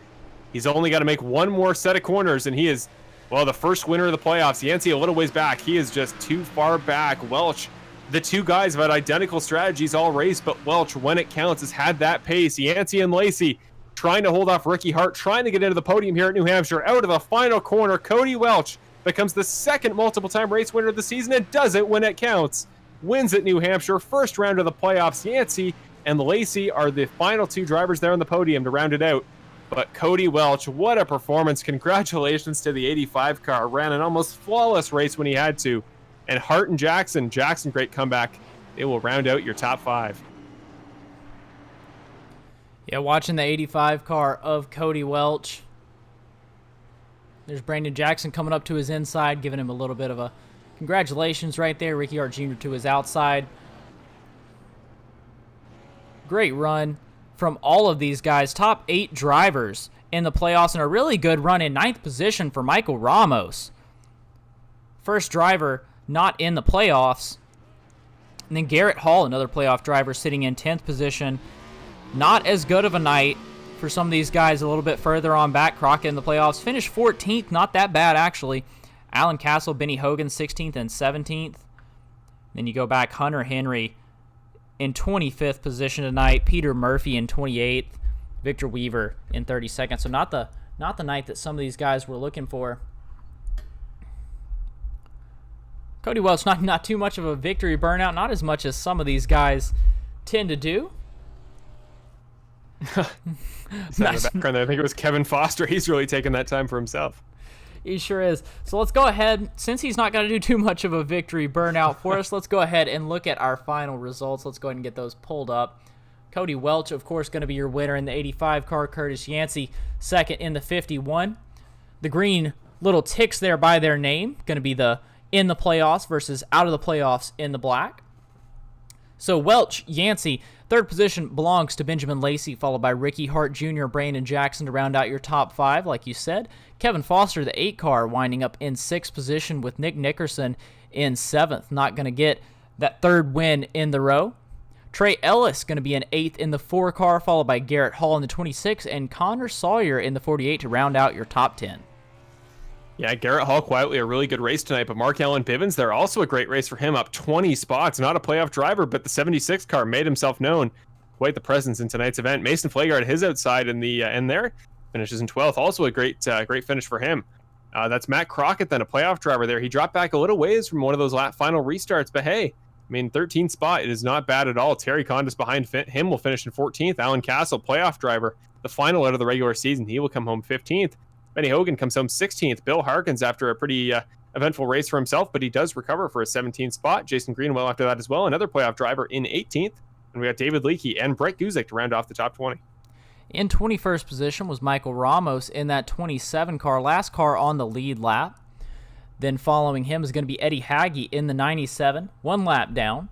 He's only got to make 1 more set of corners, and he is, well, the first winner of the playoffs. Yancey a little ways back. He is just too far back. Welch, The two guys have had identical strategies all race, but Welch, when it counts, has had that pace. Yancey and Lacey trying to hold off Ricky Hart, trying to get into the podium here at New Hampshire. Out of the final corner, Cody Welch becomes the second multiple-time race winner of the season and does it when it counts. Wins at New Hampshire, first round of the playoffs. Yancey and Lacey are the final two drivers there on the podium to round it out. But Cody Welch, what a performance. Congratulations to the 85 car. Ran an almost flawless race when he had to. And Hart and Jackson, great comeback. They will round out your top 5. Yeah, watching the 85 car of Cody Welch. There's Brandon Jackson coming up to his inside, giving him a little bit of a congratulations right there. Ricky Hart Jr. to his outside. Great run from all of these guys. Top 8 drivers in the playoffs, and a really good run in 9th position for Michael Ramos. First driver not in the playoffs. And then Garrett Hall, another playoff driver, sitting in 10th position. Not as good of a night for some of these guys a little bit further on back. Crockett in the playoffs finished 14th. Not that bad, actually. Alan Castle, Benny Hogan, 16th and 17th. Then you go back, Hunter Henry in 25th position tonight. Peter Murphy in 28th. Victor Weaver in 32nd. So not the night that some of these guys were looking for. Cody Welch, not too much of a victory burnout, not as much as some of these guys tend to do. In the background there, I think it was Kevin Foster. He's really taken that time for himself. He sure is. So let's go ahead. Since he's not going to do too much of a victory burnout for us, let's go ahead and look at our final results. Let's go ahead and get those pulled up. Cody Welch, of course, going to be your winner in the 85 car. Curtis Yancey, second in the 51. The green little ticks there by their name, going to be the in the playoffs versus out of the playoffs in the black. So Welch, Yancey, third position belongs to Benjamin Lacey, followed by Ricky Hart Jr., Brandon Jackson to round out your top 5, like you said. Kevin Foster, the 8 car, winding up in 6th position with Nick Nickerson in 7th. Not going to get that third win in the row. Trey Ellis going to be in 8th in the 4 car, followed by Garrett Hall in the 26, and Connor Sawyer in the 48 to round out your top 10. Yeah, Garrett Hall quietly a really good race tonight, but Mark Allen Bivens there, also a great race for him, up 20 spots. Not a playoff driver, but the 76 car made himself known. Quite the presence in tonight's event. Mason Flagard, his outside in the end there, finishes in 12th. Also a great finish for him. That's Matt Crockett then, a playoff driver there. He dropped back a little ways from one of those final restarts, but hey, I mean, 13th spot, it is not bad at all. Terry Condis behind him will finish in 14th. Alan Castle, playoff driver, the final out of the regular season. He will come home 15th. Benny Hogan comes home 16th. Bill Harkins after a pretty eventful race for himself, but he does recover for a 17th spot. Jason Greenwell after that as well, another playoff driver in 18th. And we got David Leakey and Brett Guzik to round off the top 20. In 21st position was Michael Ramos in that 27 car, last car on the lead lap. Then following him is going to be Eddie Hagge in the 97, 1 lap down.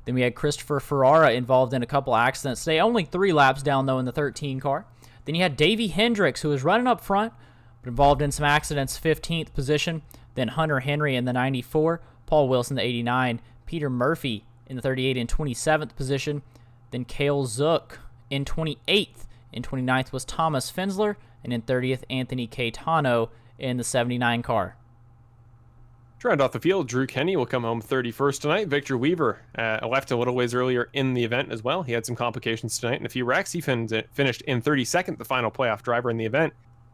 Then we had Christopher Ferrara involved in a couple accidents today, only 3 laps down though in the 13 car. Then you had Davey Hendricks, who was running up front, but involved in some accidents, 15th position. Then Hunter Henry in the 94, Paul Wilson the 89, Peter Murphy in the 38 in 27th position. Then Cale Zook in 28th. In 29th was Thomas Fensler, and in 30th, Anthony Caetano in the 79 car. To round off the field, Drew Kenny will come home 31st tonight. Victor Weaver left a little ways earlier in the event as well. He had some complications tonight and a few wrecks. He finished in 32nd, the final playoff driver in the event.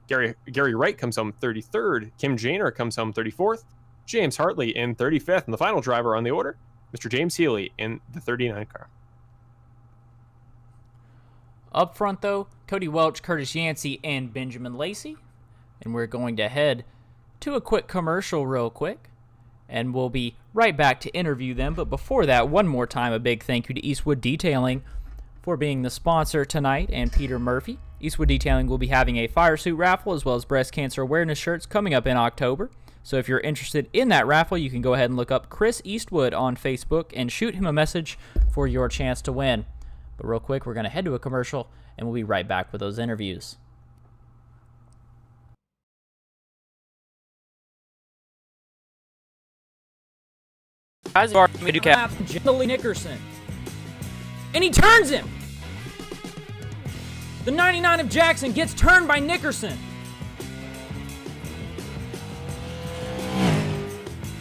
Gary Wright comes home 33rd. Kim Janer comes home 34th. James Hartley in 35th. And the final driver on the order, Mr. James Healy in the 39 car. Up front, though, Cody Welch, Curtis Yancey, and Benjamin Lacey. And we're going to head to a quick commercial real quick. And we'll be right back to interview them. But before that, one more time, a big thank you to Eastwood Detailing for being the sponsor tonight, and Peter Murphy. Eastwood Detailing will be having a fire suit raffle as well as breast cancer awareness shirts coming up in October. So if you're interested in that raffle, you can go ahead and look up Chris Eastwood on Facebook and shoot him a message for your chance to win. But real quick, we're going to head to a commercial, and we'll be right back with those interviews. Billy Nickerson. And he turns him! The 99 of Jackson gets turned by Nickerson.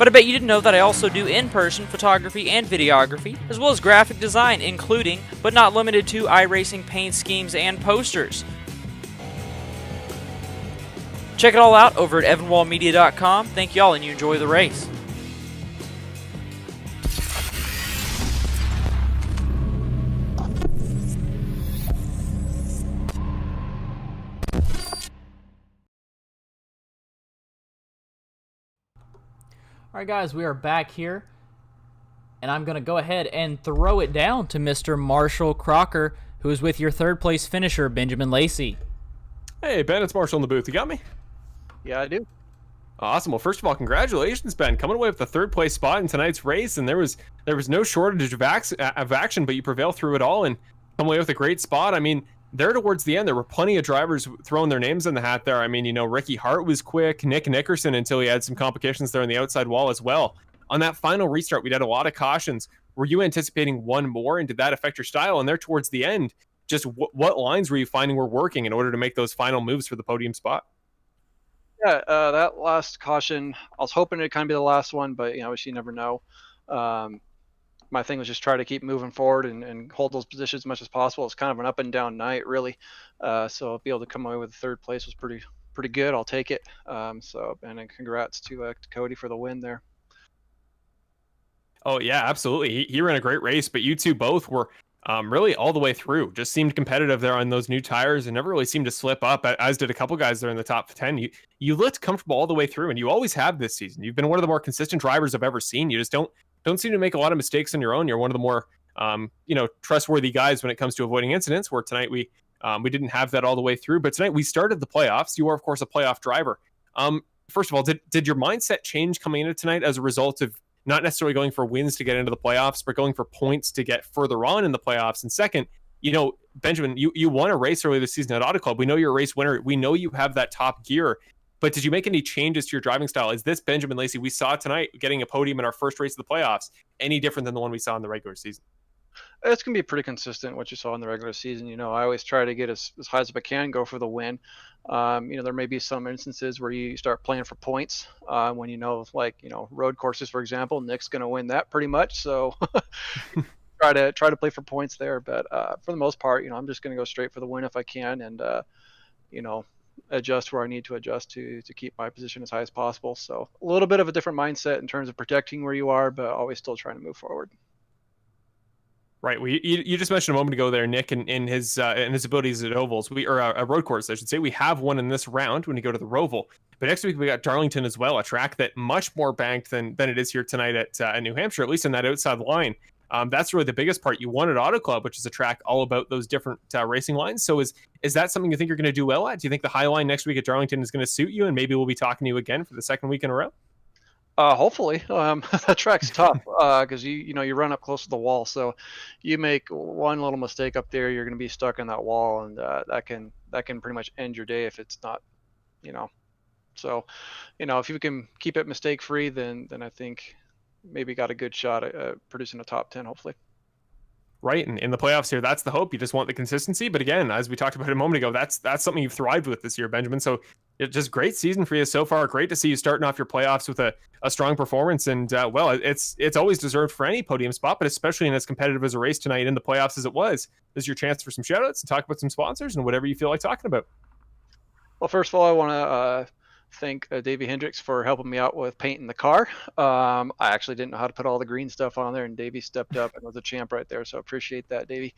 But I bet you didn't know that I also do in-person photography and videography, as well as graphic design, including, but not limited to, iRacing paint schemes and posters. Check it all out over at evanwallmedia.com. Thank y'all, and you enjoy the race. All right, guys, we are back here, and I'm going to go ahead and throw it down to Mr. Marshall Crocker, who is with your third-place finisher, Benjamin Lacey. Hey, Ben, it's Marshall in the booth. You got me? Yeah, I do. Awesome. Well, first of all, congratulations, Ben, coming away with the third-place spot in tonight's race, and there was no shortage of action, but you prevailed through it all and come away with a great spot. I mean, there towards the end, there were plenty of drivers throwing their names in the hat there. I mean, you know, Ricky Hart was quick, Nick Nickerson until he had some complications there on the outside wall as well. On that final restart, we had a lot of cautions. Were you anticipating one more, and did that affect your style? And there towards the end, just what lines were you finding were working in order to make those final moves for the podium spot? Yeah, that last caution, I was hoping it'd kind of be the last one, but you never know. My thing was just try to keep moving forward and hold those positions as much as possible. It's kind of an up and down night, really. So be able to come away with third place was pretty good. I'll take it. And congrats to Cody for the win there. Oh yeah, absolutely. He ran a great race, but you two both were really all the way through. Just seemed competitive there on those new tires and never really seemed to slip up, as did a couple guys there in the top 10. You looked comfortable all the way through, and you always have this season. You've been one of the more consistent drivers I've ever seen. You just don't seem to make a lot of mistakes on your own. You're one of the more trustworthy guys when it comes to avoiding incidents, where tonight we didn't have that all the way through. But tonight we started the playoffs. You are, of course, a playoff driver. First of all, did your mindset change coming into tonight as a result of not necessarily going for wins to get into the playoffs, but going for points to get further on in the playoffs? And second, Benjamin, you won a race earlier this season at Auto Club. We know you're a race winner. We know you have that top gear. But did you make any changes to your driving style? Is this Benjamin Lacey we saw tonight getting a podium in our first race of the playoffs any different than the one we saw in the regular season? It's going to be pretty consistent what you saw in the regular season. I always try to get as high as I can, go for the win. There may be some instances where you start playing for points when road courses, for example. Nick's going to win that pretty much. So try to play for points there. But for the most part, I'm just going to go straight for the win if I can, and adjust where I need to adjust to keep my position as high as possible. So a little bit of a different mindset in terms of protecting where you are, but always still trying to move forward. Right. Well, you just mentioned a moment ago there, Nick, and his abilities at ovals. A road course, I should say. We have one in this round when you go to the Roval. But next week we got Darlington as well, a track that much more banked than it is here tonight at New Hampshire, at least in that outside line. That's really the biggest part. You won at Auto Club, which is a track all about those different racing lines. So is that something you think you're going to do well at? Do you think the high line next week at Darlington is going to suit you, and maybe we'll be talking to you again for the second week in a row? Hopefully. That track's tough because you run up close to the wall. So you make one little mistake up there, you're going to be stuck in that wall, and that can pretty much end your day if it's not, So, if you can keep it mistake free, then I think maybe got a good shot at producing a top 10, hopefully. Right, and in the playoffs here, that's the hope. You just want the consistency. But again, as we talked about a moment ago, that's something you've thrived with this year, Benjamin. So it's just great season for you so far. Great to see you starting off your playoffs with a strong performance. And it's always deserved for any podium spot, but especially in as competitive as a race tonight in the playoffs as it was. This is your chance for some shout outs and talk about some sponsors and whatever you feel like talking about. Well, first of all, I want to thank Davey Hendricks for helping me out with painting the car. I actually didn't know how to put all the green stuff on there, and Davey stepped up and was a champ right there. So appreciate that, Davey.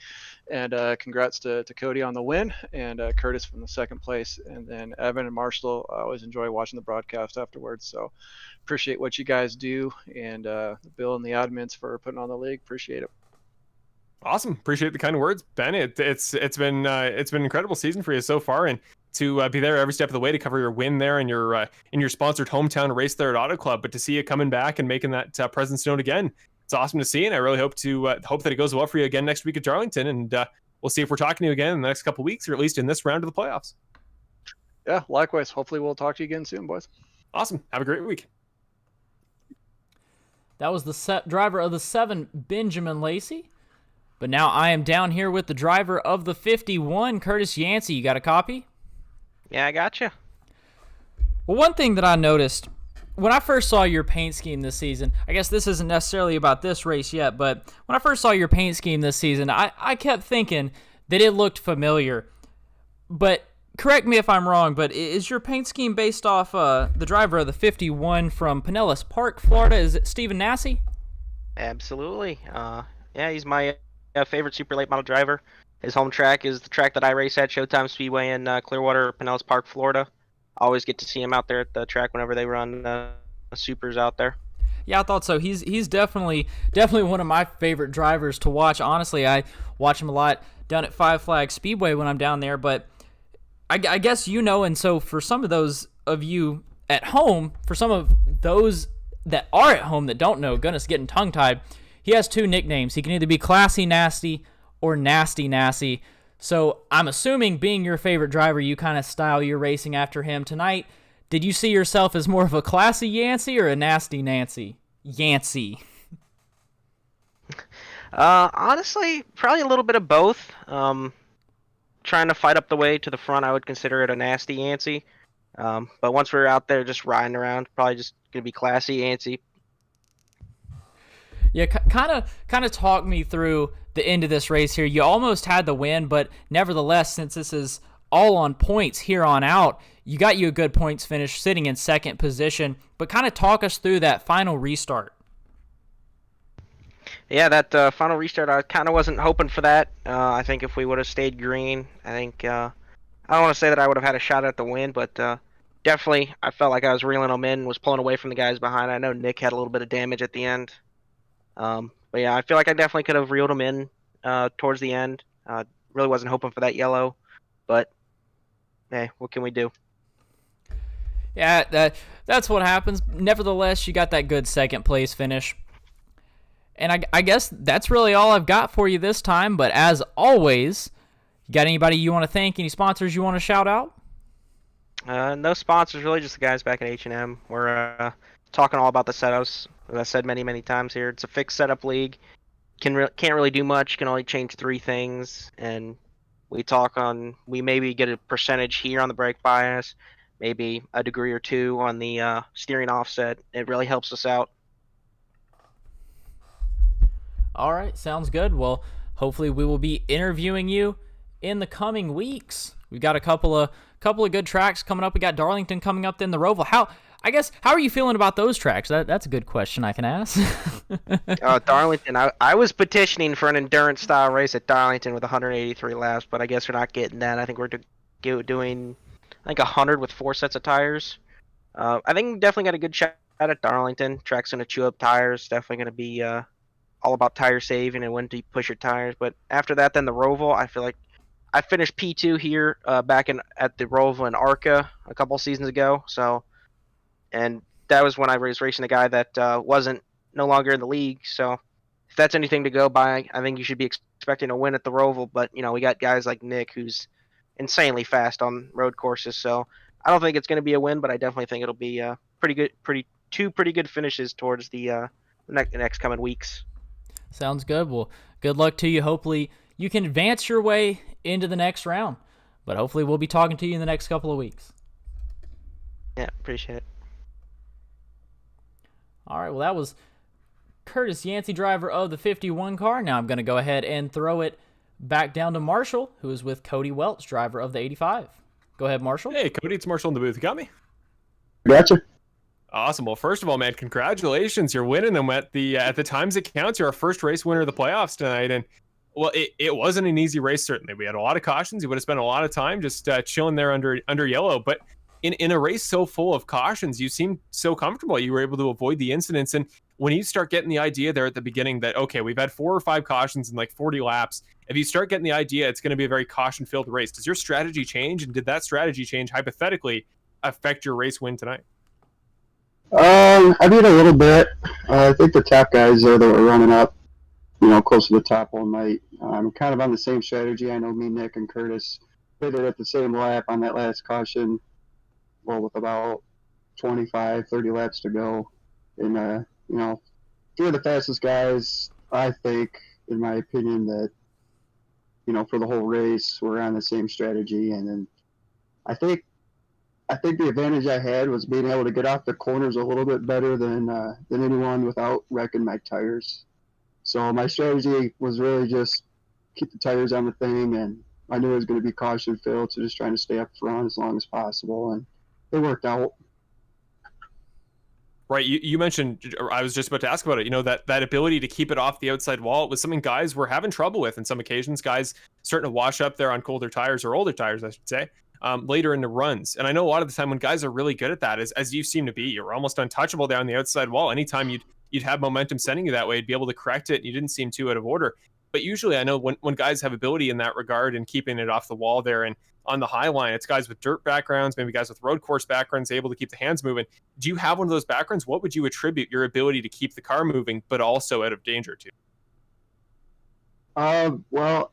And congrats to Cody on the win, and Curtis from the second place. And then Evan and Marshall, I always enjoy watching the broadcast afterwards. So appreciate what you guys do, and Bill and the admins for putting on the league. Appreciate it. Awesome. Appreciate the kind words, Ben. It's been an incredible season for you so far, and to be there every step of the way to cover your win there and your sponsored hometown race there at Auto Club. But to see you coming back and making that presence known again, it's awesome to see. And I really hope that it goes well for you again next week at Darlington. And we'll see if we're talking to you again in the next couple of weeks, or at least in this round of the playoffs. Yeah, likewise. Hopefully we'll talk to you again soon, boys. Awesome. Have a great week. That was the driver of the 7, Benjamin Lacey. But now I am down here with the driver of the 51, Curtis Yancey. You got a copy? Yeah, I got you. Well, one thing that I noticed when I first saw your paint scheme this season, I guess this isn't necessarily about this race yet, but when I first saw your paint scheme this season, I kept thinking that it looked familiar. But correct me if I'm wrong, but is your paint scheme based off the driver of the 51 from Pinellas Park, Florida? Is it Stephen Nasse? Absolutely. Yeah, he's my favorite super late model driver. His home track is the track that I race at, Showtime Speedway in Clearwater, Pinellas Park, Florida. I always get to see him out there at the track whenever they run supers out there. Yeah, I thought so. He's definitely one of my favorite drivers to watch. Honestly, I watch him a lot down at Five Flags Speedway when I'm down there. But I guess you know, and so for some of those of you at home, for some of those that are at home that don't know, goodness, getting tongue-tied, he has two nicknames. He can either be Classy Nasty or Nasty Nasse. So I'm assuming, being your favorite driver, you kind of style your racing after him tonight. Did you see yourself as more of a Classy Yancey or a Nasty Nancy? Yancey. Honestly, probably a little bit of both. Trying to fight up the way to the front, I would consider it a Nasty Yancey. But once we're out there just riding around, probably just gonna be Classy Yancey. Yeah, kind of talk me through the end of this race here. You almost had the win, but nevertheless, since this is all on points here on out, you got you a good points finish, sitting in second position. But kind of talk us through that final restart. Yeah, that final restart, I kind of wasn't hoping for that. I think if we would have stayed green, I think I don't want to say that I would have had a shot at the win, but definitely I felt like I was reeling them in, was pulling away from the guys behind. I know Nick had a little bit of damage at the end. But yeah, I feel like I definitely could have reeled him in towards the end. Really wasn't hoping for that yellow, but hey, what can we do? Yeah, that's what happens. Nevertheless, you got that good second place finish. And I guess that's really all I've got for you this time. But as always, you got anybody you want to thank, any sponsors you want to shout out? No sponsors, really, just the guys back at H&M. We're talking all about the setups. As I said many times here, it's a fixed setup league. Can't really do much. Can only change 3 things. And we maybe get a percentage here on the brake bias, maybe a degree or 2 on the steering offset. It really helps us out. All right, sounds good. Well, hopefully we will be interviewing you in the coming weeks. We've got a couple of good tracks coming up. We got Darlington coming up, then the Roval. How are you feeling about those tracks? That's a good question I can ask. Darlington, I was petitioning for an endurance style race at Darlington with 183 laps, but I guess we're not getting that. I think we're doing 100 with 4 sets of tires. I think we definitely got a good shot at Darlington. Track's gonna chew up tires. Definitely gonna be all about tire saving and when to push your tires. But after that, then the Roval, I feel like I finished P2 here back at the Roval in Arca a couple seasons ago. And that was when I was racing a guy that wasn't no longer in the league. So if that's anything to go by, I think you should be expecting a win at the Roval. But we got guys like Nick, who's insanely fast on road courses. So I don't think it's going to be a win, but I definitely think it'll be two pretty good finishes towards the next coming weeks. Sounds good. Well, good luck to you. Hopefully you can advance your way into the next round. But hopefully we'll be talking to you in the next couple of weeks. Yeah, appreciate it. All right, well, that was Curtis Yancey, driver of the 51 car. Now I'm going to go ahead and throw it back down to Marshall, who is with Cody Welch, driver of the 85. Go ahead, Marshall. Hey, Cody, it's Marshall in the booth. You got me? Gotcha. Awesome. Well, first of all, man, congratulations. You're winning them at the times it counts. You're our first race winner of the playoffs tonight. And, well, it wasn't an easy race, certainly. We had a lot of cautions. You would have spent a lot of time just chilling there under yellow. But in a race so full of cautions, you seemed so comfortable. You were able to avoid the incidents. And when you start getting the idea there at the beginning that, okay, we've had 4 or 5 cautions in like 40 laps, if you start getting the idea it's going to be a very caution-filled race, does your strategy change? And did that strategy change, hypothetically, affect your race win tonight? I did a little bit. I think the top guys there that were running up, close to the top all night, I'm kind of on the same strategy. I know me, Nick, and Curtis hit it at the same lap on that last caution, well, with about 25, 30 laps to go. And, 3 of the fastest guys, I think, in my opinion, that, for the whole race, we're on the same strategy. And then I think I think the advantage I had was being able to get off the corners a little bit better than anyone without wrecking my tires. So my strategy was really just keep the tires on the thing, and I knew it was going to be caution filled, so just trying to stay up front as long as possible, and it worked out. Right, you mentioned, I was just about to ask about it, that ability to keep it off the outside wall was something guys were having trouble with in some occasions. Guys starting to wash up there on colder tires, or older tires, I should say, later in the runs. And I know a lot of the time when guys are really good at that, as you seem to be, you're almost untouchable down the outside wall. Anytime you'd have momentum sending you that way, you'd be able to correct it, and you didn't seem too out of order. But usually I know when guys have ability in that regard and keeping it off the wall there and on the high line, it's guys with dirt backgrounds, maybe guys with road course backgrounds, able to keep the hands moving. Do you have one of those backgrounds? What would you attribute your ability to keep the car moving, but also out of danger to? Well,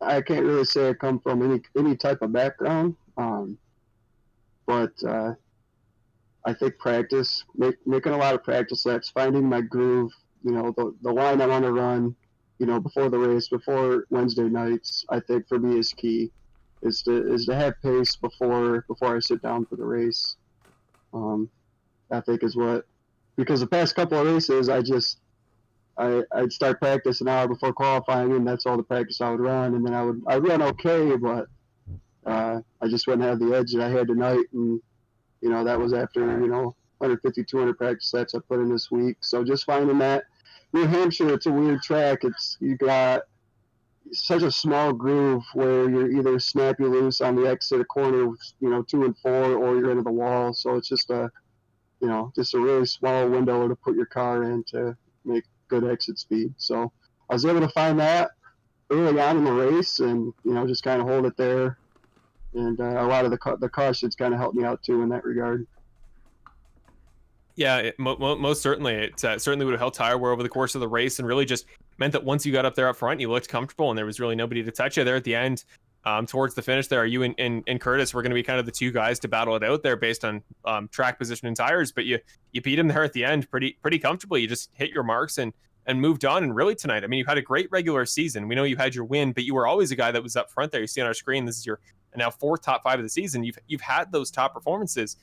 I can't really say I come from any type of background, but I think practice, making a lot of practice laps, finding my groove, the line I want to run, before the race, before Wednesday nights, I think for me is key, is to have pace before I sit down for the race. I think is what, because the past couple of races, I'd start practice an hour before qualifying, and that's all the practice I would run, and then I'd run okay, but I just wouldn't have the edge that I had tonight, and that was after 150, 200 practice laps I put in this week. So just finding that. New Hampshire, it's a weird track. You got such a small groove where you're either snappy loose on the exit of corner, 2 and 4, or you're into the wall. So it's just a really small window to put your car in to make good exit speed. So I was able to find that early on in the race, and just kind of hold it there. And a lot of the cautions kind of helped me out too in that regard. Yeah, most certainly. It certainly would have helped tire wear over the course of the race, and really just meant that once you got up there up front, you looked comfortable, and there was really nobody to touch you there at the end. Towards the finish there, you and Curtis were going to be kind of the two guys to battle it out there based on track position and tires, but you beat him there at the end pretty comfortably. You just hit your marks and moved on. And really tonight, I mean, you had a great regular season. We know you had your win, but you were always a guy that was up front there. You see on our screen, this is your now 4th top 5 of the season. You've had those top performances,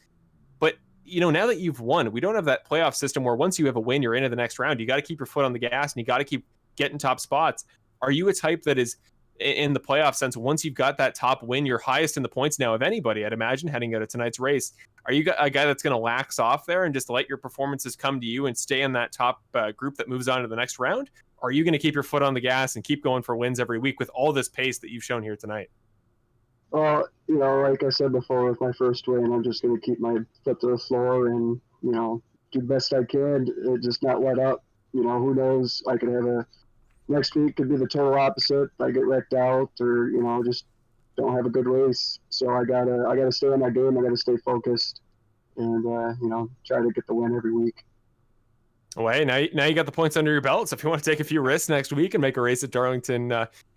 but now that you've won, we don't have that playoff system where once you have a win, you're into the next round. You got to keep your foot on the gas, and you got to keep getting top spots. Are you a type that is, in the playoff sense, once you've got that top win, you're highest in the points now of anybody, I'd imagine, heading out of tonight's race? Are you a guy that's going to lax off there and just let your performances come to you and stay in that top group that moves on to the next round? Or are you going to keep your foot on the gas and keep going for wins every week with all this pace that you've shown here tonight? Well, like I said before, with my first win, I'm just going to keep my foot to the floor and, do the best I can, just not let up. Who knows? I could have next week could be the total opposite. I get wrecked out or, just don't have a good race. So I gotta stay on my game. I gotta stay focused and, try to get the win every week. Well, hey, now you got the points under your belt. So if you want to take a few risks next week and make a race at Darlington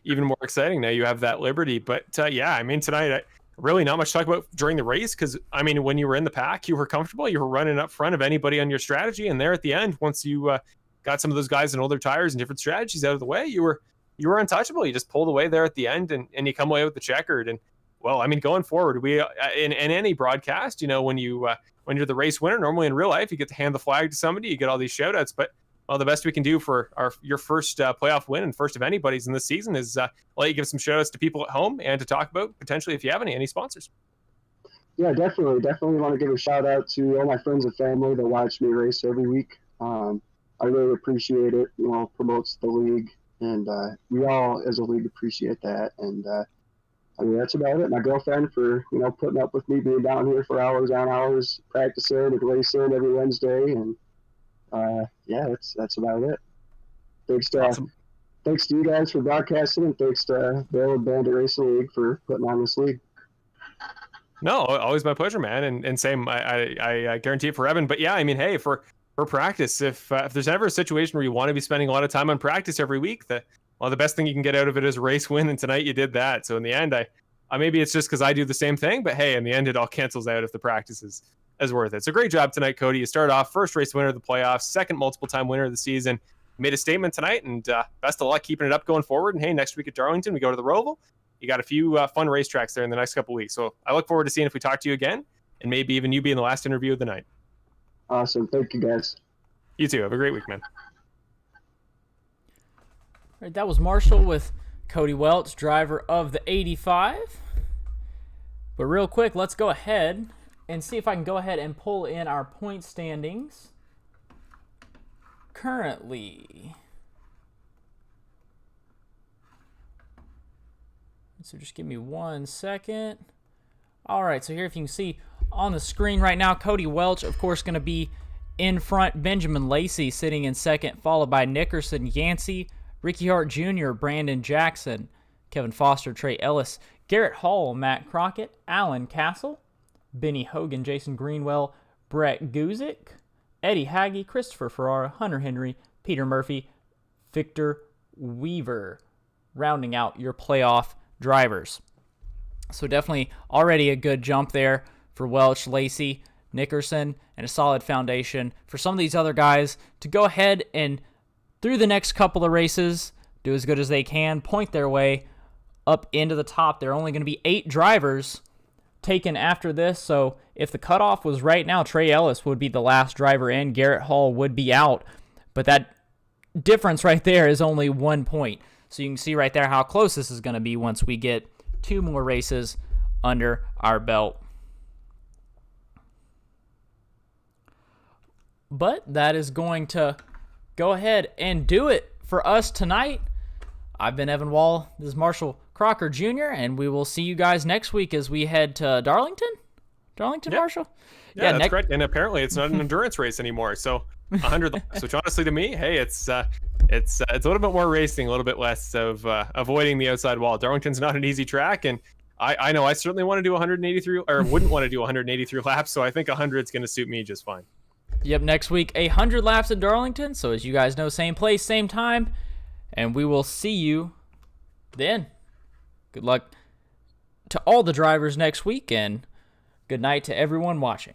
even more exciting, now you have that liberty. But yeah, I mean, tonight, really not much to talk about during the race because, I mean, when you were in the pack, you were comfortable. You were running up front of anybody on your strategy. And there at the end, once you got some of those guys in older tires and different strategies out of the way, you were untouchable. You just pulled away there at the end and you come away with the checkered. And, well, I mean, going forward, we in any broadcast, when you're the race winner, normally in real life, you get to hand the flag to somebody, you get all these shout outs. But, well, the best we can do for your first playoff win and first of anybody's in this season is let you give some shout outs to people at home and to talk about potentially if you have any sponsors. Yeah, definitely want to give a shout out to all my friends and family that watch me race every week. I really appreciate it. Promotes the league, and we all as a league appreciate that. And I mean, that's about it. My girlfriend for putting up with me being down here for hours on hours practicing and racing every Wednesday, and yeah, that's about it. Thanks to you guys for broadcasting, and thanks to the old Bandit Racing League for putting on this league. No, always my pleasure, man. And same, I guarantee it for Evan. But yeah, I mean, hey, for practice, if there's ever a situation where you want to be spending a lot of time on practice every week, the best thing you can get out of it is a race win. And tonight you did that. So in the end, I maybe it's just because I do the same thing, but hey, in the end, it all cancels out if the practice is worth it. So great job tonight, Cody. You start off first race winner of the playoffs, second multiple time winner of the season. You made a statement tonight, and best of luck keeping it up going forward. And hey, next week at Darlington, we go to the Roval. you got a few fun racetracks there in the next couple weeks. So I look forward to seeing if we talk to you again, and maybe even you being the last interview of the night. Awesome. Thank you, guys. You too. Have a great week, man. All right, that was Marshall with Cody Welch, driver of the 85. But real quick, let's go ahead and see if I can go ahead and pull in our point standings currently. So just give me 1 second. All right, so here if you can see on the screen right now, Cody Welch, of course, going to be in front. Benjamin Lacey sitting in second, followed by Nickerson, Yancey, Ricky Hart Jr., Brandon Jackson, Kevin Foster, Trey Ellis, Garrett Hall, Matt Crockett, Alan Castle, Benny Hogan, Jason Greenwell, Brett Guzik, Eddie Haggy, Christopher Ferrara, Hunter Henry, Peter Murphy, Victor Weaver, rounding out your playoff drivers. So definitely already a good jump there for Welch, Lacey, Nickerson, and a solid foundation for some of these other guys to go ahead and through the next couple of races do as good as they can, point their way up into the top. There are only going to be 8 drivers taken after this, so if the cutoff was right now, Trey Ellis would be the last driver in, Garrett Hall would be out, but that difference right there is only 1 point. So you can see right there how close this is going to be once we get 2 more races under our belt. But that is going to go ahead and do it for us tonight. I've been Evan Wall. This is Marshall Crocker Jr., and we will see you guys next week as we head to Darlington. Darlington, Yep. Marshall? Yeah, that's correct. And apparently it's not an endurance race anymore. So 100 laps, which honestly to me, hey, it's a little bit more racing, a little bit less of avoiding the outside wall. Darlington's not an easy track, and I know I certainly want to do 183, or wouldn't want to do 183 laps, so I think 100 is going to suit me just fine. Yep, next week, 100 laps at Darlington. So as you guys know, same place, same time, and we will see you then. Good luck to all the drivers next week, and good night to everyone watching.